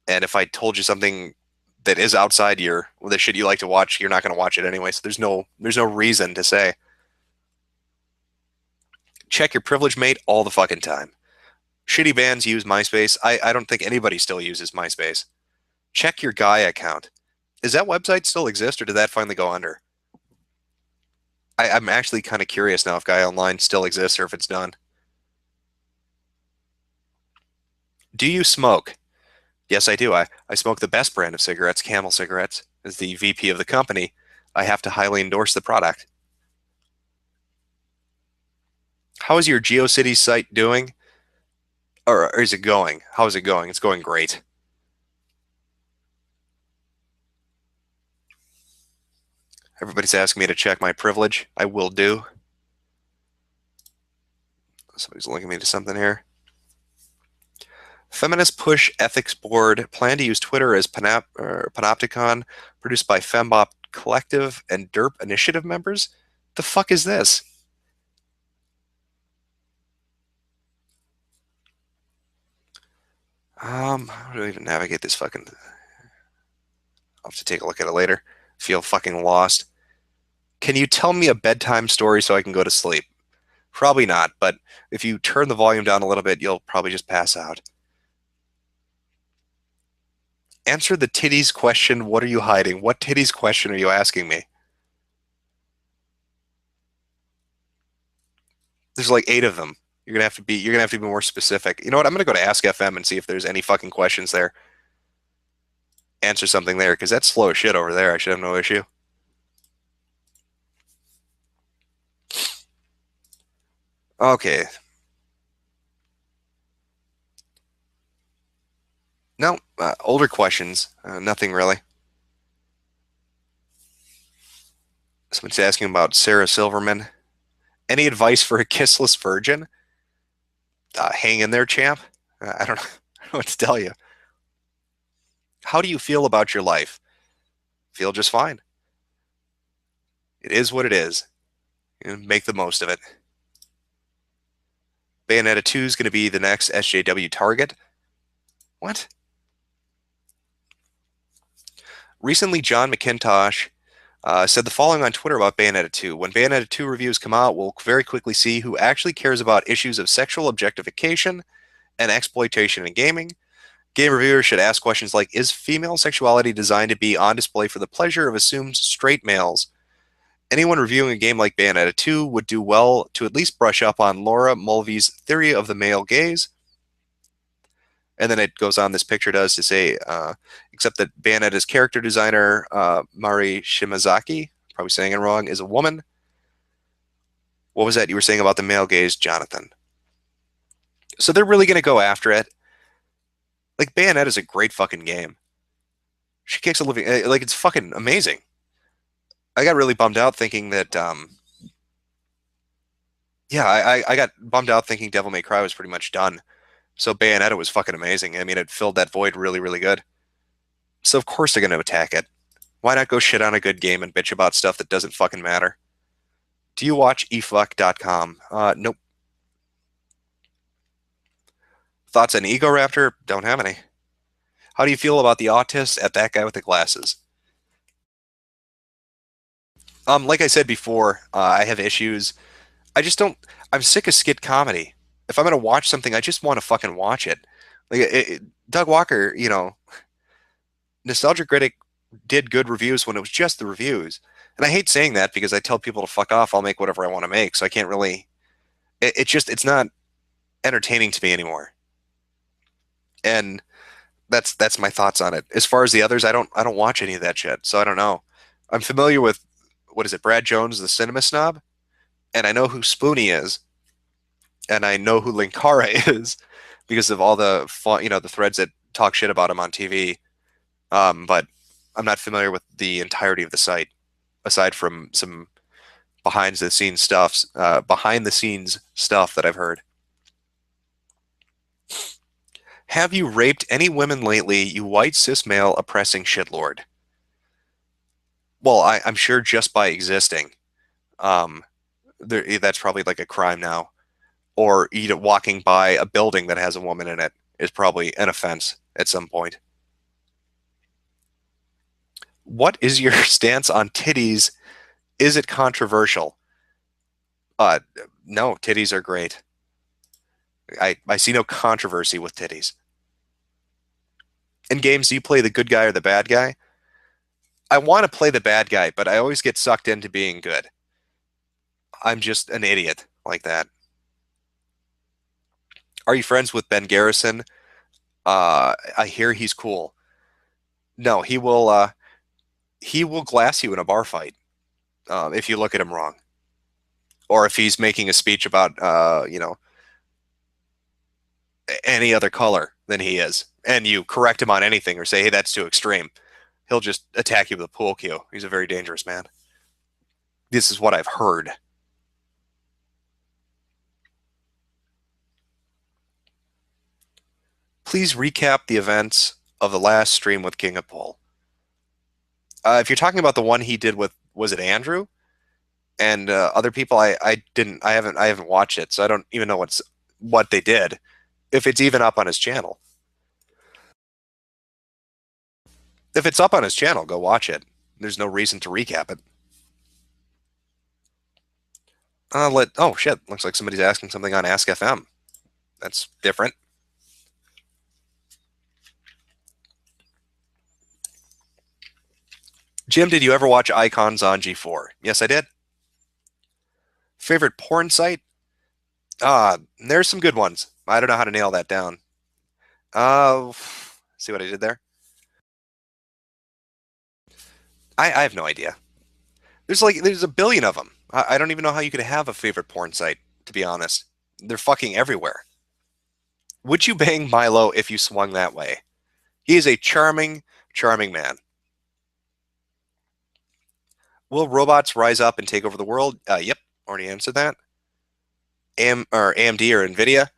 And if I told you something that is outside the shit you like to watch, you're not going to watch it anyway. So there's no reason to say. Check your privilege mate all the fucking time. Shitty bands use MySpace. I don't think anybody still uses MySpace. Check your guy account. Is that website still exist, or did that finally go under? I'm actually kind of curious now if Guy Online still exists or if it's done. Do you smoke? Yes, I do. I smoke the best brand of cigarettes, Camel cigarettes. As the VP of the company, I have to highly endorse the product. How is your GeoCities site doing? Or is it going? How is it going? It's going great. Everybody's asking me to check my privilege. I will do. Somebody's linking me to something here. Feminist Push Ethics Board plan to use Twitter as Panopticon, produced by Fembop Collective and Derp Initiative members. The fuck is this? How do I even navigate this fucking? I'll have to take a look at it later. Feel fucking lost. Can you tell me a bedtime story so I can go to sleep? Probably not, but if you turn the volume down a little bit, you'll probably just pass out. Answer the titties question. What are you hiding? What titties question are you asking me? There's like 8 of them. You're gonna have to be more specific. You know what? I'm gonna go to Ask FM and see if there's any fucking questions there. Answer something there, because that's slow as shit over there. I should have no issue. Okay. No, older questions. Nothing really. Someone's asking about Sarah Silverman. Any advice for a kissless virgin? Hang in there, champ. I don't know, I don't know what to tell you. How do you feel about your life? Feel just fine. It is what it is. You know, make the most of it. Bayonetta 2 is going to be the next SJW target. What? Recently, John McIntosh said the following on Twitter about Bayonetta 2. When Bayonetta 2 reviews come out, we'll very quickly see who actually cares about issues of sexual objectification and exploitation in gaming. Game reviewers should ask questions like, is female sexuality designed to be on display for the pleasure of assumed straight males? Anyone reviewing a game like Bayonetta 2 would do well to at least brush up on Laura Mulvey's theory of the male gaze. And then it goes on, this picture does, to say, except that Bayonetta's character designer, Mari Shimazaki, probably saying it wrong, is a woman. What was that you were saying about the male gaze, Jonathan? So they're really going to go after it. Like, Bayonetta is a great fucking game. She kicks a living, like, it's fucking amazing. I got really bummed out thinking that, yeah, I got bummed out thinking Devil May Cry was pretty much done. So Bayonetta was fucking amazing. I mean, it filled that void really, really good. So of course they're going to attack it. Why not go shit on a good game and bitch about stuff that doesn't fucking matter? Do you watch efuck.com? Nope. Thoughts on Egoraptor? Don't have any. How do you feel about the autist at that guy with the glasses? Like I said before, I have issues. I just don't. I'm sick of skit comedy. If I'm gonna watch something, I just want to fucking watch it. Like Doug Walker, Nostalgia Critic did good reviews when it was just the reviews, and I hate saying that because I tell people to fuck off. I'll make whatever I want to make, so I can't really. It's not entertaining to me anymore, and that's my thoughts on it. As far as the others, I don't watch any of that shit, so I don't know. I'm familiar with, what is it, Brad Jones, the cinema snob, and I know who Spoonie is, and I know who Linkara is because of all the the threads that talk shit about him on TV. But I'm not familiar with the entirety of the site, aside from some behind the scenes stuff that I've heard. Have you raped any women lately, you white cis male oppressing shitlord? Well, I'm sure just by existing, that's probably like a crime now. Or walking by a building that has a woman in it is probably an offense at some point. What is your stance on titties? Is it controversial? Uh, no, titties are great. I see no controversy with titties. In games, do you play the good guy or the bad guy? I want to play the bad guy, but I always get sucked into being good. I'm just an idiot like that. Are you friends with Ben Garrison? I hear he's cool. No, he will glass you in a bar fight if you look at him wrong, or if he's making a speech about any other color than he is, and you correct him on anything or say, "Hey, that's too extreme." He'll just attack you with a pool cue. He's a very dangerous man. This is what I've heard. Please recap the events of the last stream with King of Pool. If you're talking about the one he did with, was it Andrew and other people? I haven't watched it, so I don't even know what they did. If it's even up on his channel. If it's up on his channel, go watch it. There's no reason to recap it. Oh shit, looks like somebody's asking something on Ask FM. That's different. Jim, did you ever watch Icons on G4? Yes, I did. Favorite porn site? There's some good ones. I don't know how to nail that down. See what I did there? I have no idea. There's a billion of them. I don't even know how you could have a favorite porn site, to be honest. They're fucking everywhere. Would you bang Milo if you swung that way? He is a charming, charming man. Will robots rise up and take over the world? Yep, already answered that. AMD or NVIDIA?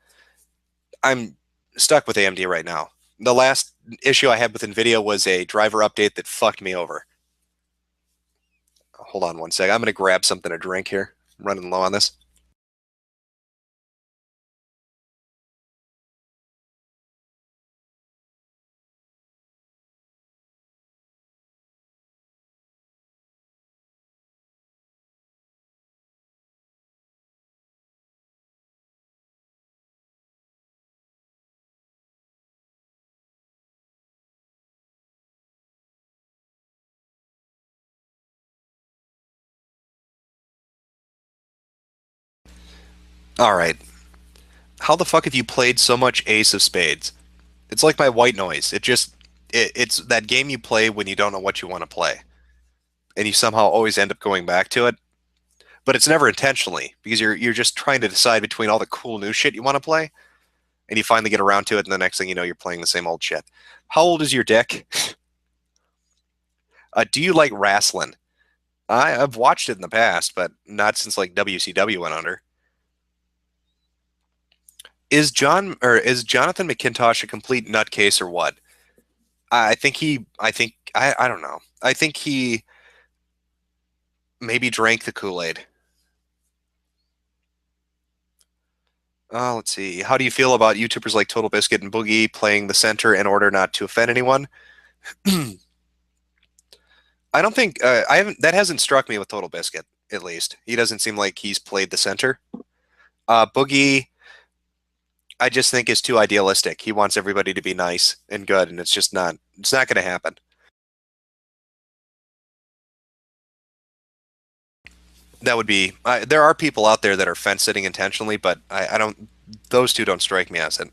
I'm stuck with AMD right now. The last issue I had with NVIDIA was a driver update that fucked me over. Hold on one sec. I'm going to grab something to drink here. I'm running low on this. All right. How the fuck have you played so much Ace of Spades? It's like my white noise. It's that game you play when you don't know what you want to play, and you somehow always end up going back to it. But it's never intentionally because you're just trying to decide between all the cool new shit you want to play, and you finally get around to it, and the next thing you know, you're playing the same old shit. How old is your dick? Do you like wrestling? I've watched it in the past, but not since like WCW went under. Is Jonathan McIntosh a complete nutcase or what? I don't know. I think he maybe drank the Kool-Aid. Let's see. How do you feel about YouTubers like Total Biscuit and Boogie playing the center in order not to offend anyone? I don't think I haven't. That hasn't struck me with Total Biscuit. At least he doesn't seem like he's played the center. Boogie, I just think is too idealistic. He wants everybody to be nice and good, and it's just not. It's not going to happen. That would be. There are people out there that are fence sitting intentionally, but I don't. Those two don't strike me as it.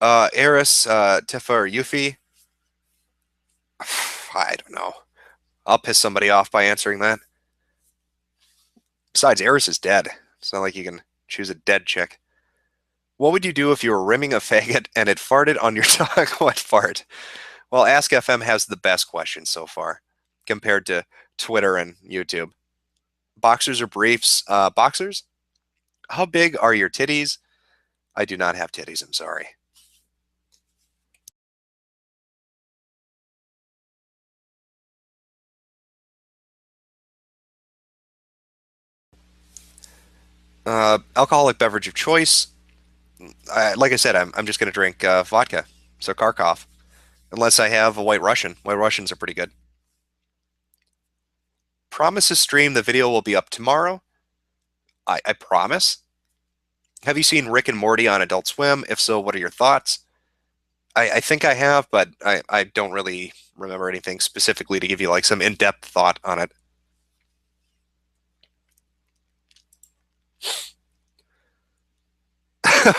Eris, Tifa, or Yuffie. I don't know. I'll piss somebody off by answering that. Besides, Eris is dead. It's not like you can choose a dead chick. What would you do if you were rimming a faggot and it farted on your tongue? What fart? Well, Ask FM has the best questions so far compared to Twitter and YouTube. Boxers or briefs? Boxers? How big are your titties? I do not have titties, I'm sorry. Alcoholic beverage of choice. Like I said, I'm just going to drink vodka. So Kharkov. Unless I have a White Russian. White Russians are pretty good. Promises stream. The video will be up tomorrow. I promise. Have you seen Rick and Morty on Adult Swim? If so, what are your thoughts? I think I have, but I don't really remember anything specifically to give you like some in-depth thought on it.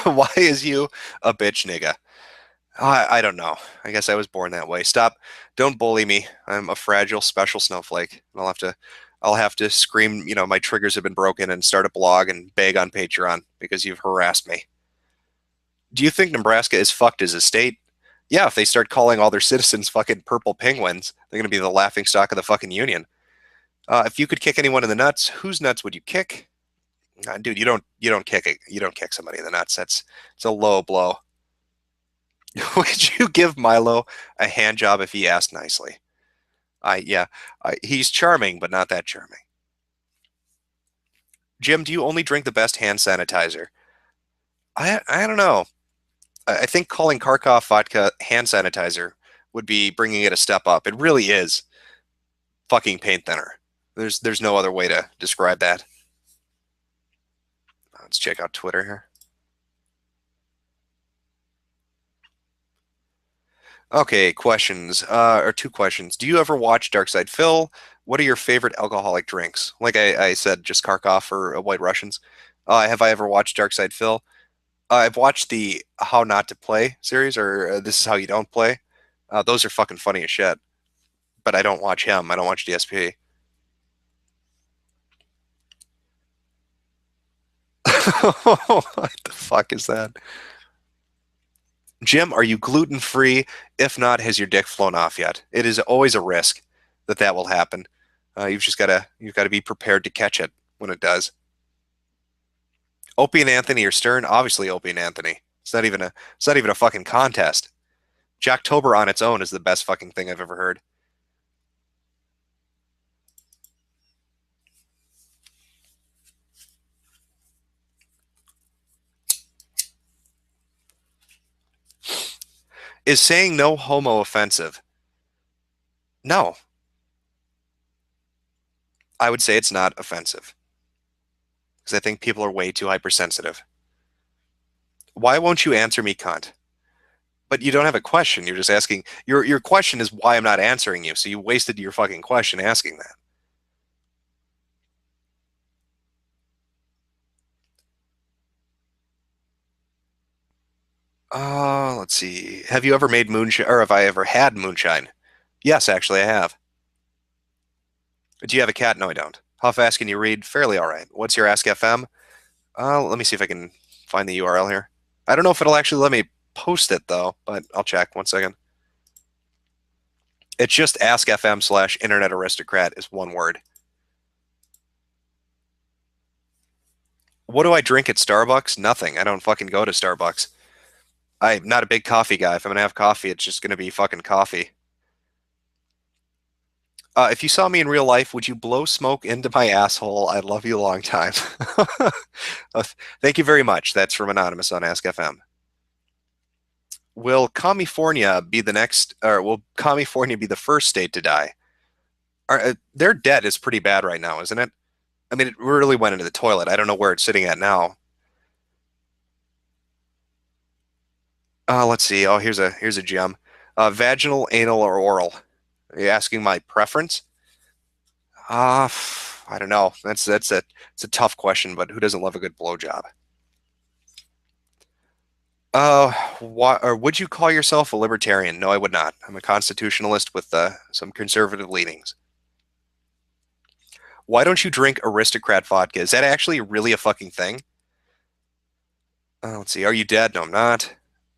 Why is you a bitch nigga? I don't know. I guess I was born that way. Stop. Don't bully me. I'm a fragile, special snowflake. I'll have to scream, my triggers have been broken and start a blog and beg on Patreon because you've harassed me. Do you think Nebraska is fucked as a state? Yeah, if they start calling all their citizens fucking purple penguins, they're going to be the laughing stock of the fucking union. If you could kick anyone in the nuts, whose nuts would you kick? Dude, you don't kick somebody in the nuts. It's a low blow. Would you give Milo a hand job if he asked nicely? Yeah, he's charming, but not that charming. Jim, do you only drink the best hand sanitizer? I don't know. I think calling Kharkov vodka hand sanitizer would be bringing it a step up. It really is fucking paint thinner. There's no other way to describe that. Let's check out Twitter here. Okay, questions. Or two questions. Do you ever watch Dark Side Phil? What are your favorite alcoholic drinks? Like I said, just Kharkov or White Russians. Have I ever watched Dark Side Phil? I've watched the How Not to Play series, or This Is How You Don't Play. Those are fucking funny as shit. But I don't watch him. I don't watch DSP. What the fuck is that? Jim, are you gluten free? If not, has your dick flown off yet? It is always a risk that will happen. You've got to be prepared to catch it when it does. Opie and Anthony or Stern? Obviously Opie and Anthony. It's not even a fucking contest. Jacktober on its own is the best fucking thing I've ever heard. Is saying no homo offensive? No, I would say it's not offensive because I think people are way too hypersensitive. Why won't you answer me, cunt? But you don't have a question. You're just asking. Your question is why I'm not answering you. So you wasted your fucking question asking that. Let's see. Have you ever made moonshine, or have I ever had moonshine? Yes, actually, I have. Do you have a cat? No, I don't. How fast can you read? Fairly all right. What's your Ask FM? Let me see if I can find the URL here. I don't know if it'll actually let me post it though, but I'll check. 1 second. It's just askfm/internet aristocrat is one word. What do I drink at Starbucks? Nothing. I don't fucking go to Starbucks. I'm not a big coffee guy. If I'm gonna have coffee, it's just gonna be fucking coffee. If you saw me in real life, would you blow smoke into my asshole? I love you a long time. Uh, Thank you very much. That's from Anonymous on Ask FM. Will California be the first state to die? Their debt is pretty bad right now, isn't it? I mean, it really went into the toilet. I don't know where it's sitting at now. Let's see. Oh, here's a gem. Vaginal, anal, or oral? Are you asking my preference? I don't know. It's a tough question, but who doesn't love a good blowjob? Or would you call yourself a libertarian? No, I would not. I'm a constitutionalist with some conservative leanings. Why don't you drink aristocrat vodka? Is that actually really a fucking thing? Let's see. Are you dead? No, I'm not.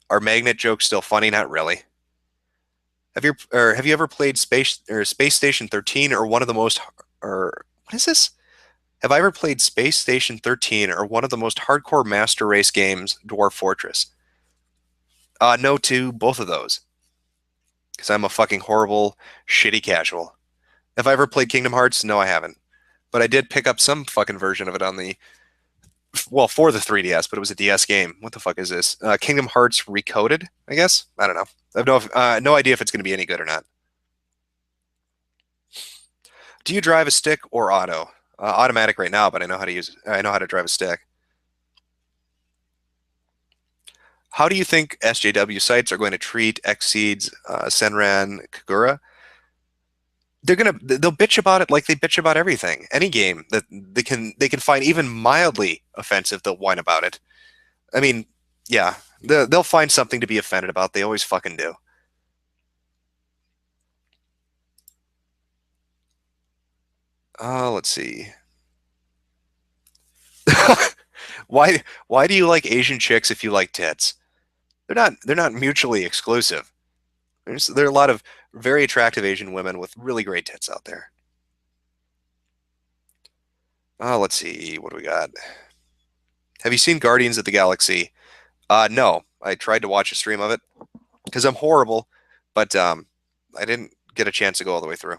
Are magnet jokes still funny? Not really. Have you ever played Space Station 13 or one of the most or what is this? Have I ever played Space Station 13 or one of the most hardcore master race games, Dwarf Fortress? No to both of those because I'm a fucking horrible, shitty casual. Have I ever played Kingdom Hearts? No, I haven't. But I did pick up some fucking version of it on the for the 3DS, but it was a DS game. What the fuck is this? Kingdom Hearts Recoded, I guess. I don't know. I have no idea if it's going to be any good or not. Do you drive a stick or auto? Automatic right now, but I know how to drive a stick. How do you think SJW sites are going to treat Xseed's Senran Kagura? They'll bitch about it like they bitch about everything. Any game that they can find even mildly offensive, they'll whine about it. I mean, yeah, they'll find something to be offended about. They always fucking do. Let's see. Why do you like Asian chicks if you like tits? They're not mutually exclusive. There are a lot of very attractive Asian women with really great tits out there. Let's see. What do we got? Have you seen Guardians of the Galaxy? No. I tried to watch a stream of it because I'm horrible, but I didn't get a chance to go all the way through.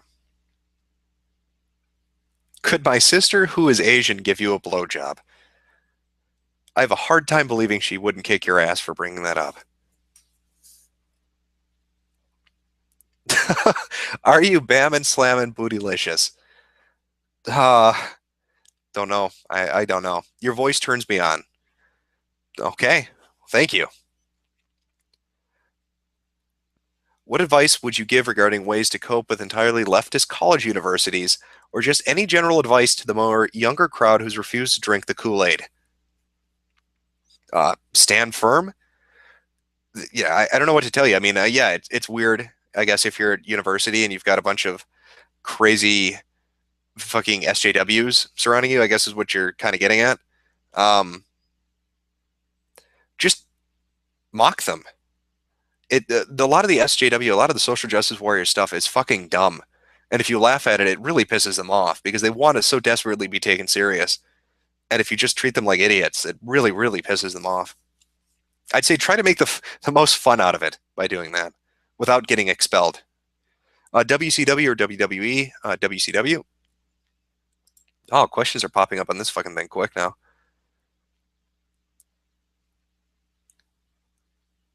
Could my sister, who is Asian, give you a blowjob? I have a hard time believing she wouldn't kick your ass for bringing that up. Are you bamming, slamming, bootylicious? Uh, don't know. I don't know. Your voice turns me on. Okay. Thank you. What advice would you give regarding ways to cope with entirely leftist college universities, or just any general advice to the more younger crowd who's refused to drink the Kool-Aid? Stand firm? Yeah, I don't know what to tell you. I mean, yeah, it's weird, I guess, if you're at university and you've got a bunch of crazy fucking SJWs surrounding you, I guess is what you're kind of getting at. Just mock them. A lot of the SJW, a lot of the social justice warrior stuff is fucking dumb. And if you laugh at it, it really pisses them off because they want to so desperately be taken serious. And if you just treat them like idiots, it really, really pisses them off. I'd say try to make the most fun out of it by doing that without getting expelled. WCW or WWE? WCW. Oh, questions are popping up on this fucking thing quick now.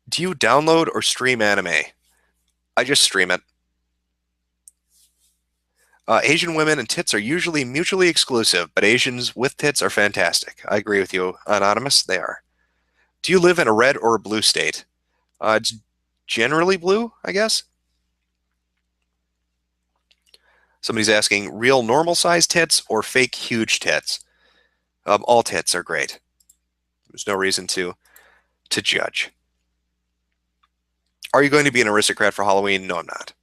Do you download or stream anime? I just stream it. Asian women and tits are usually mutually exclusive, but Asians with tits are fantastic. I agree with you, Anonymous. They are. Do you live in a red or a blue state? It's generally blue, I guess. Somebody's asking, real normal size tits or fake huge tits? All tits are great. There's no reason to judge. Are you going to be an aristocrat for Halloween? No, I'm not.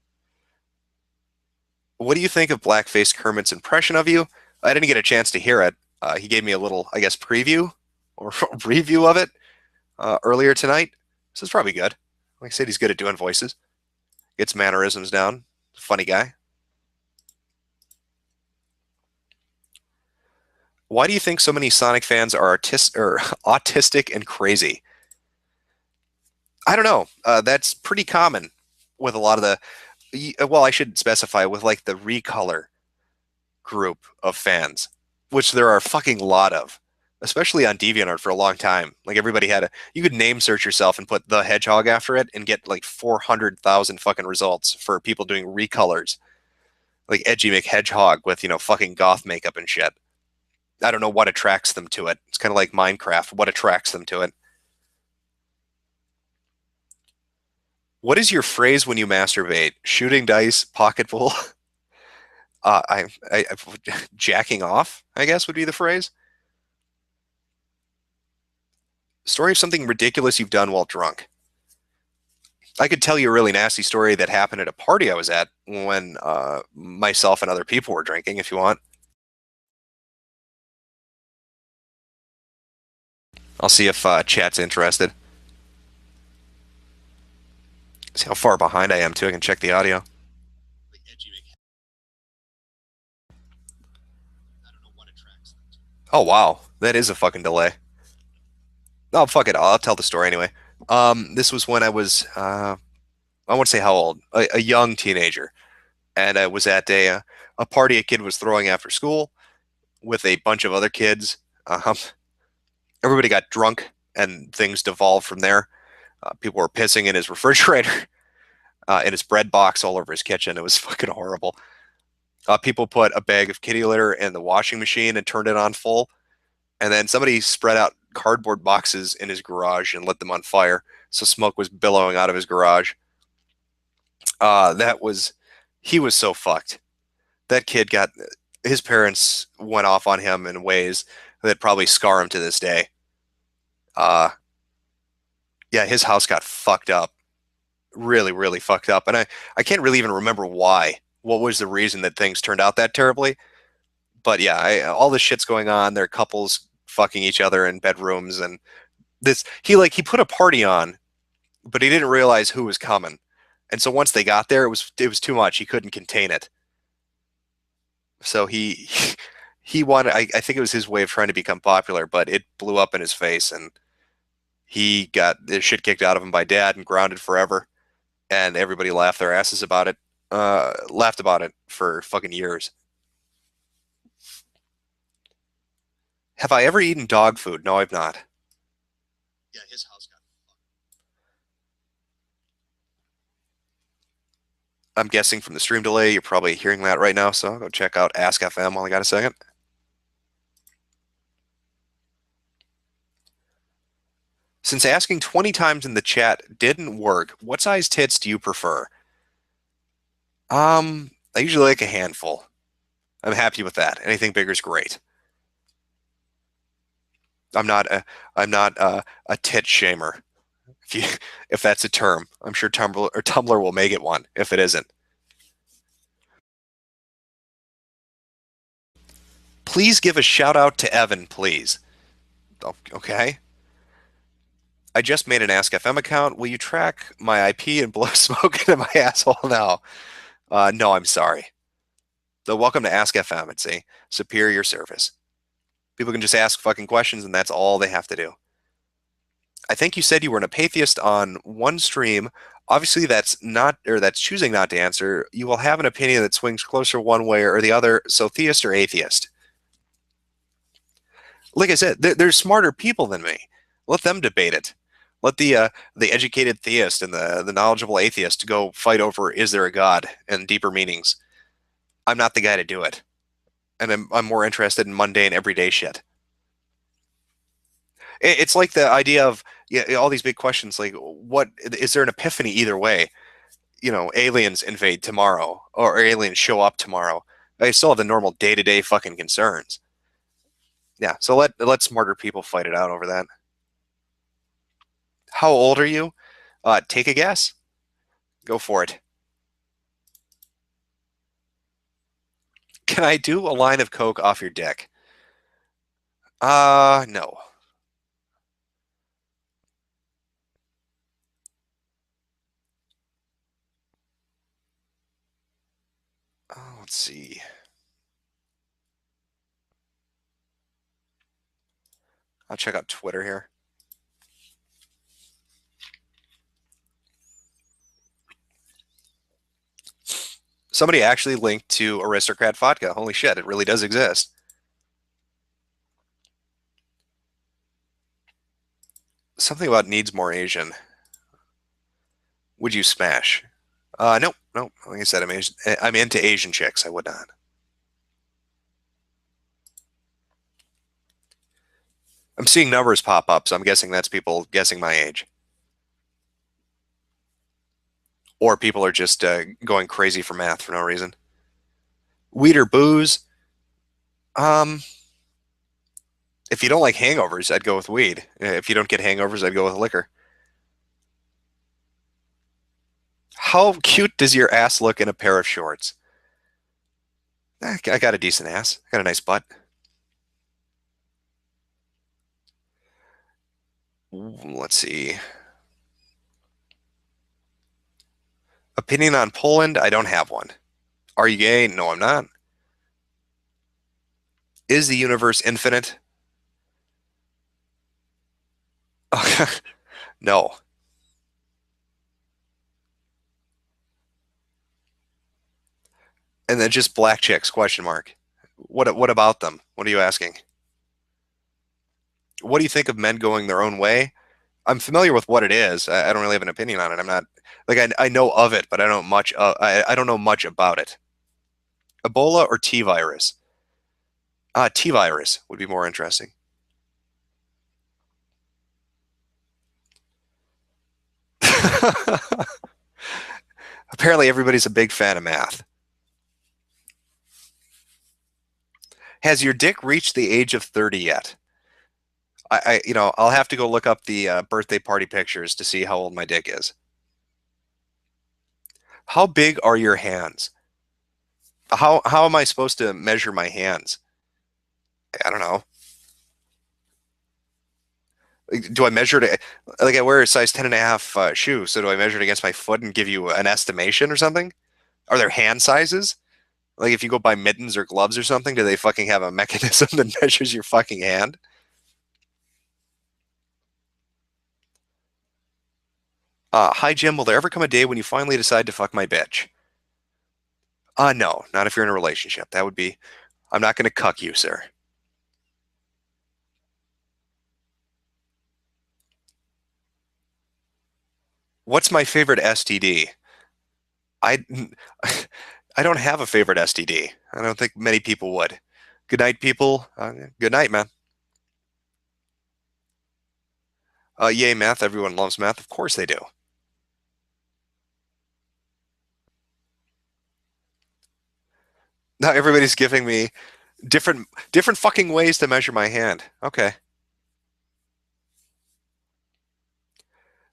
What do you think of Blackface Kermit's impression of you? I didn't get a chance to hear it. He gave me a little, I guess, preview or review of it earlier tonight. So it's probably good. Like I said, he's good at doing voices. Gets mannerisms down. Funny guy. Why do you think so many Sonic fans are autistic and crazy? I don't know. That's pretty common with a lot of well, I should specify with like the Recolor group of fans, which there are a fucking lot of, especially on DeviantArt for a long time. Like everybody you could name search yourself and put the Hedgehog after it and get like 400,000 fucking results for people doing recolors. Like Edgy McHedgehog with, fucking goth makeup and shit. I don't know what attracts them to it. It's kind of like Minecraft. What attracts them to it? What is your phrase when you masturbate? Shooting dice, pocket full? I jacking off, I guess would be the phrase. Story of something ridiculous you've done while drunk. I could tell you a really nasty story that happened at a party I was at when myself and other people were drinking, if you want. I'll see if chat's interested. See how far behind I am, too. I can check the audio. Oh, wow. That is a fucking delay. Oh, fuck it. I'll tell the story anyway. This was when I was, I won't say how old, a young teenager. And I was at a party a kid was throwing after school with a bunch of other kids. Everybody got drunk and things devolved from there. People were pissing in his refrigerator, in his bread box, all over his kitchen. It was fucking horrible. People put a bag of kitty litter in the washing machine and turned it on full. And then somebody spread out cardboard boxes in his garage and lit them on fire. So smoke was billowing out of his garage. That was, he was so fucked. That kid got, his parents went off on him in ways that probably scar him to this day. Uh, yeah, his house got fucked up. Really, really fucked up. And I can't really even remember why. What was the reason that things turned out that terribly? But yeah, all this shit's going on. There are couples fucking each other in bedrooms, and this he put a party on, but he didn't realize who was coming. And so once they got there, it was too much. He couldn't contain it. So he wanted. I think it was his way of trying to become popular, but it blew up in his face, and he got the shit kicked out of him by dad and grounded forever. And everybody laughed their asses about it. Laughed about it for fucking years. Have I ever eaten dog food? No, I've not. Yeah, his house got. I'm guessing from the stream delay, you're probably hearing that right now, so I'll go check out Ask FM while I got a second. Since asking 20 times in the chat didn't work, what size tits do you prefer? I usually like a handful. I'm happy with that. Anything bigger is great. I'm not a tit shamer. If that's a term, I'm sure Tumblr will make it one if it isn't. Please give a shout out to Evan, please. Okay. I just made an Ask FM account. Will you track my IP and blow smoke into my asshole now? No, I'm sorry. So welcome to Ask FM. It's a superior service. People can just ask fucking questions, and that's all they have to do. I think you said you were an apatheist on one stream. Obviously, that's choosing not to answer. You will have an opinion that swings closer one way or the other. So theist or atheist? Like I said, there's smarter people than me. Let them debate it. Let the educated theist and the knowledgeable atheist go fight over is there a God and deeper meanings. I'm not the guy to do it, and I'm more interested in mundane everyday shit. It's like the idea of all these big questions, like what is there an epiphany either way? Aliens invade tomorrow or aliens show up tomorrow. I still have the normal day-to-day fucking concerns. Yeah, so let smarter people fight it out over that. How old are you? Take a guess. Go for it. Can I do a line of coke off your dick? No. Let's see. I'll check out Twitter here. Somebody actually linked to Aristocrat Vodka. Holy shit, it really does exist. Something about needs more Asian. Would you smash? Nope. Like I said, I'm into Asian chicks. I would not. I'm seeing numbers pop up, so I'm guessing that's people guessing my age. Or people are just going crazy for math for no reason. Weed or booze? If you don't like hangovers, I'd go with weed. If you don't get hangovers, I'd go with liquor. How cute does your ass look in a pair of shorts? I got a decent ass. I got a nice butt. Let's see. Opinion on Poland? I don't have one. Are you gay? No, I'm not. Is the universe infinite? No. And then just black chicks, question mark. What about them? What are you asking? What do you think of men going their own way? I'm familiar with what it is. I don't really have an opinion on it. I'm not like I know of it, but I don't know much about it. Ebola or T virus? T virus would be more interesting. Apparently, everybody's a big fan of math. Has your dick reached the age of 30 yet? I'll have to go look up the birthday party pictures to see how old my dick is. How big are your hands? How am I supposed to measure my hands? I don't know. Do I measure it? Like I wear a size 10 and a half shoe, so do I measure it against my foot and give you an estimation or something? Are there hand sizes? Like if you go buy mittens or gloves or something, do they fucking have a mechanism that measures your fucking hand? Hi Jim, will there ever come a day when you finally decide to fuck my bitch? No, not if you're in a relationship. That would be, I'm not going to cuck you, sir. What's my favorite STD? I, I don't have a favorite STD. I don't think many people would. Good night, people. Good night, man. Yay, math. Everyone loves math. Of course they do. Now everybody's giving me different fucking ways to measure my hand. Okay.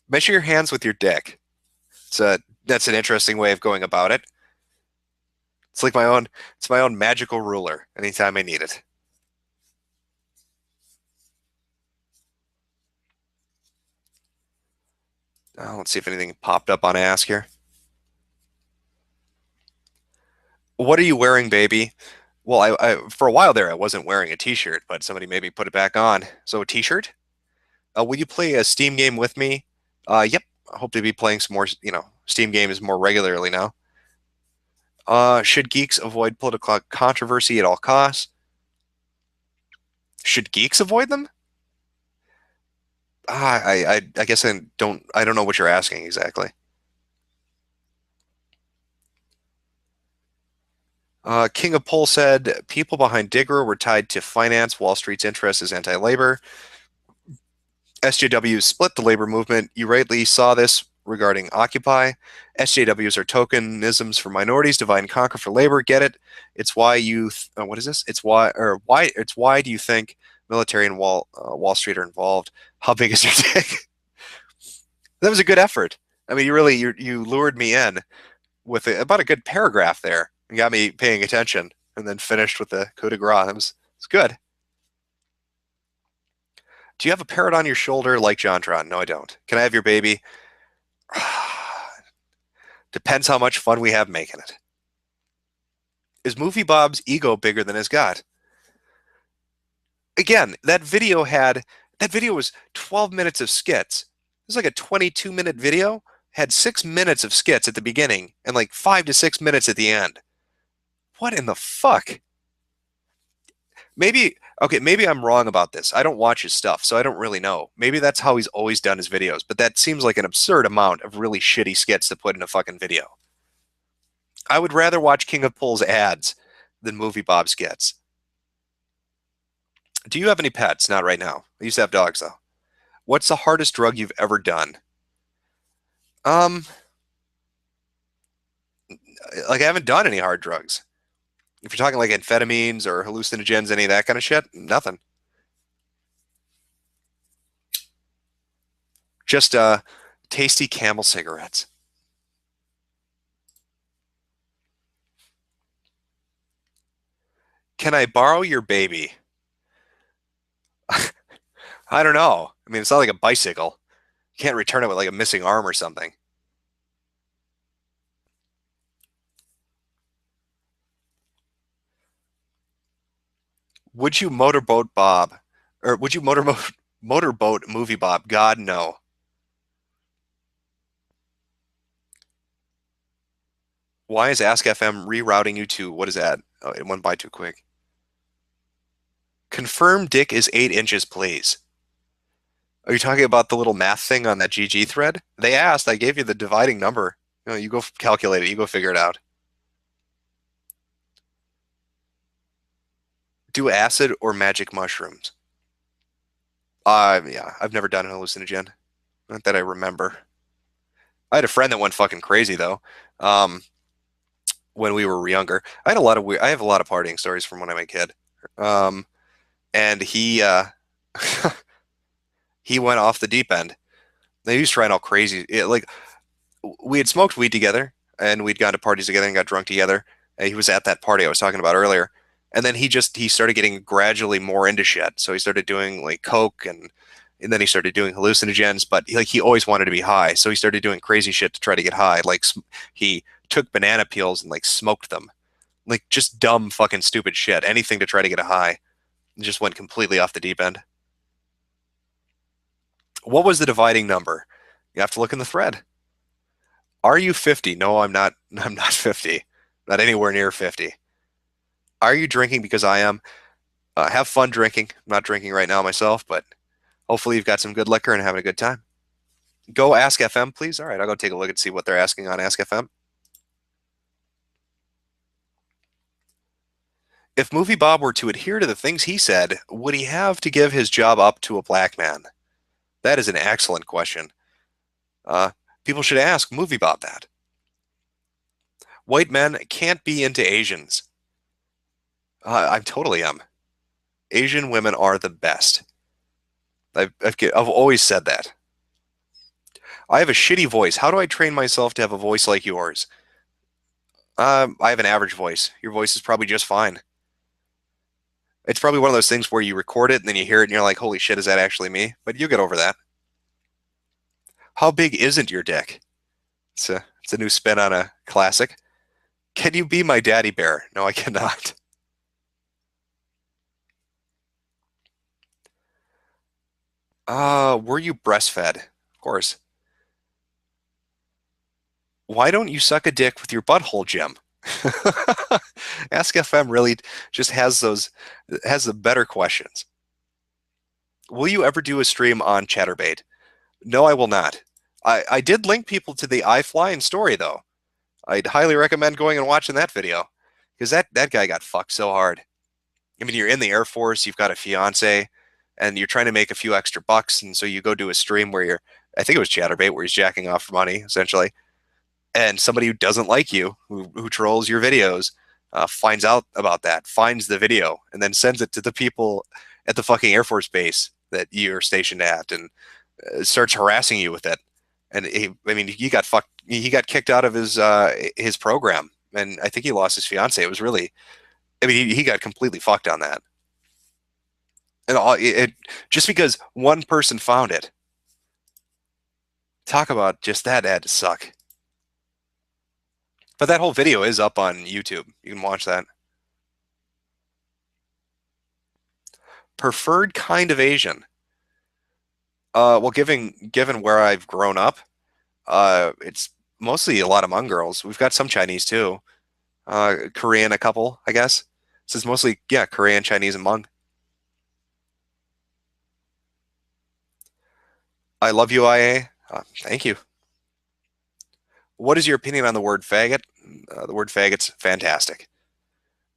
Measure your hands with your dick. That's an interesting way of going about it. It's my own magical ruler anytime I need it. Let's see if anything popped up on Ask here. What are you wearing, baby? Well, for a while there, I wasn't wearing a t-shirt, but somebody made me put it back on. So a t-shirt? Will you play a Steam game with me? Yep. I hope to be playing some more, Steam games more regularly now. Should geeks avoid political controversy at all costs? Should geeks avoid them? I guess I don't know what you're asking exactly. King of Pole said people behind Digger were tied to finance. Wall Street's interest is anti-labor. SJWs split the labor movement. You rightly saw this regarding Occupy. SJWs are tokenisms for minorities, divide and conquer for labor. Get it? It's why what is this? It's why do you think military and Wall Street are involved? How big is your dick? That was a good effort. I mean, you lured me in with about a good paragraph there. You got me paying attention, and then finished with the coup de grace. It's good. Do you have a parrot on your shoulder like JonTron? No, I don't. Can I have your baby? Depends how much fun we have making it. Is Movie Bob's ego bigger than his God? Again, that video was 12 minutes of skits. It was like a 22-minute video, had 6 minutes of skits at the beginning and like 5 to 6 minutes at the end. What in the fuck? Maybe I'm wrong about this. I don't watch his stuff, so I don't really know. Maybe that's how he's always done his videos, but that seems like an absurd amount of really shitty skits to put in a fucking video. I would rather watch King of Pool's ads than Movie Bob skits. Do you have any pets? Not right now. I used to have dogs though. What's the hardest drug you've ever done? Um, like I haven't done any hard drugs. If you're talking like amphetamines or hallucinogens, any of that kind of shit, nothing. Just tasty Camel cigarettes. Can I borrow your baby? I don't know. I mean, it's not like a bicycle. You can't return it with like a missing arm or something. Would you motorboat Bob? Or would you motorboat movie Bob? God, no. Why is Ask FM rerouting you to what is that? Oh, it went by too quick. Confirm dick is 8 inches, please. Are you talking about the little math thing on that GG thread? They asked. I gave you the dividing number. You go calculate it. You go figure it out. Do acid or magic mushrooms? Yeah, I've never done an hallucinogen. Not that I remember. I had a friend that went fucking crazy though. Um, when we were younger, I had a lot of I have a lot of partying stories from when I'm a kid. Um, and he went off the deep end. He was trying all crazy. Like we had smoked weed together, and we'd gone to parties together and got drunk together. And he was at that party I was talking about earlier. And then he started getting gradually more into shit. So he started doing like coke and then he started doing hallucinogens. But he always wanted to be high, so he started doing crazy shit to try to get high. Like he took banana peels and like smoked them, like just dumb fucking stupid shit. Anything to try to get a high. Just went completely off the deep end. What was the dividing number? You have to look in the thread. Are you 50? No, I'm not. I'm not 50. Not anywhere near 50. Are you drinking? Because I am. Have fun drinking. I'm not drinking right now myself, but hopefully you've got some good liquor and having a good time. Go Ask FM, please. All right, I'll go take a look and see what they're asking on Ask FM. If Movie Bob were to adhere to the things he said, would he have to give his job up to a black man? That is an excellent question. Uh, People should ask Movie Bob that. White men can't be into Asians. I totally am. Asian women are the best. I've always said that. I have a shitty voice. How do I train myself to have a voice like yours? I have an average voice. Your voice is probably just fine. It's probably one of those things where you record it and then you hear it and you're like, holy shit, is that actually me? But you get over that. How big isn't your dick? It's a new spin on a classic. Can you be my daddy bear? No, I cannot. Were you breastfed? Of course. Why don't you suck a dick with your butthole, Jim? Ask FM really just has the better questions. Will you ever do a stream on Chatterbait? No, I will not. I did link people to the iFlying story though. I'd highly recommend going and watching that video because that guy got fucked so hard. I mean, you're in the Air Force, you've got a fiance, and you're trying to make a few extra bucks, and so you go do a stream where I think it was Chatterbait, where he's jacking off for money essentially, and somebody who doesn't like you, who trolls your videos, finds out about that, finds the video, and then sends it to the people at the fucking Air Force base that you're stationed at, and starts harassing you with it. And I mean, he got fucked. He got kicked out of his program, and I think he lost his fiance. It was really, I mean, he got completely fucked on that. And just because one person found it. Talk about just that had to suck. But that whole video is up on YouTube. You can watch that. Preferred kind of Asian. Well, given where I've grown up, it's mostly a lot of Hmong girls. We've got some Chinese too. Korean, a couple, I guess. So it's mostly, yeah, Korean, Chinese, and Hmong. I love you, IA. Thank you. What is your opinion on the word faggot? The word faggot's fantastic.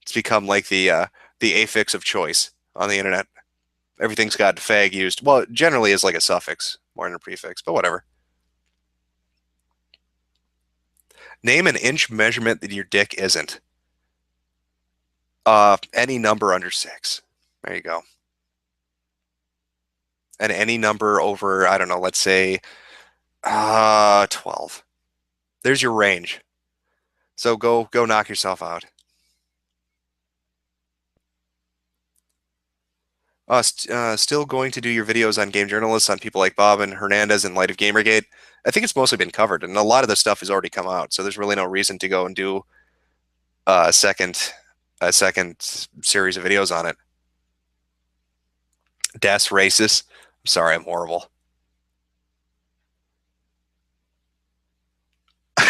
It's become like the affix of choice on the internet. Everything's got fag used. Well, generally is like a suffix more than a prefix, but whatever. Name an inch measurement that your dick isn't. Any number under 6. There you go. And any number over, I don't know, let's say 12. There's your range. So go knock yourself out. Still going to do your videos on game journalists on people like Bob and Hernandez in light of Gamergate. I think it's mostly been covered, and a lot of the stuff has already come out. So there's really no reason to go and do a second series of videos on it. Das racist. I'm sorry, I'm horrible.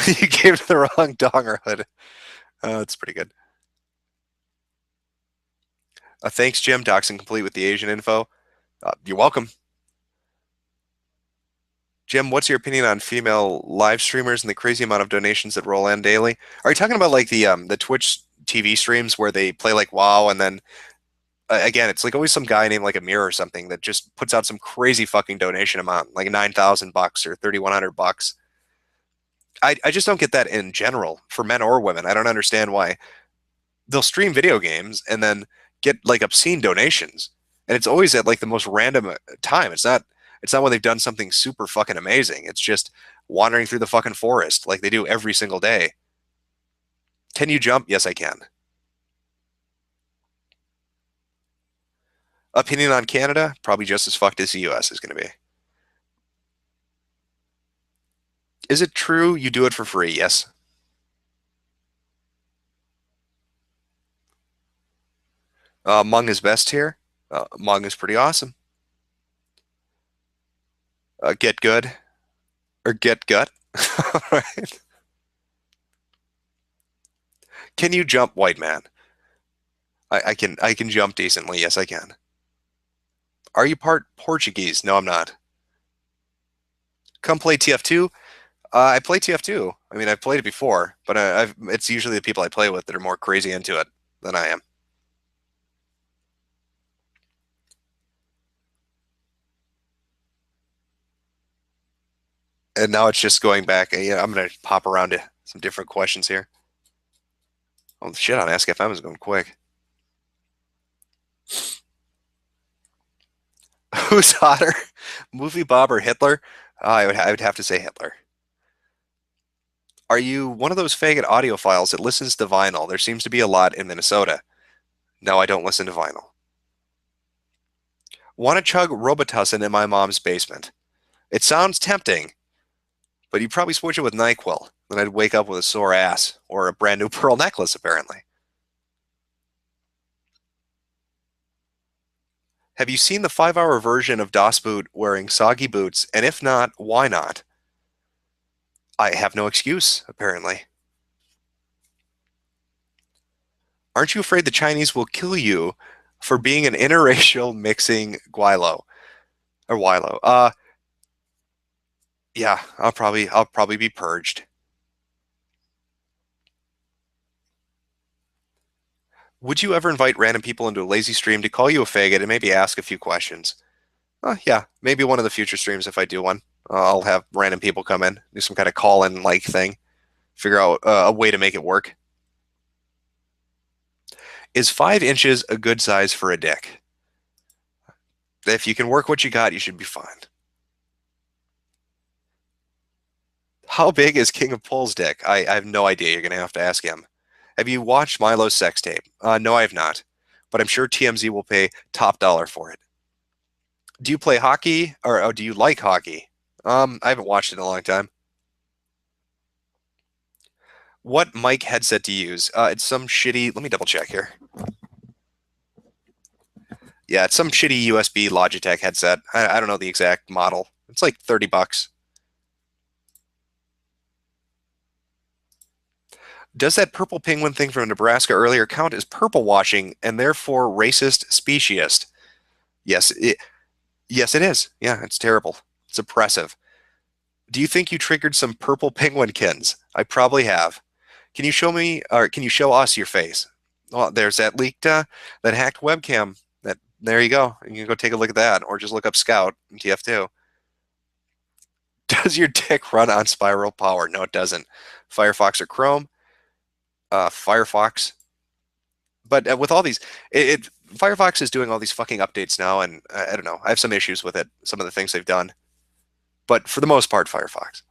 You gave it the wrong donger hood. That's pretty good. Thanks, Jim. Doxing complete with the Asian info. You're welcome. Jim, what's your opinion on female live streamers and the crazy amount of donations that roll in daily? Are you talking about like the Twitch TV streams where they play like WoW and then again, it's like always some guy named like Amir or something that just puts out some crazy fucking donation amount, like $9,000 or $3,100, I just don't get that in general for men or women. I don't understand why they'll stream video games and then get like obscene donations, and it's always at like the most random time. It's not when they've done something super fucking amazing. It's just wandering through the fucking forest like they do every single day. Can you jump? Yes, I can. Opinion on Canada? Probably just as fucked as the US is going to be. Is it true you do it for free? Yes. Mung is best here. Mung is pretty awesome. Get good or get gut. Right. Can you jump, white man? I can jump decently. Yes, I can. Are you part Portuguese? No, I'm not. Come play TF2. I play TF2. I mean, I've played it before, but it's usually the people I play with that are more crazy into it than I am. And now it's just going back. Yeah, I'm gonna pop around to some different questions here. Oh shit, on Ask FM is going quick. Who's hotter, Movie Bob or Hitler? I would have to say Hitler. Are you one of those faggot audiophiles that listens to vinyl? There seems to be a lot in Minnesota. No, I don't listen to vinyl. Want to chug Robitussin in my mom's basement? It sounds tempting, but you'd probably switch it with NyQuil. Then I'd wake up with a sore ass or a brand new pearl necklace, apparently. Have you seen the 5 hour version of Das Boot wearing soggy boots? And if not, why not? I have no excuse, apparently. Aren't you afraid the Chinese will kill you for being an interracial mixing guilo or wilo? Yeah, I'll probably be purged. Would you ever invite random people into a lazy stream to call you a faggot and maybe ask a few questions? Yeah, maybe one of the future streams if I do one. I'll have random people come in, do some kind of call-in like thing, figure out a way to make it work. Is 5 inches a good size for a dick? If you can work what you got, you should be fine. How big is King of Pole's dick? I have no idea. You're going to have to ask him. Have you watched Milo's sex tape? No, I have not. But I'm sure TMZ will pay top dollar for it. Do you play hockey or do you like hockey? I haven't watched it in a long time. What mic headset do you use? It's some shitty. Let me double check here. Yeah, it's some shitty USB Logitech headset. I don't know the exact model. It's like $30. Does that purple penguin thing from Nebraska earlier count as purple washing and therefore racist speciesist? Yes, yes, it is. Yeah, it's terrible. It's oppressive. Do you think you triggered some purple penguinkins? I probably have. Can you show me, or can you show us your face? Well, there's that leaked, that hacked webcam. There you go. You can go take a look at that, or just look up Scout in TF2. Does your dick run on spiral power? No, it doesn't. Firefox or Chrome? Firefox. But with all these, Firefox is doing all these fucking updates now, and I don't know. I have some issues with it. Some of the things they've done, but for the most part, Firefox.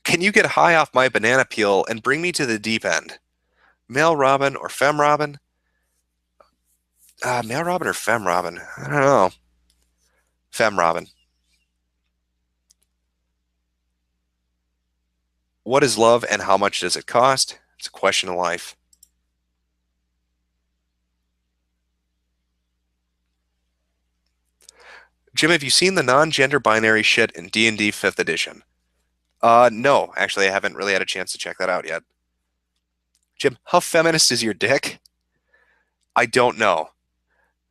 Can you get high off my banana peel and bring me to the deep end? Male Robin or Fem Robin? Male Robin or Fem Robin? I don't know. Fem Robin. What is love and how much does it cost? It's a question of life. Jim, have you seen the non-gender binary shit in D&D 5th edition? No, actually, I haven't really had a chance to check that out yet. Jim, how feminist is your dick? I don't know.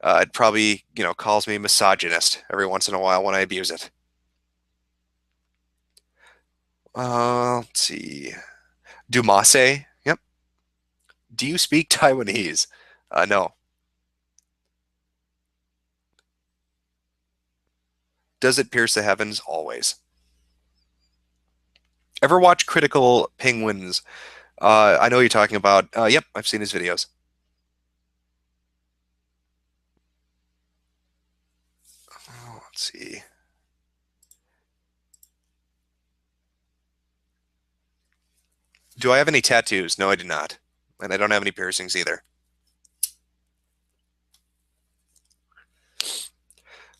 It probably, calls me misogynist every once in a while when I abuse it. Let's see. Dumase? Yep. Do you speak Taiwanese? No. Does it pierce the heavens? Always. Ever watch Critical Penguins? I know you're talking about. Yep, I've seen his videos. Oh, let's see. Do I have any tattoos? No, I do not. And I don't have any piercings either.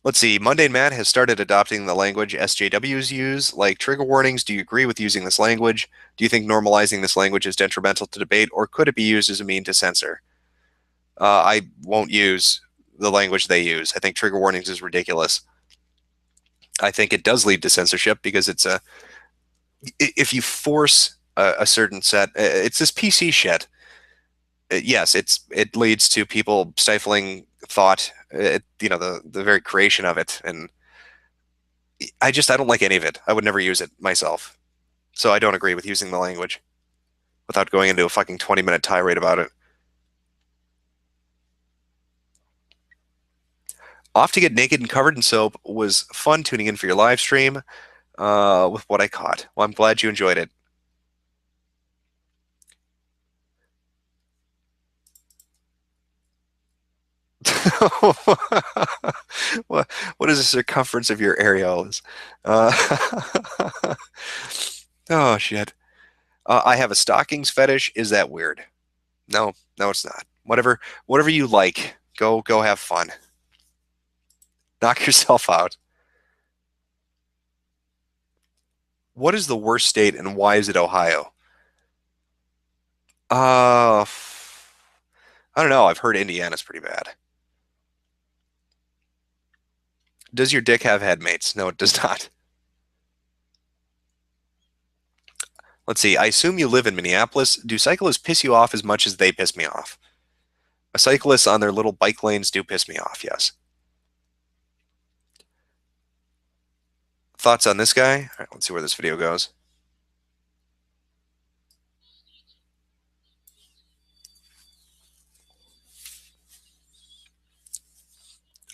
Let's see. Mundane Matt has started adopting the language SJWs use, like trigger warnings. Do you agree with using this language? Do you think normalizing this language is detrimental to debate, or could it be used as a mean to censor? I won't use the language they use. I think trigger warnings is ridiculous. I think it does lead to censorship because if you force a certain set, it's this PC shit. Yes, it leads to people stifling thought. The very creation of it, and I don't like any of it. I would never use it myself, so I don't agree with using the language without going into a fucking 20-minute tirade about it. Off to get naked and covered in soap was fun tuning in for your live stream with what I caught. Well, I'm glad you enjoyed it. What is the circumference of your areolas? Oh shit. I have a stockings fetish. Is that weird? No, no, it's not. Whatever you like. Go have fun. Knock yourself out. What is the worst state and why is it Ohio? I don't know. I've heard Indiana's pretty bad. Does your dick have headmates? No, it does not. Let's see. I assume you live in Minneapolis. Do cyclists piss you off as much as they piss me off? Cyclists on their little bike lanes do piss me off, yes. Thoughts on this guy? All right, let's see where this video goes.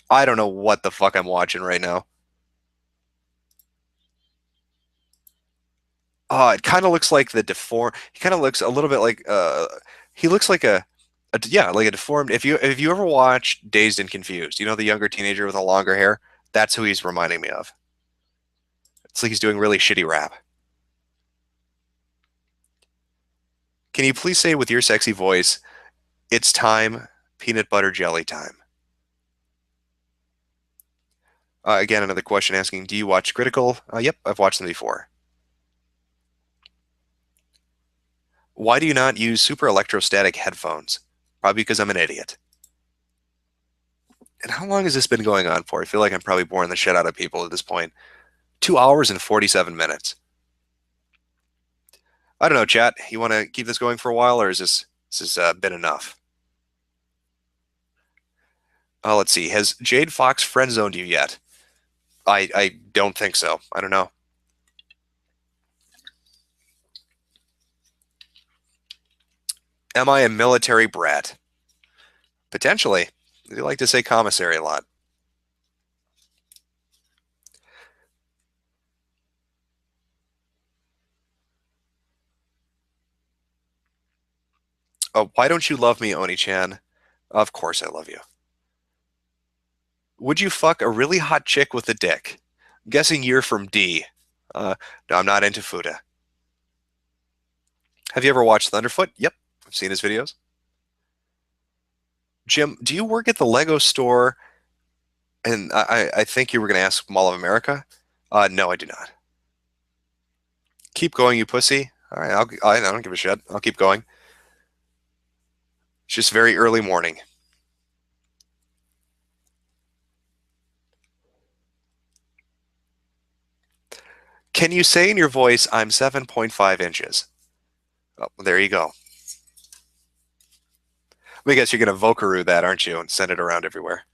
I don't know what the fuck I'm watching right now. It kind of looks like the deform. He kind of looks a little bit like he looks like yeah, like a deformed. If you ever watch Dazed and Confused, you know the younger teenager with the longer hair. That's who he's reminding me of. It's like he's doing really shitty rap. Can you please say with your sexy voice, "It's time, peanut butter jelly time"? Again, another question asking, "Do you watch Critical?" Yep, I've watched them before. Why do you not use super electrostatic headphones? Probably because I'm an idiot. And how long has this been going on for? I feel like I'm probably boring the shit out of people at this point. 2 hours and 47 minutes. I don't know, chat. You want to keep this going for a while, or is this been enough? Let's see. Has Jade Fox friend zoned you yet? I don't think so. I don't know. Am I a military brat? Potentially. You like to say commissary a lot. Oh, why don't you love me, Oni-chan? Of course I love you. Would you fuck a really hot chick with a dick? I'm guessing you're from D. No, I'm not into Fuda. Have you ever watched Thunderfoot? Yep, I've seen his videos. Jim, do you work at the Lego store? And I think you were going to ask Mall of America. No, I do not. Keep going, you pussy. All right, I don't give a shit. I'll keep going. It's just very early morning. Can you say in your voice, "I'm 7.5 inches"? Oh, there you go. I guess you're going to Vokaroo that, aren't you, and send it around everywhere.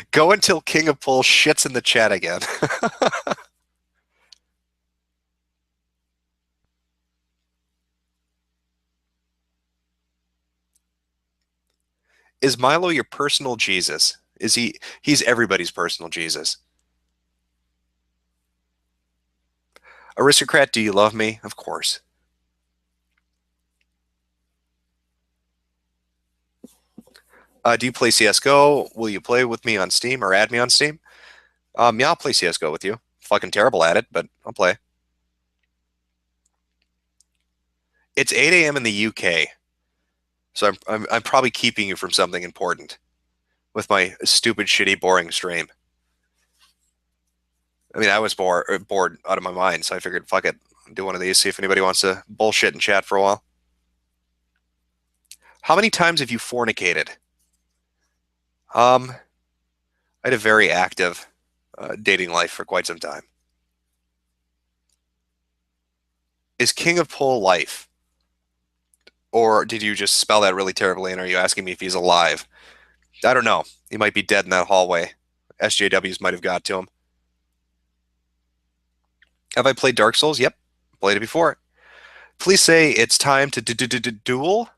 Go until King of Pull shits in the chat again. Is Milo your personal Jesus? Is he? He's everybody's personal Jesus. Aristocrat, do you love me? Of course. Do you play CSGO? Will you play with me on Steam or add me on Steam? Yeah, I'll play CSGO with you. Fucking terrible at it, but I'll play. It's 8 a.m. in the UK, so I'm probably keeping you from something important with my stupid, shitty, boring stream. I mean, I was bored out of my mind, so I figured, fuck it, do one of these, see if anybody wants to bullshit and chat for a while. How many times have you fornicated? I had a very active dating life for quite some time. Is King of Pole life? Or did you just spell that really terribly, and are you asking me if he's alive? I don't know. He might be dead in that hallway. SJWs might have got to him. Have I played Dark Souls? Yep. Played it before. Please say it's time to duel.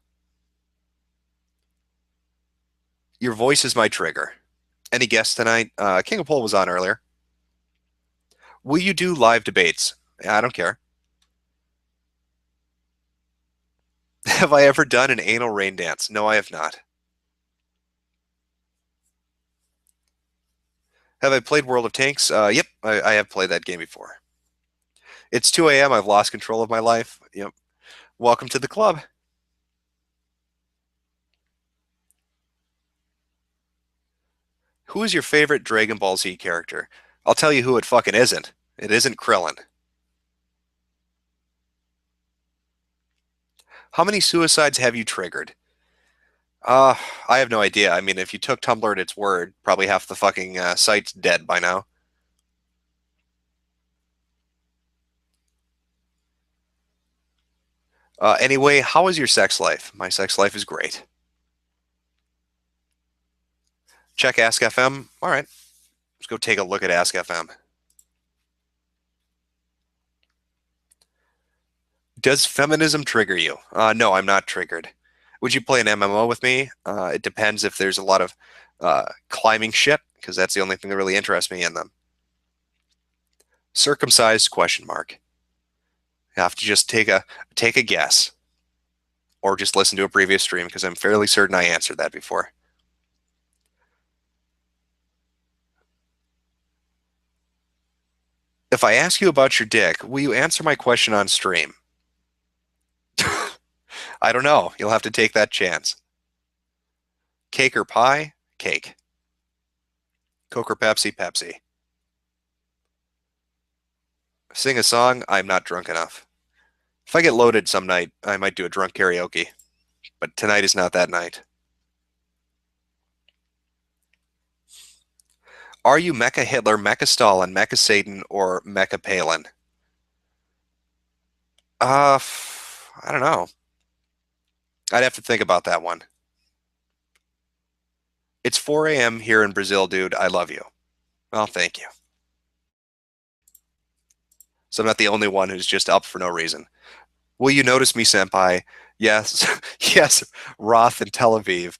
Your voice is my trigger. Any guests tonight? King of Pole was on earlier. Will you do live debates? Yeah, I don't care. Have I ever done an anal rain dance? No, I have not. Have I played World of Tanks? Yep, I have played that game before. It's 2 a.m. I've lost control of my life. Yep. Welcome to the club. Who is your favorite Dragon Ball Z character? I'll tell you who it fucking isn't. It isn't Krillin. How many suicides have you triggered? Uh, I have no idea. I mean, if you took Tumblr at its word, probably half the fucking site's dead by now. Anyway, how is your sex life? My sex life is great. Check Ask FM. All right, let's go take a look at Ask FM. Does feminism trigger you? No, I'm not triggered. Would you play an MMO with me? It depends if there's a lot of climbing shit, because that's the only thing that really interests me in them. Circumcised question mark. You have to just take a guess, or just listen to a previous stream because I'm fairly certain I answered that before. If I ask you about your dick, will you answer my question on stream? I don't know. You'll have to take that chance. Cake or pie? Cake. Coke or Pepsi? Pepsi. Sing a song? I'm not drunk enough. If I get loaded some night, I might do a drunk karaoke. But tonight is not that night. Are you Mecha Hitler, Mecha Stalin, Mecha Satan, or Mecha Palin? I don't know. I'd have to think about that one. It's 4 a.m. here in Brazil, dude. I love you. Well, thank you. So I'm not the only one who's just up for no reason. Will you notice me, senpai? Yes. Yes, Roth in Tel Aviv.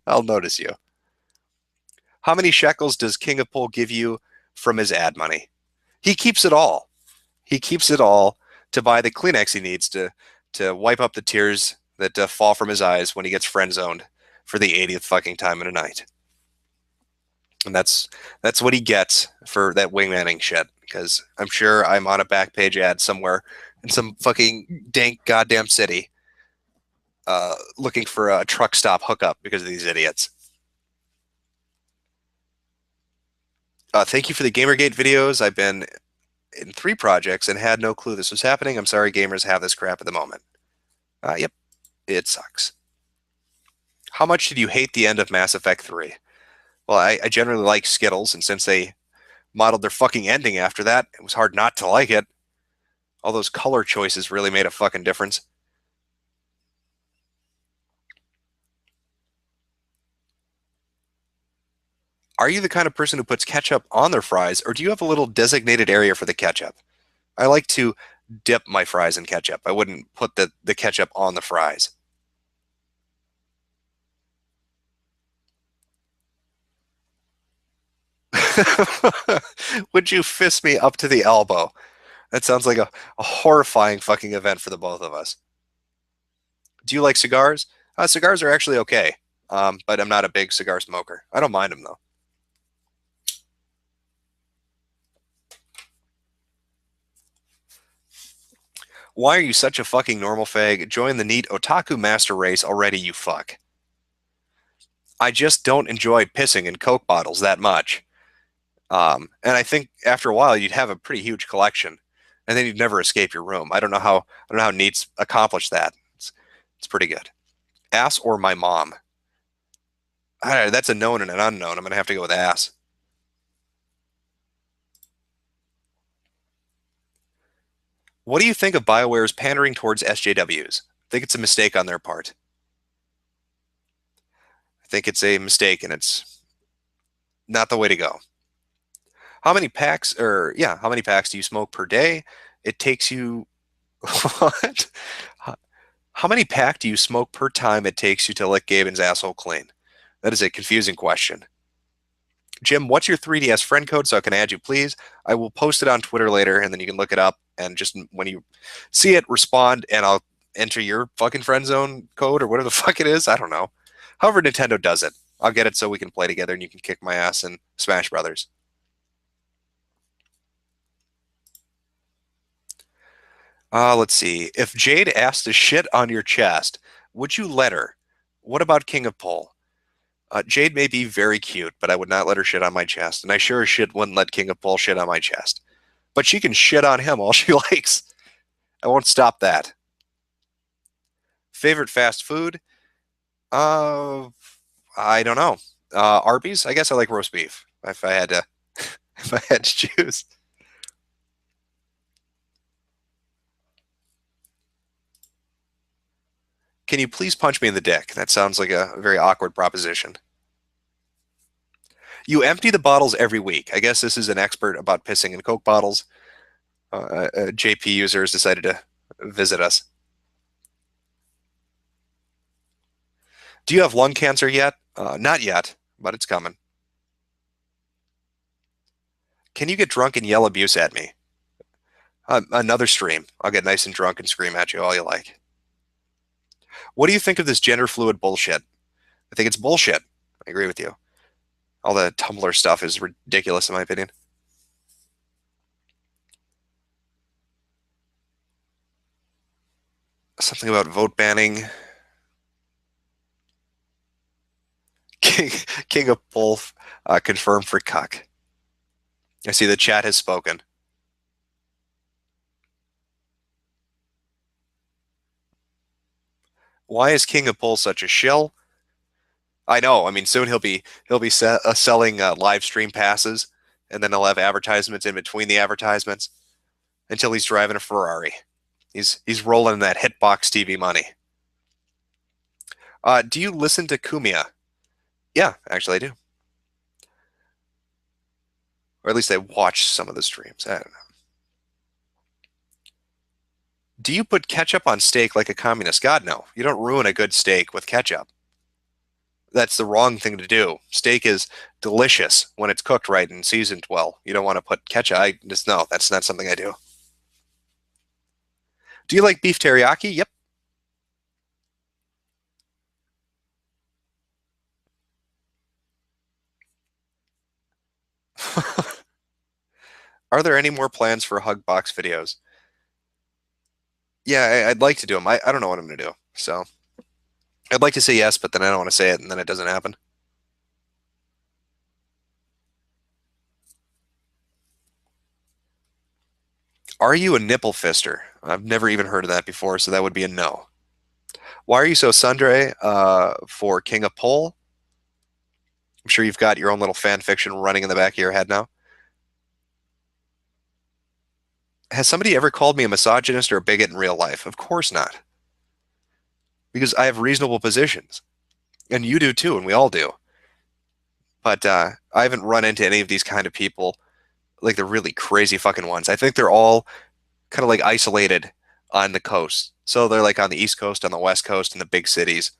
I'll notice you. How many shekels does King of Pole give you from his ad money? He keeps it all. He keeps it all to buy the Kleenex he needs to wipe up the tears that fall from his eyes when he gets friend zoned for the 80th fucking time in a night. And that's what he gets for that wingmanning shit. Because I'm sure I'm on a back page ad somewhere in some fucking dank goddamn city, looking for a truck stop hookup because of these idiots. Thank you for the Gamergate videos. I've been in 3 projects and had no clue this was happening. I'm sorry gamers have this crap at the moment. Yep, it sucks. How much did you hate the end of Mass Effect 3? Well, I generally like Skittles, and since they modeled their fucking ending after that, it was hard not to like it. All those color choices really made a fucking difference. Are you the kind of person who puts ketchup on their fries, or do you have a little designated area for the ketchup? I like to dip my fries in ketchup. I wouldn't put the ketchup on the fries. Would you fist me up to the elbow? That sounds like a horrifying fucking event for the both of us. Do you like cigars? Cigars are actually okay, but I'm not a big cigar smoker. I don't mind them though. Why are you such a fucking normal fag? Join the neat otaku master race already, you fuck. I just don't enjoy pissing in Coke bottles that much. And I think after a while you'd have a pretty huge collection, and then you'd never escape your room. I don't know how Neats accomplished that. It's pretty good. Ass or my mom? That's a known and an unknown. I'm gonna have to go with ass. What do you think of BioWare's pandering towards SJWs? I think it's a mistake on their part. I think it's a mistake, and it's not the way to go. How many packs do you smoke per day? It takes you what? How many pack do you smoke per time it takes you to lick Gaben's asshole clean? That is a confusing question. Jim, what's your 3DS friend code so I can add you, please? I will post it on Twitter later, and then you can look it up. And just when you see it, respond, and I'll enter your fucking friend zone code or whatever the fuck it is. I don't know. However, Nintendo does it. I'll get it so we can play together, and you can kick my ass in Smash Brothers. Let's see. If Jade asked to shit on your chest, would you let her? What about King of Pole? Jade may be very cute, but I would not let her shit on my chest, and I sure as shit wouldn't let King of Pole shit on my chest. But she can shit on him all she likes. I won't stop that. Favorite fast food? Uh, I don't know. Arby's? I guess I like roast beef. If I had to, if I had to choose. Can you please punch me in the dick? That sounds like a very awkward proposition. You empty the bottles every week. I guess this is an expert about pissing in Coke bottles. A JP user has decided to visit us. Do you have lung cancer yet? Not yet, but it's coming. Can you get drunk and yell abuse at me? Another stream. I'll get nice and drunk and scream at you all you like. What do you think of this gender fluid bullshit? I think it's bullshit. I agree with you. All the Tumblr stuff is ridiculous, in my opinion. Something about vote banning. King of Wolf confirmed for cuck. I see the chat has spoken. Why is King of Bull such a shill? I know. I mean, soon he'll be selling live stream passes, and then he'll have advertisements in between the advertisements until he's driving a Ferrari. He's rolling that Hitbox TV money. Do you listen to Kumia? Yeah, actually I do. Or at least I watch some of the streams. I don't know. Do you put ketchup on steak like a communist? God, no. You don't ruin a good steak with ketchup. That's the wrong thing to do. Steak is delicious when it's cooked right and seasoned well. You don't want to put ketchup. No, that's not something I do. Do you like beef teriyaki? Yep. Are there any more plans for Hugbox videos? Yeah, I'd like to do them. I don't know what I'm going to do. So I'd like to say yes, but then I don't want to say it, and then it doesn't happen. Are you a nipple fister? I've never even heard of that before, so that would be a no. Why are you so sundry for King of Pole? I'm sure you've got your own little fan fiction running in the back of your head now. Has somebody ever called me a misogynist or a bigot in real life? Of course not. Because I have reasonable positions. And you do too, and we all do. But I haven't run into any of these kind of people, like the really crazy fucking ones. I think they're all kind of like isolated on the coast. So they're like on the East Coast, on the West Coast, in the big cities.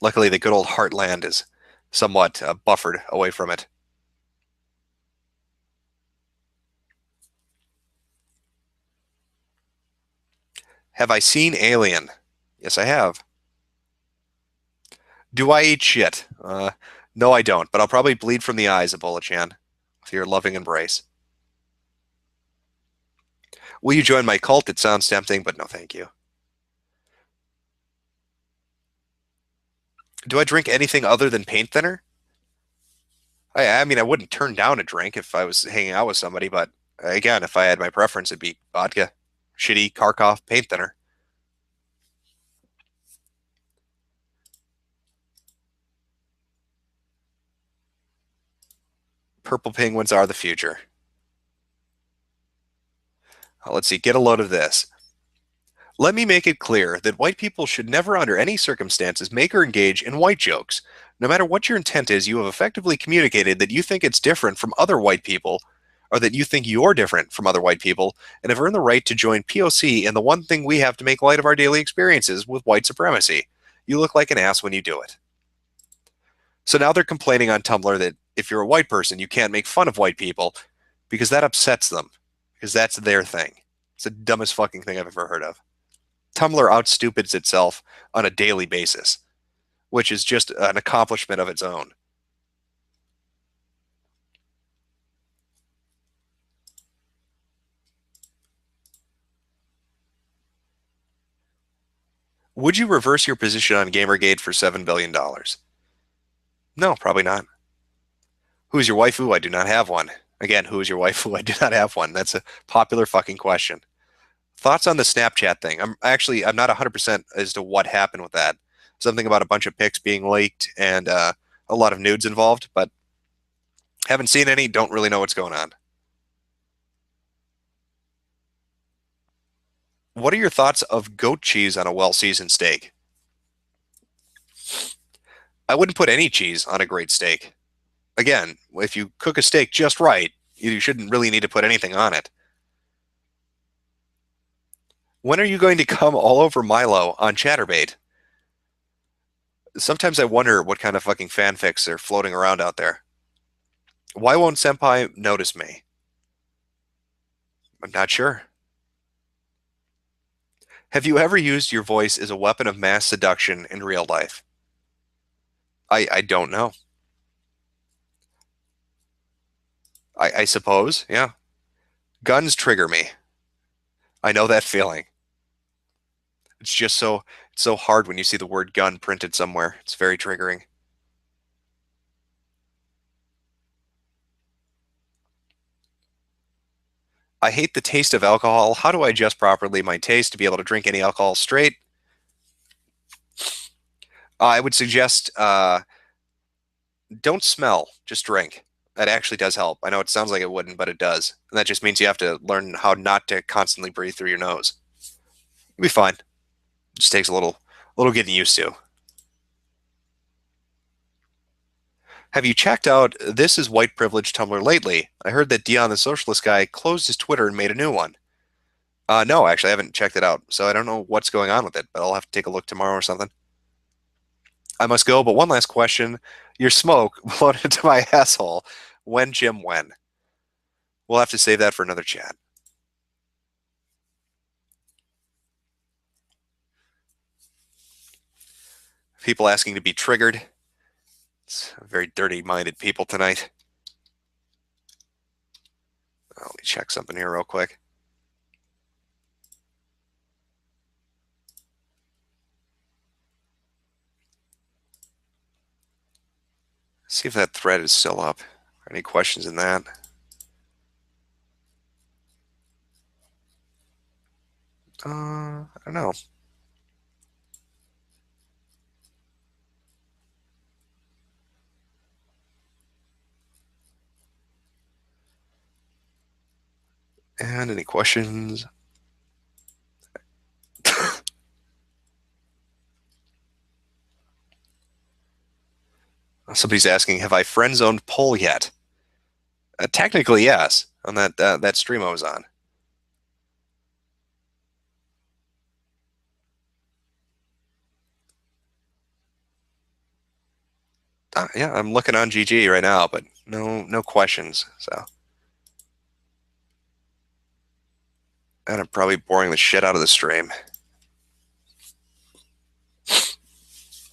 Luckily, the good old heartland is somewhat buffered away from it. Have I seen Alien? Yes, I have. Do I eat shit? No, I don't, but I'll probably bleed from the eyes, Ebola-chan, with your loving embrace. Will you join my cult? It sounds tempting, but no thank you. Do I drink anything other than paint thinner? I mean, I wouldn't turn down a drink if I was hanging out with somebody, but again, if I had my preference, it'd be vodka, shitty Kharkov paint thinner. Purple penguins are the future. Let's see, get a load of this. Let me make it clear that white people should never, under any circumstances, make or engage in white jokes. No matter what your intent is, you have effectively communicated that you think it's different from other white people, or that you think you're different from other white people, and have earned the right to join POC in the one thing we have to make light of our daily experiences with white supremacy. You look like an ass when you do it. So now they're complaining on Tumblr that if you're a white person, you can't make fun of white people because that upsets them, because that's their thing. It's the dumbest fucking thing I've ever heard of. Tumblr outstupids itself on a daily basis, which is just an accomplishment of its own. Would you reverse your position on Gamergate for $7 billion? No, probably not. Who is your waifu? I do not have one. Again, who is your waifu? I do not have one. That's a popular fucking question. Thoughts on the Snapchat thing? I'm not 100% as to what happened with that. Something about a bunch of pics being leaked and a lot of nudes involved, but haven't seen any, don't really know what's going on. What are your thoughts of goat cheese on a well-seasoned steak? I wouldn't put any cheese on a great steak. Again, if you cook a steak just right, you shouldn't really need to put anything on it. When are you going to come all over Milo on Chatterbait? Sometimes I wonder what kind of fucking fanfics are floating around out there. Why won't Senpai notice me? I'm not sure. Have you ever used your voice as a weapon of mass seduction in real life? I don't know. I suppose, yeah. Guns trigger me. I know that feeling. It's just so hard when you see the word gun printed somewhere. It's very triggering. I hate the taste of alcohol. How do I adjust properly my taste to be able to drink any alcohol straight? I would suggest don't smell, just drink. That actually does help. I know it sounds like it wouldn't, but it does. And that just means you have to learn how not to constantly breathe through your nose. You'll be fine. It just takes a little getting used to. Have you checked out This Is White Privilege Tumblr lately? I heard that Dion the Socialist guy closed his Twitter and made a new one. No, actually, I haven't checked it out, so I don't know what's going on with it, but I'll have to take a look tomorrow or something. I must go, but one last question. Your smoke blown into my asshole. When, Jim, when? We'll have to save that for another chat. People asking to be triggered. It's very dirty-minded people tonight. Let me check something here real quick. See if that thread is still up. Any questions in that? I don't know. And any questions? Somebody's asking, have I friend zoned Poll yet? Technically, yes. On that stream I was on. Yeah, I'm looking on GG right now, but no questions. So, and I'm probably boring the shit out of the stream.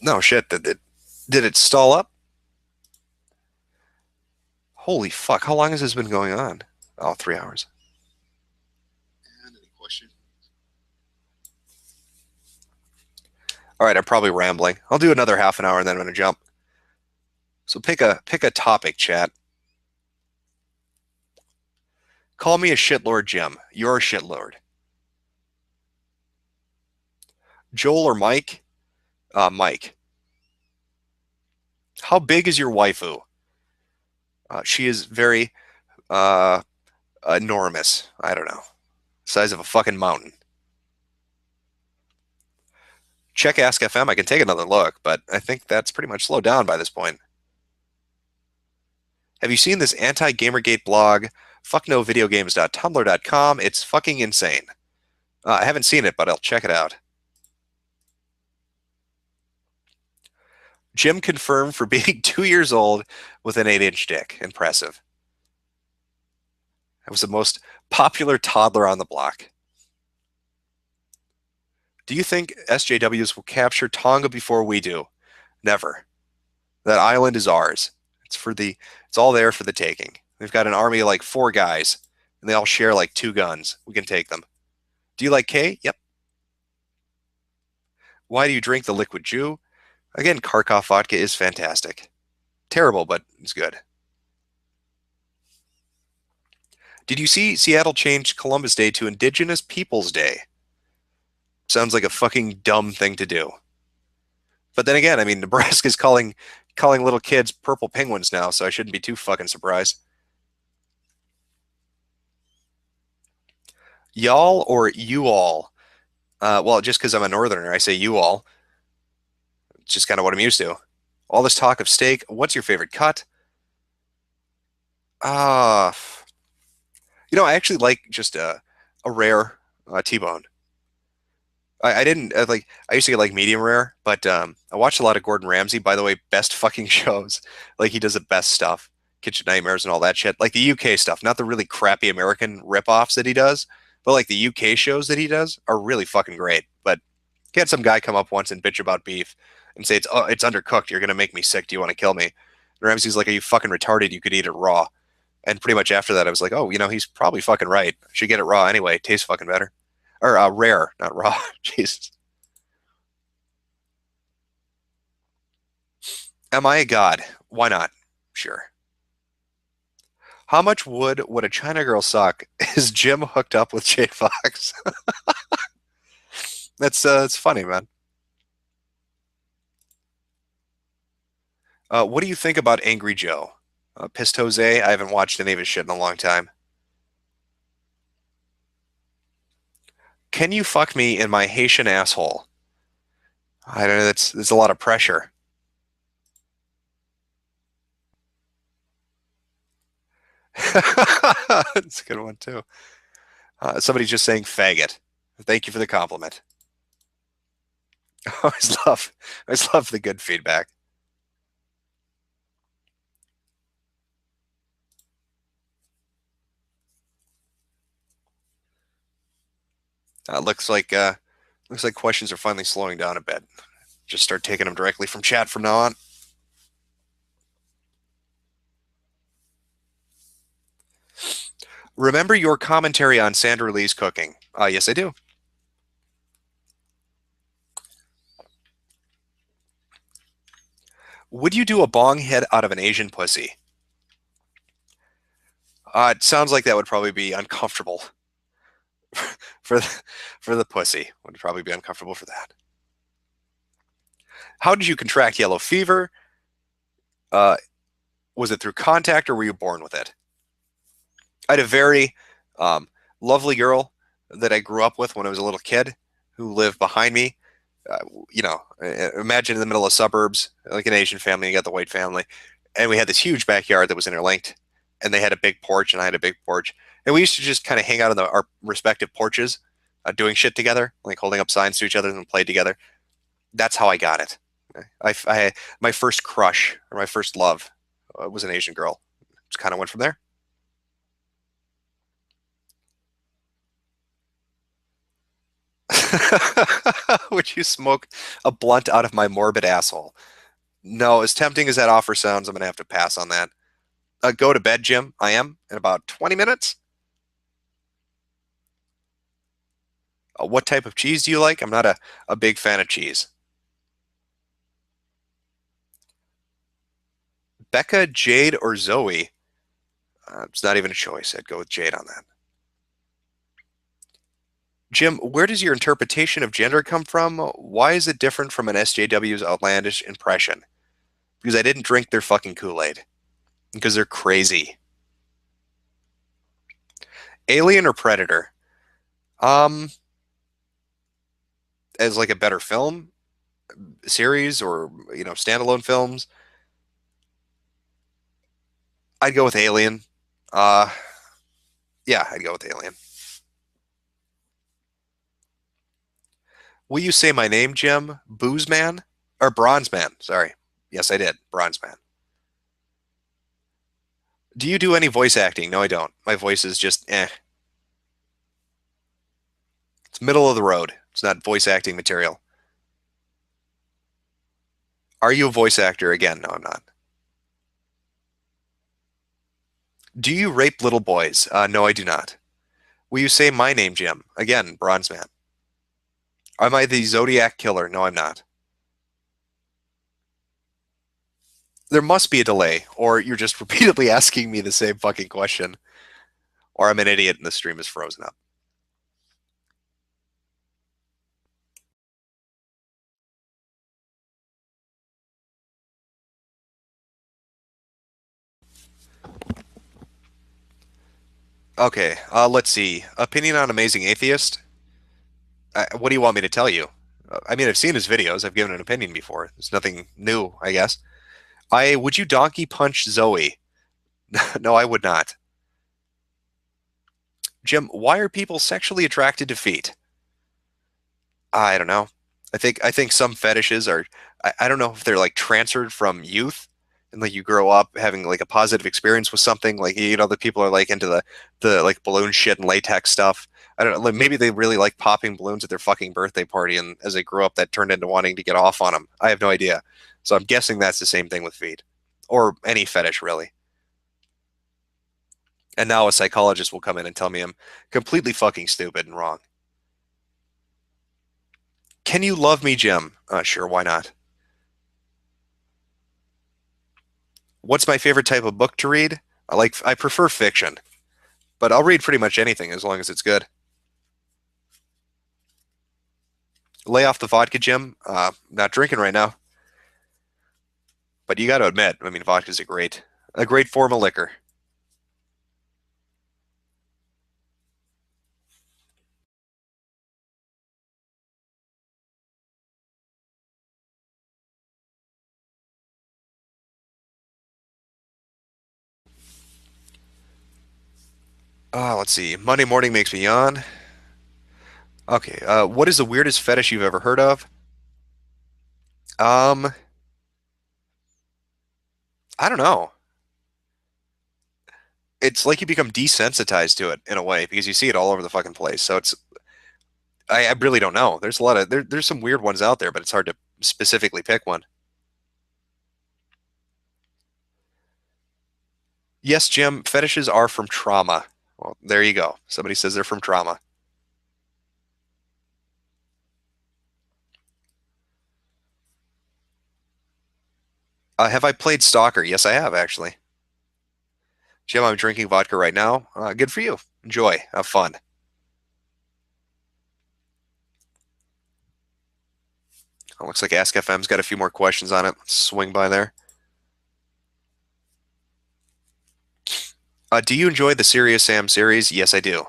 No shit. Did it stall up? Holy fuck! How long has this been going on? Oh, 3 hours. And any question? All right, I'm probably rambling. I'll do another half an hour and then I'm gonna jump. So pick a topic, chat. Call me a shitlord, Jim. You're a shitlord. Joel or Mike? Mike. How big is your waifu? She is very uh, enormous. I don't know. Size of a fucking mountain. Check Ask FM. I can take another look, but I think that's pretty much slowed down by this point. Have you seen this anti-Gamergate blog? Fucknovideogames.tumblr.com. It's fucking insane. I haven't seen it, but I'll check it out. Jim confirmed for being 2 years old with an 8-inch dick. Impressive. I was the most popular toddler on the block. Do you think SJWs will capture Tonga before we do? Never. That island is ours. It's all there for the taking. We've got an army of like 4 guys, and they all share like 2 guns. We can take them. Do you like K? Yep. Why do you drink the liquid Jew? Again, Kharkov vodka is fantastic. Terrible, but it's good. Did you see Seattle changed Columbus Day to Indigenous Peoples Day? Sounds like a fucking dumb thing to do. But then again, I mean, Nebraska's calling little kids purple penguins now, so I shouldn't be too fucking surprised. Y'all or you all? Well, just because I'm a northerner, I say you all. It's just kind of what I'm used to. All this talk of steak. What's your favorite cut? Ah, I actually like just a rare T-bone. I didn't like. I used to get like medium rare, but I watched a lot of Gordon Ramsay. By the way, best fucking shows. Like he does the best stuff, Kitchen Nightmares and all that shit. Like the UK stuff, not the really crappy American ripoffs that he does, but like the UK shows that he does are really fucking great. But he had some guy come up once and bitch about beef and say it's undercooked. You're gonna make me sick. Do you want to kill me? And Ramsay's like, are you fucking retarded? You could eat it raw. And pretty much after that, I was like, oh, he's probably fucking right. Should get it raw anyway. It tastes fucking better. Or rare, not raw. Jesus. Am I a god? Why not? Sure. How much would a China girl suck? Is Jim hooked up with Jay Fox? It's funny, man. What do you think about Angry Joe? Pissed Jose? I haven't watched any of his shit in a long time. Can you fuck me in my Haitian asshole? I don't know. That's a lot of pressure. That's a good one too. Somebody's just saying faggot. Thank you for the compliment. I always love the good feedback. Looks like questions are finally slowing down a bit. Just start taking them directly from chat from now on. Remember your commentary on Sandra Lee's cooking? Yes, I do. Would you do a bong head out of an Asian pussy? It sounds like that would probably be uncomfortable for the pussy. Would probably be uncomfortable for that. How did you contract yellow fever? Was it through contact or were you born with it? I had a very lovely girl that I grew up with when I was a little kid who lived behind me. Imagine in the middle of suburbs, like an Asian family, you got the white family, and we had this huge backyard that was interlinked, and they had a big porch, and I had a big porch, and we used to just kind of hang out on our respective porches, doing shit together, like holding up signs to each other and play together. That's how I got it. My first crush or my first love was an Asian girl. Just kind of went from there. Would you smoke a blunt out of my morbid asshole? No, as tempting as that offer sounds, I'm gonna have to pass on that. Go to bed, Jim. I am in about 20 minutes. What type of cheese do you like? I'm not a big fan of cheese. Becca, Jade, or Zoe? It's not even a choice. I'd go with Jade on that. Jim, where does your interpretation of gender come from? Why is it different from an SJW's outlandish impression? Because I didn't drink their fucking Kool-Aid. Because they're crazy. Alien or Predator? Um, as like a better film series or standalone films, I'd go with Alien. Uh, yeah, I'd go with Alien. Will you say my name, Jim? Booze Man or Bronze Man? Sorry. Yes, I did. Bronze Man. Do you do any voice acting? No, I don't. My voice is just eh. It's middle of the road. It's not voice acting material. Are you a voice actor? Again, no, I'm not. Do you rape little boys? No, I do not. Will you say my name, Jim? Again, Bronze Man. Am I the Zodiac Killer? No, I'm not. There must be a delay, or you're just repeatedly asking me the same fucking question, or I'm an idiot and the stream is frozen up. Okay, let's see. Opinion on Amazing Atheist? What do you want me to tell you? I mean, I've seen his videos. I've given an opinion before. There's nothing new, I guess. Would you donkey punch Zoe? No, I would not. Jim, why are people sexually attracted to feet? I don't know. I think some fetishes are. I don't know if they're like transferred from youth and like you grow up having like a positive experience with something like the people are like into the like balloon shit and latex stuff. I don't know. Like, maybe they really like popping balloons at their fucking birthday party, and as they grew up, that turned into wanting to get off on them. I have no idea. So I'm guessing that's the same thing with feet, or any fetish really. And now a psychologist will come in and tell me I'm completely fucking stupid and wrong. Can you love me, Jim? Sure, why not? What's my favorite type of book to read? I prefer fiction, but I'll read pretty much anything as long as it's good. Lay off the vodka, Jim. Not drinking right now, but you got to admit, I mean, vodka's a great form of liquor. Let's see. Monday morning makes me yawn. Okay. What is the weirdest fetish you've ever heard of? Um, I don't know. It's like you become desensitized to it in a way because you see it all over the fucking place. So I really don't know. There's a lot of there's some weird ones out there, but it's hard to specifically pick one. Yes, Jim, fetishes are from trauma. Well, there you go. Somebody says they're from trauma. Have I played Stalker? Yes, I have actually. Jim, I'm drinking vodka right now. Good for you. Enjoy. Have fun. Looks like Ask FM's got a few more questions on it. Let's swing by there. Do you enjoy the Serious Sam series? Yes, I do.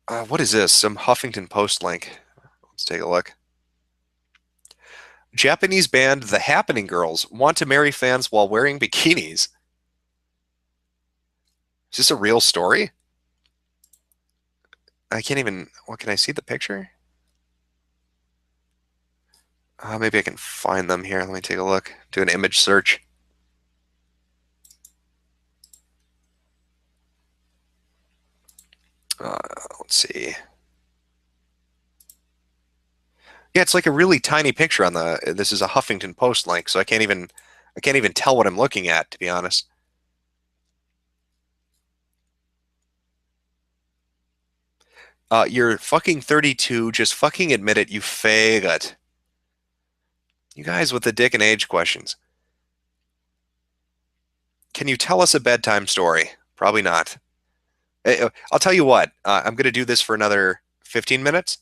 What is this? Some Huffington Post link. Let's take a look. Japanese band The Happening Girls want to marry fans while wearing bikinis. Is this a real story? I can't even. What can I see the picture? Maybe I can find them here. Let me take a look. Do an image search. Uh, let's see. Yeah, it's like a really tiny picture on the. This is a Huffington Post link, so I can't even tell what I'm looking at, to be honest. You're fucking 32. Just fucking admit it, you faggot. You guys with the dick and age questions. Can you tell us a bedtime story? Probably not. I'll tell you what. I'm going to do this for another 15 minutes.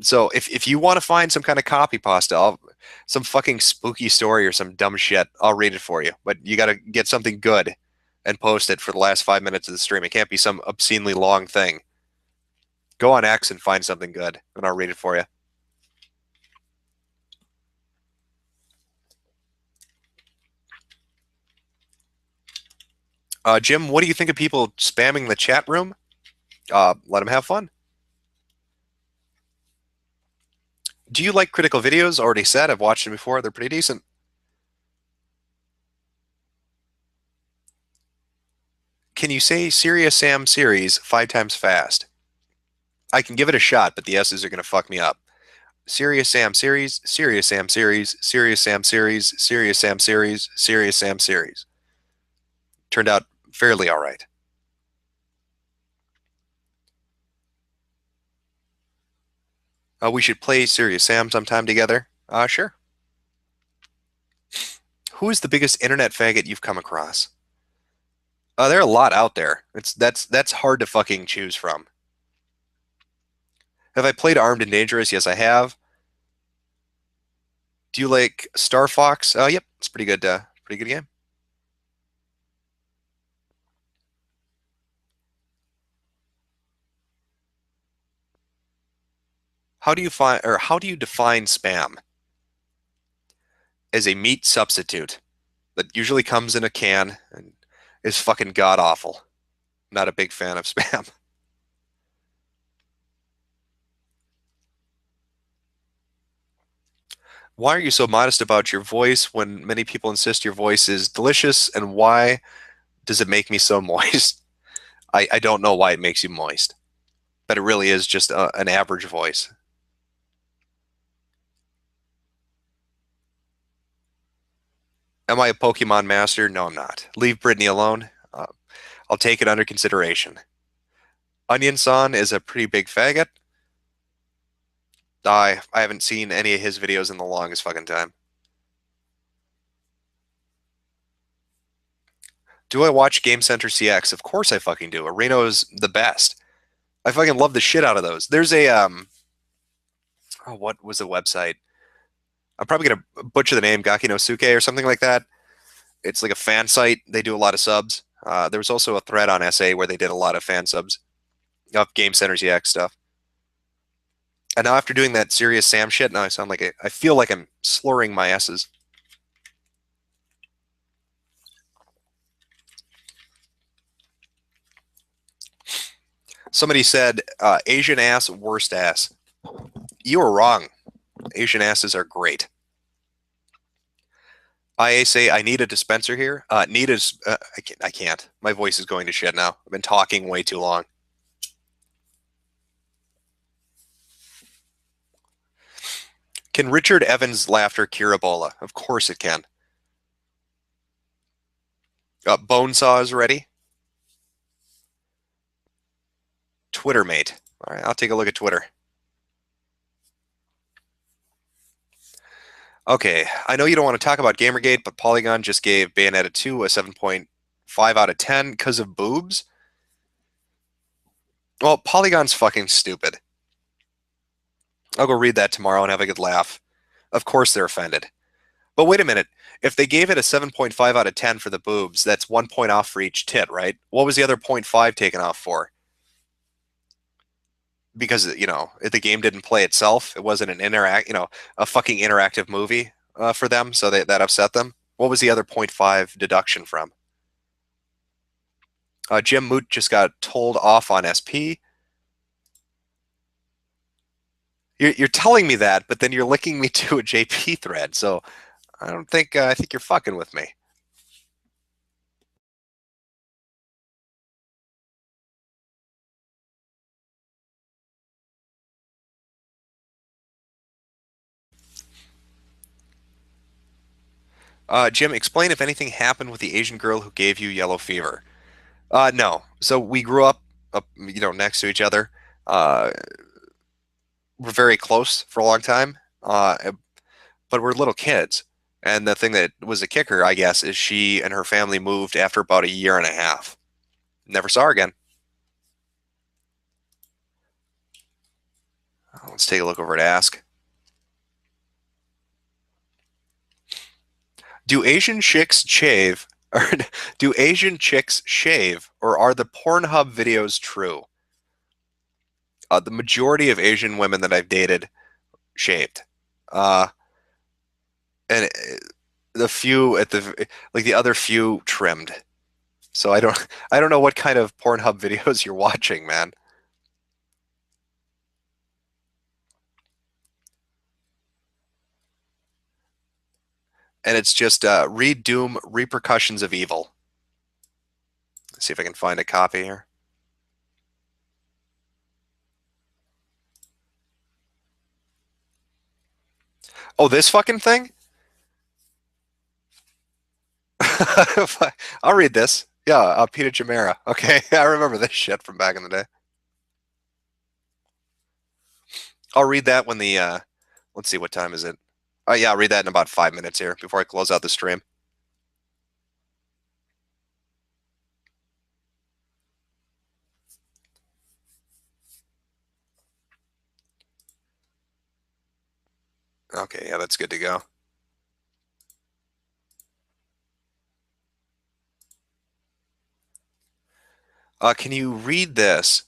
So if you want to find some kind of copy pasta, some fucking spooky story or some dumb shit, I'll read it for you. But you got to get something good and post it for the last 5 minutes of the stream. It can't be some obscenely long thing. Go on X and find something good, and I'll read it for you. Jim, what do you think of people spamming the chat room? Let them have fun. Do you like critical videos? Already said. I've watched them before. They're pretty decent. Can you say Serious Sam series 5 times fast? I can give it a shot, but the S's are going to fuck me up. Serious Sam series, Serious Sam series, Serious Sam series, Serious Sam series, Serious Sam series. Turned out fairly all right. We should play Serious Sam sometime together. Sure. Who is the biggest internet faggot you've come across? There are a lot out there. That's hard to fucking choose from. Have I played Armed and Dangerous? Yes, I have. Do you like Star Fox? Yep, it's pretty good. Pretty good game. How do you define spam? As a meat substitute that usually comes in a can and is fucking god awful. Not a big fan of spam. Why are you so modest about your voice when many people insist your voice is delicious? And why does it make me so moist? I don't know why it makes you moist, but it really is just an average voice. Am I a Pokemon master? No, I'm not. Leave Brittany alone. I'll take it under consideration. Onion San is a pretty big faggot. I haven't seen any of his videos in the longest fucking time. Do I watch Game Center CX? Of course I fucking do. Areno's the best. I fucking love the shit out of those. There's a what was the website? I'm probably gonna butcher the name, Gaki no Suke or something like that. It's like a fan site. They do a lot of subs. There was also a thread on SA where they did a lot of fan subs of Game Center CX stuff. And now after doing that Serious Sam shit, now I feel like I'm slurring my S's. Somebody said Asian ass, worst ass. You are wrong. Asian asses are great. IA say I need a dispenser here. Need is I can't. My voice is going to shit now. I've been talking way too long. Can Richard Evans' laughter cure Ebola? Of course it can. Bonesaw is ready. Twitter mate. All right, I'll take a look at Twitter. Okay, I know you don't want to talk about Gamergate, but Polygon just gave Bayonetta 2 a 7.5 out of 10 because of boobs. Well, Polygon's fucking stupid. I'll go read that tomorrow and have a good laugh. Of course they're offended. But wait a minute. If they gave it a 7.5 out of 10 for the boobs, that's 1 point off for each tit, right? What was the other 0.5 taken off for? Because, the game didn't play itself. It wasn't a fucking interactive movie for them, so that upset them. What was the other 0.5 deduction from? Jim Moot just got told off on SP. You're telling me that, but then you're linking me to a JP thread. So I don't think I think you're fucking with me. Jim, explain if anything happened with the Asian girl who gave you yellow fever. No. So we grew up, next to each other. Uh, we're very close for a long time, but we're little kids. And the thing that was a kicker, I guess, is she and her family moved after about a year and a half. Never saw her again. Let's take a look over at Ask. Do Asian chicks shave, or do Asian chicks shave, or are the Pornhub videos true? The majority of Asian women that I've dated shaved, uh, and the few at the other few trimmed. So I don't know what kind of Pornhub videos you're watching, man. And it's just read Doom Repercussions of Evil. Let's see if I can find a copy here. Oh, this fucking thing? I'll read this. Yeah, Peter Jamera. Okay, I remember this shit from back in the day. I'll read that when let's see, what time is it? Oh yeah, I'll read that in about 5 minutes here before I close out the stream. Okay, yeah, that's good to go. Can you read this?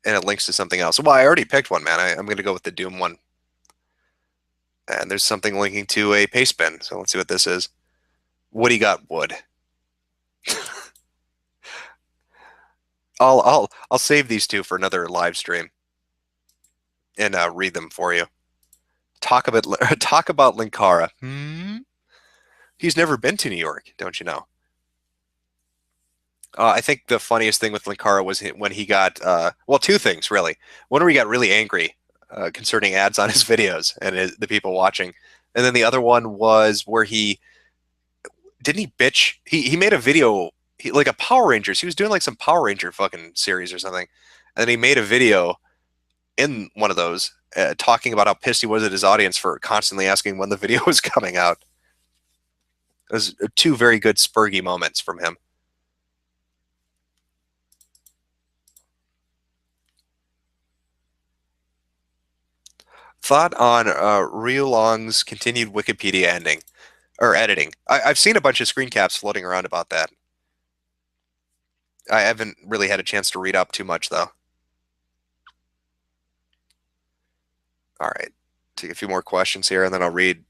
And it links to something else. Well, I already picked one, man. I'm going to go with the Doom one. And there's something linking to a paste bin. So let's see what this is. Woody got wood. I'll save these two for another live stream and read them for you. Talk about Linkara. He's never been to New York, don't you know? I think the funniest thing with Linkara was when he got well, two things really. One where he got really angry concerning ads on his videos and the people watching, and then the other one was where he didn't he bitch. He made a video like a Power Rangers. He was doing like some Power Ranger fucking series or something, and then he made a video in one of those talking about how pissed he was at his audience for constantly asking when the video was coming out. It was two very good Spurgy moments from him. Thought on Ryu Long's continued Wikipedia ending or editing. I've seen a bunch of screen caps floating around about that. I haven't really had a chance to read up too much though. All right, take a few more questions here, and then I'll read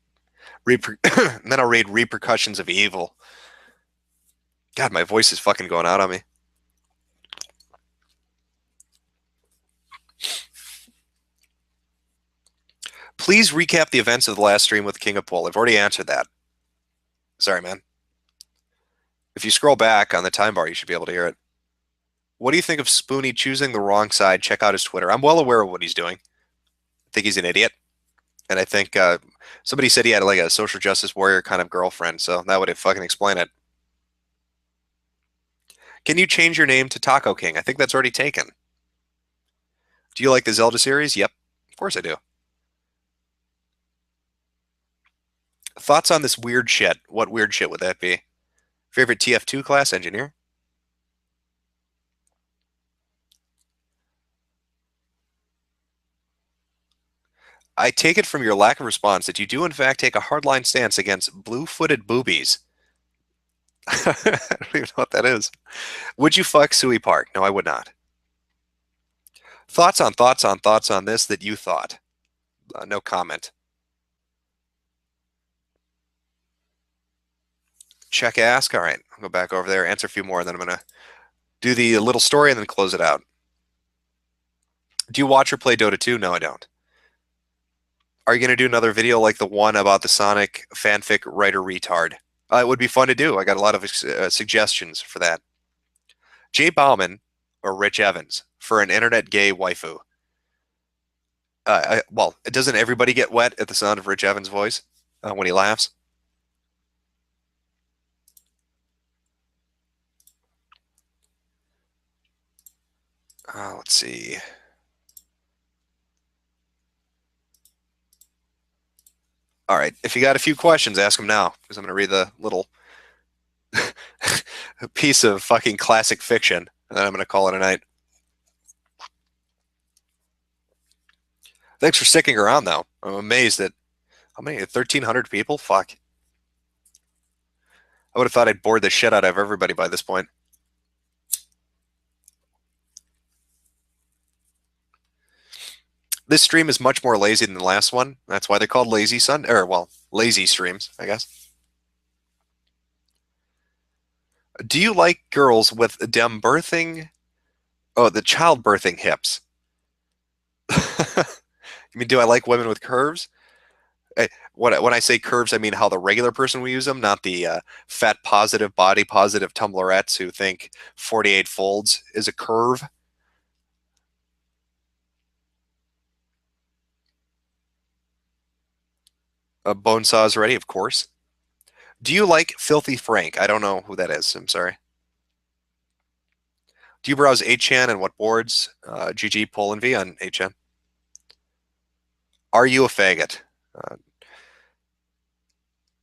and then I'll read Repercussions of Evil. God, my voice is fucking going out on me. Please recap the events of the last stream with King of Pool. I've already answered that. Sorry, man. If you scroll back on the time bar, you should be able to hear it. What do you think of Spoonie choosing the wrong side? Check out his Twitter. I'm well aware of what he's doing. I think he's an idiot. And I think somebody said he had like a social justice warrior kind of girlfriend, so that would fucking explain it. Can you change your name to Taco King? I think that's already taken. Do you like the Zelda series? Yep. Of course I do. Thoughts on this weird shit? What weird shit would that be? Favorite TF2 class? Engineer? I take it from your lack of response that you do in fact take a hardline stance against blue-footed boobies. I don't even know what that is. Would you fuck Sui Park? No, I would not. Thoughts on this that you thought? No comment. Check ask. All right, I'll go back over there, answer a few more, and then I'm gonna do the little story and then close it out. Do you watch or play Dota 2? No, I don't. Are you going to do another video like the one about the Sonic fanfic writer retard? It would be fun to do. I got a lot of suggestions for that. Jay Bauman or Rich Evans for an internet gay waifu. Well, doesn't everybody get wet at the sound of Rich Evans' voice when he laughs? Let's see. All right, if you got a few questions, ask them now, because I'm going to read the little piece of fucking classic fiction, and then I'm going to call it a night. Thanks for sticking around, though. I'm amazed at how many? 1,300 people? Fuck. I would have thought I'd bored the shit out of everybody by this point. This stream is much more lazy than the last one. That's why they're called Lazy Sun, or well, lazy streams, I guess. Do you like girls with dem birthing? Oh, the childbirthing hips. You mean, do I like women with curves? When I say curves, I mean how the regular person will use them, not the fat positive, body positive Tumblrettes who think 48 folds is a curve. Bone saws ready, of course. Do you like Filthy Frank? I don't know who that is. I'm sorry. Do you browse 8chan and what boards? GG Poll and V on 8chan. Are you a faggot?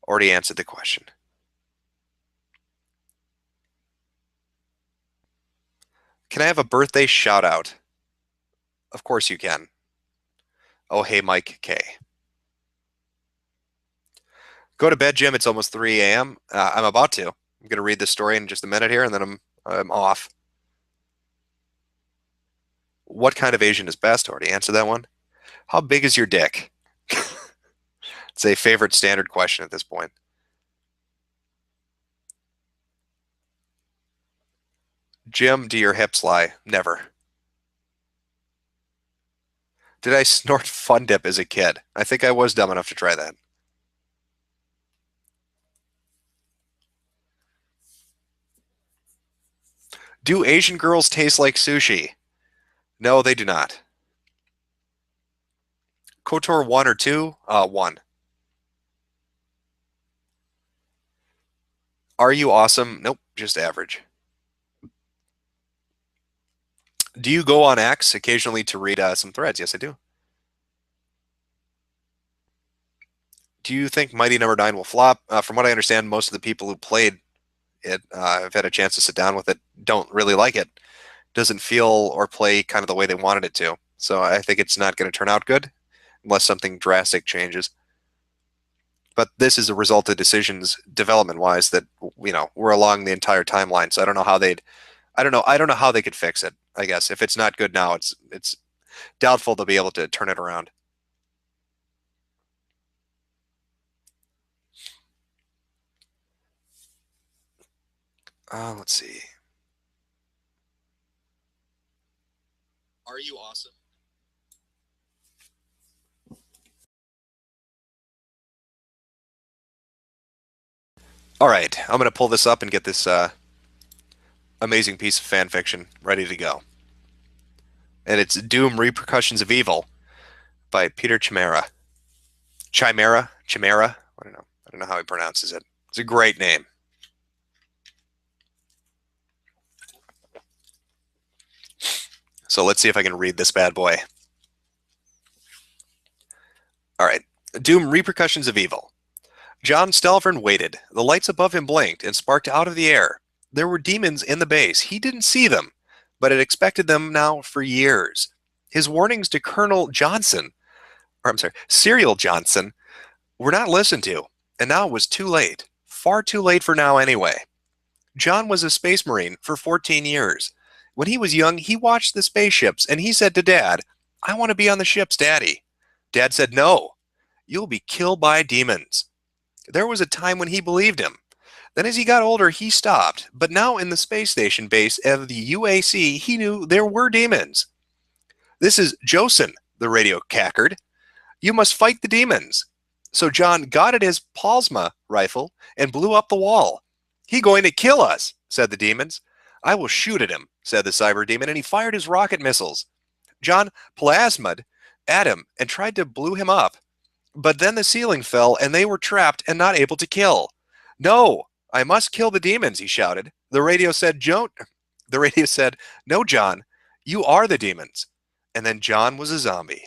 Already answered the question. Can I have a birthday shout out? Of course you can. Oh, hey, Mike K. Go to bed, Jim. It's almost 3 a.m. I'm about to. I'm going to read this story in just a minute here, and then I'm off. What kind of Asian is best? Already answered that one. How big is your dick? It's a favorite standard question at this point. Jim, do your hips lie? Never. Did I snort Fun Dip as a kid? I think I was dumb enough to try that. Do Asian girls taste like sushi? No, they do not. KOTOR 1 or 2? 1. Are you awesome? Nope, just average. Do you go on X occasionally to read some threads? Yes, I do. Do you think Mighty Number 9 will flop? From what I understand, most of the people who played it, I've had a chance to sit down with it, don't really like it. Doesn't feel or play kind of the way they wanted it to. So I think it's not going to turn out good unless something drastic changes. But this is a result of decisions development-wise that, you know, we're along the entire timeline. So I don't know how I don't know how they could fix it. I guess if it's not good now, it's doubtful they'll be able to turn it around. Let's see. Are you awesome? All right, I'm going to pull this up and get this amazing piece of fan fiction ready to go. And it's Doom Repercussions of Evil by Peter Chimera. Chimera? I don't know how he pronounces it. It's a great name. So let's see if I can read this bad boy. All right. Doom Repercussions of Evil. John Stelvern waited. The lights above him blinked and sparked out of the air. There were demons in the base. He didn't see them, but had expected them now for years. His warnings to Colonel Johnson, or I'm sorry, Serial Johnson, were not listened to, and now it was too late. Far too late for now anyway. John was a space marine for 14 years. When he was young, he watched the spaceships, and he said to Dad, "I want to be on the ships, Daddy." Dad said, "No, you'll be killed by demons." There was a time when he believed him. Then as he got older, he stopped. But now in the space station base of the UAC, he knew there were demons. "This is Josen," the radio cackered. You must fight the demons. So John got at his Palsma rifle and blew up the wall. He going to kill us, said the demons. I will shoot at him, said the cyber demon, and he fired his rocket missiles. John plasmaed at him and tried to blow him up. But then the ceiling fell and they were trapped and not able to kill. No, I must kill the demons, he shouted. The radio said, no, John, you are the demons. And then John was a zombie.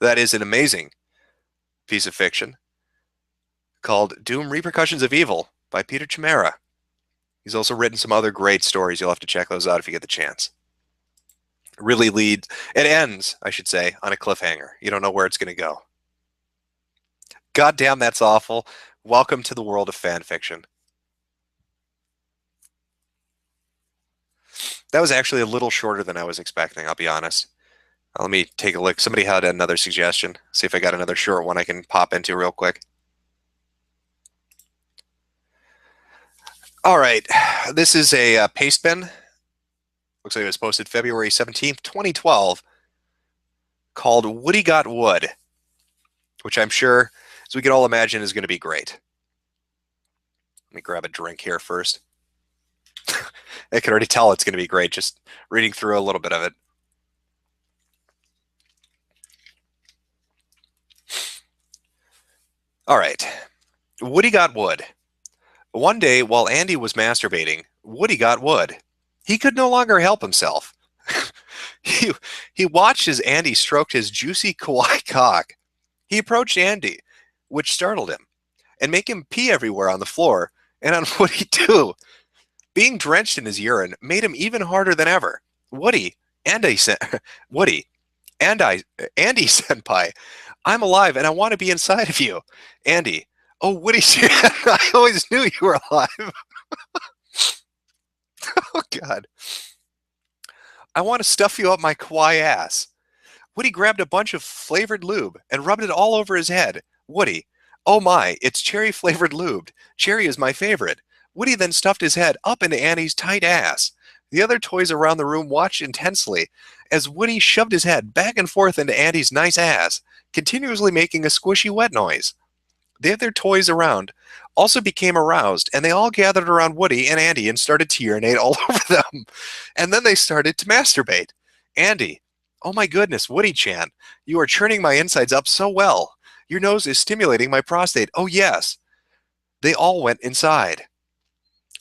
That is an amazing piece of fiction called Doom Repercussions of Evil by Peter Chimera. He's also written some other great stories. You'll have to check those out if you get the chance. It ends, I should say, on a cliffhanger. You don't know where it's going to go. God damn, that's awful. Welcome to the world of fan fiction. That was actually a little shorter than I was expecting, I'll be honest. Let me take a look. Somebody had another suggestion. See if I got another short one I can pop into real quick. All right. This is a paste bin. Looks like it was posted February 17th, 2012, called Woody Got Wood, which I'm sure, as we can all imagine, is going to be great. Let me grab a drink here first. I can already tell it's going to be great just reading through a little bit of it. All right. Woody got wood. One day, while Andy was masturbating, Woody got wood. He could no longer help himself. He watched as Andy stroked his juicy kawaii cock. He approached Andy, which startled him, and made him pee everywhere on the floor and on Woody too. Being drenched in his urine made him even harder than ever. Andy senpai, I'm alive and I want to be inside of you. Andy, oh Woody, I always knew you were alive. Oh God. I want to stuff you up my kawaii ass. Woody grabbed a bunch of flavored lube and rubbed it all over his head. Woody, oh my, it's cherry flavored lube. Cherry is my favorite. Woody then stuffed his head up into Annie's tight ass. The other toys around the room watched intensely as Woody shoved his head back and forth into Andy's nice ass, continuously making a squishy wet noise. The other toys around also became aroused, and they all gathered around Woody and Andy and started to urinate all over them. And then they started to masturbate. Andy, oh my goodness, Woody-chan, you are churning my insides up so well. Your nose is stimulating my prostate. Oh yes. They all went inside.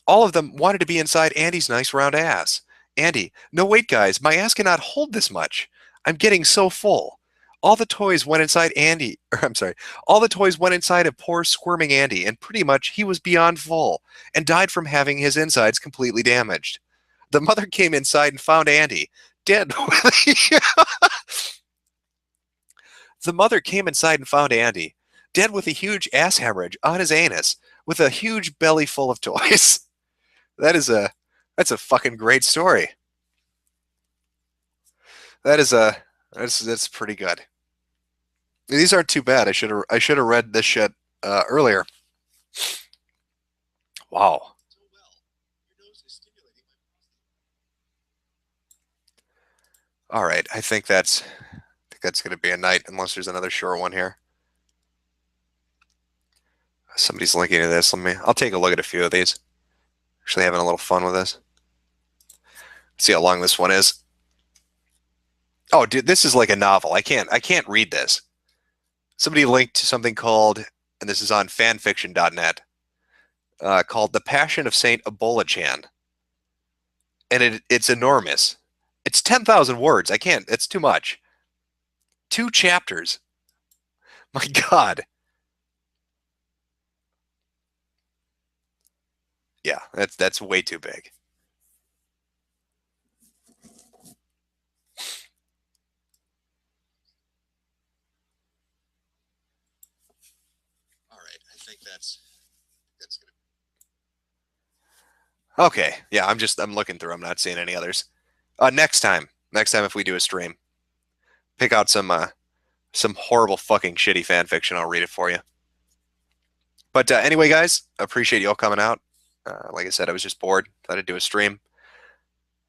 All of them wanted to be inside Andy's nice round ass. Andy, no wait guys, my ass cannot hold this much. I'm getting so full. All the toys went inside all the toys went inside of poor squirming Andy, and pretty much he was beyond full and died from having his insides completely damaged. The mother came inside and found Andy dead. The mother came inside and found Andy dead with a huge ass hemorrhage on his anus with a huge belly full of toys. That's a fucking great story. That's pretty good. These aren't too bad. I should have read this shit earlier. Wow. All right, I think that's going to be a night unless there's another short one here. Somebody's linking to this. I'll take a look at a few of these. Actually having a little fun with this. See how long this one is. Oh, dude, this is like a novel. I can't read this. Somebody linked to something called, and this is on fanfiction.net, called The Passion of Saint Ebola-chan. And it's enormous. It's 10,000 words. It's too much. 2 chapters. My God. Yeah, that's way too big. All right, I think that's gonna. Okay, yeah, I'm looking through. I'm not seeing any others. Next time if we do a stream, pick out some horrible fucking shitty fan fiction. I'll read it for you. But anyway, guys, appreciate you all coming out. Like I said, I was just bored. Thought I'd do a stream.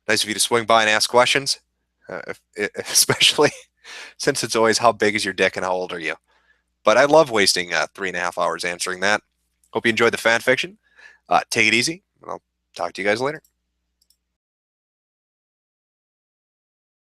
Nice of you to swing by and ask questions, especially since it's always how big is your dick and how old are you. But I love wasting 3.5 hours answering that. Hope you enjoyed the fan fiction. Take it easy, and I'll talk to you guys later.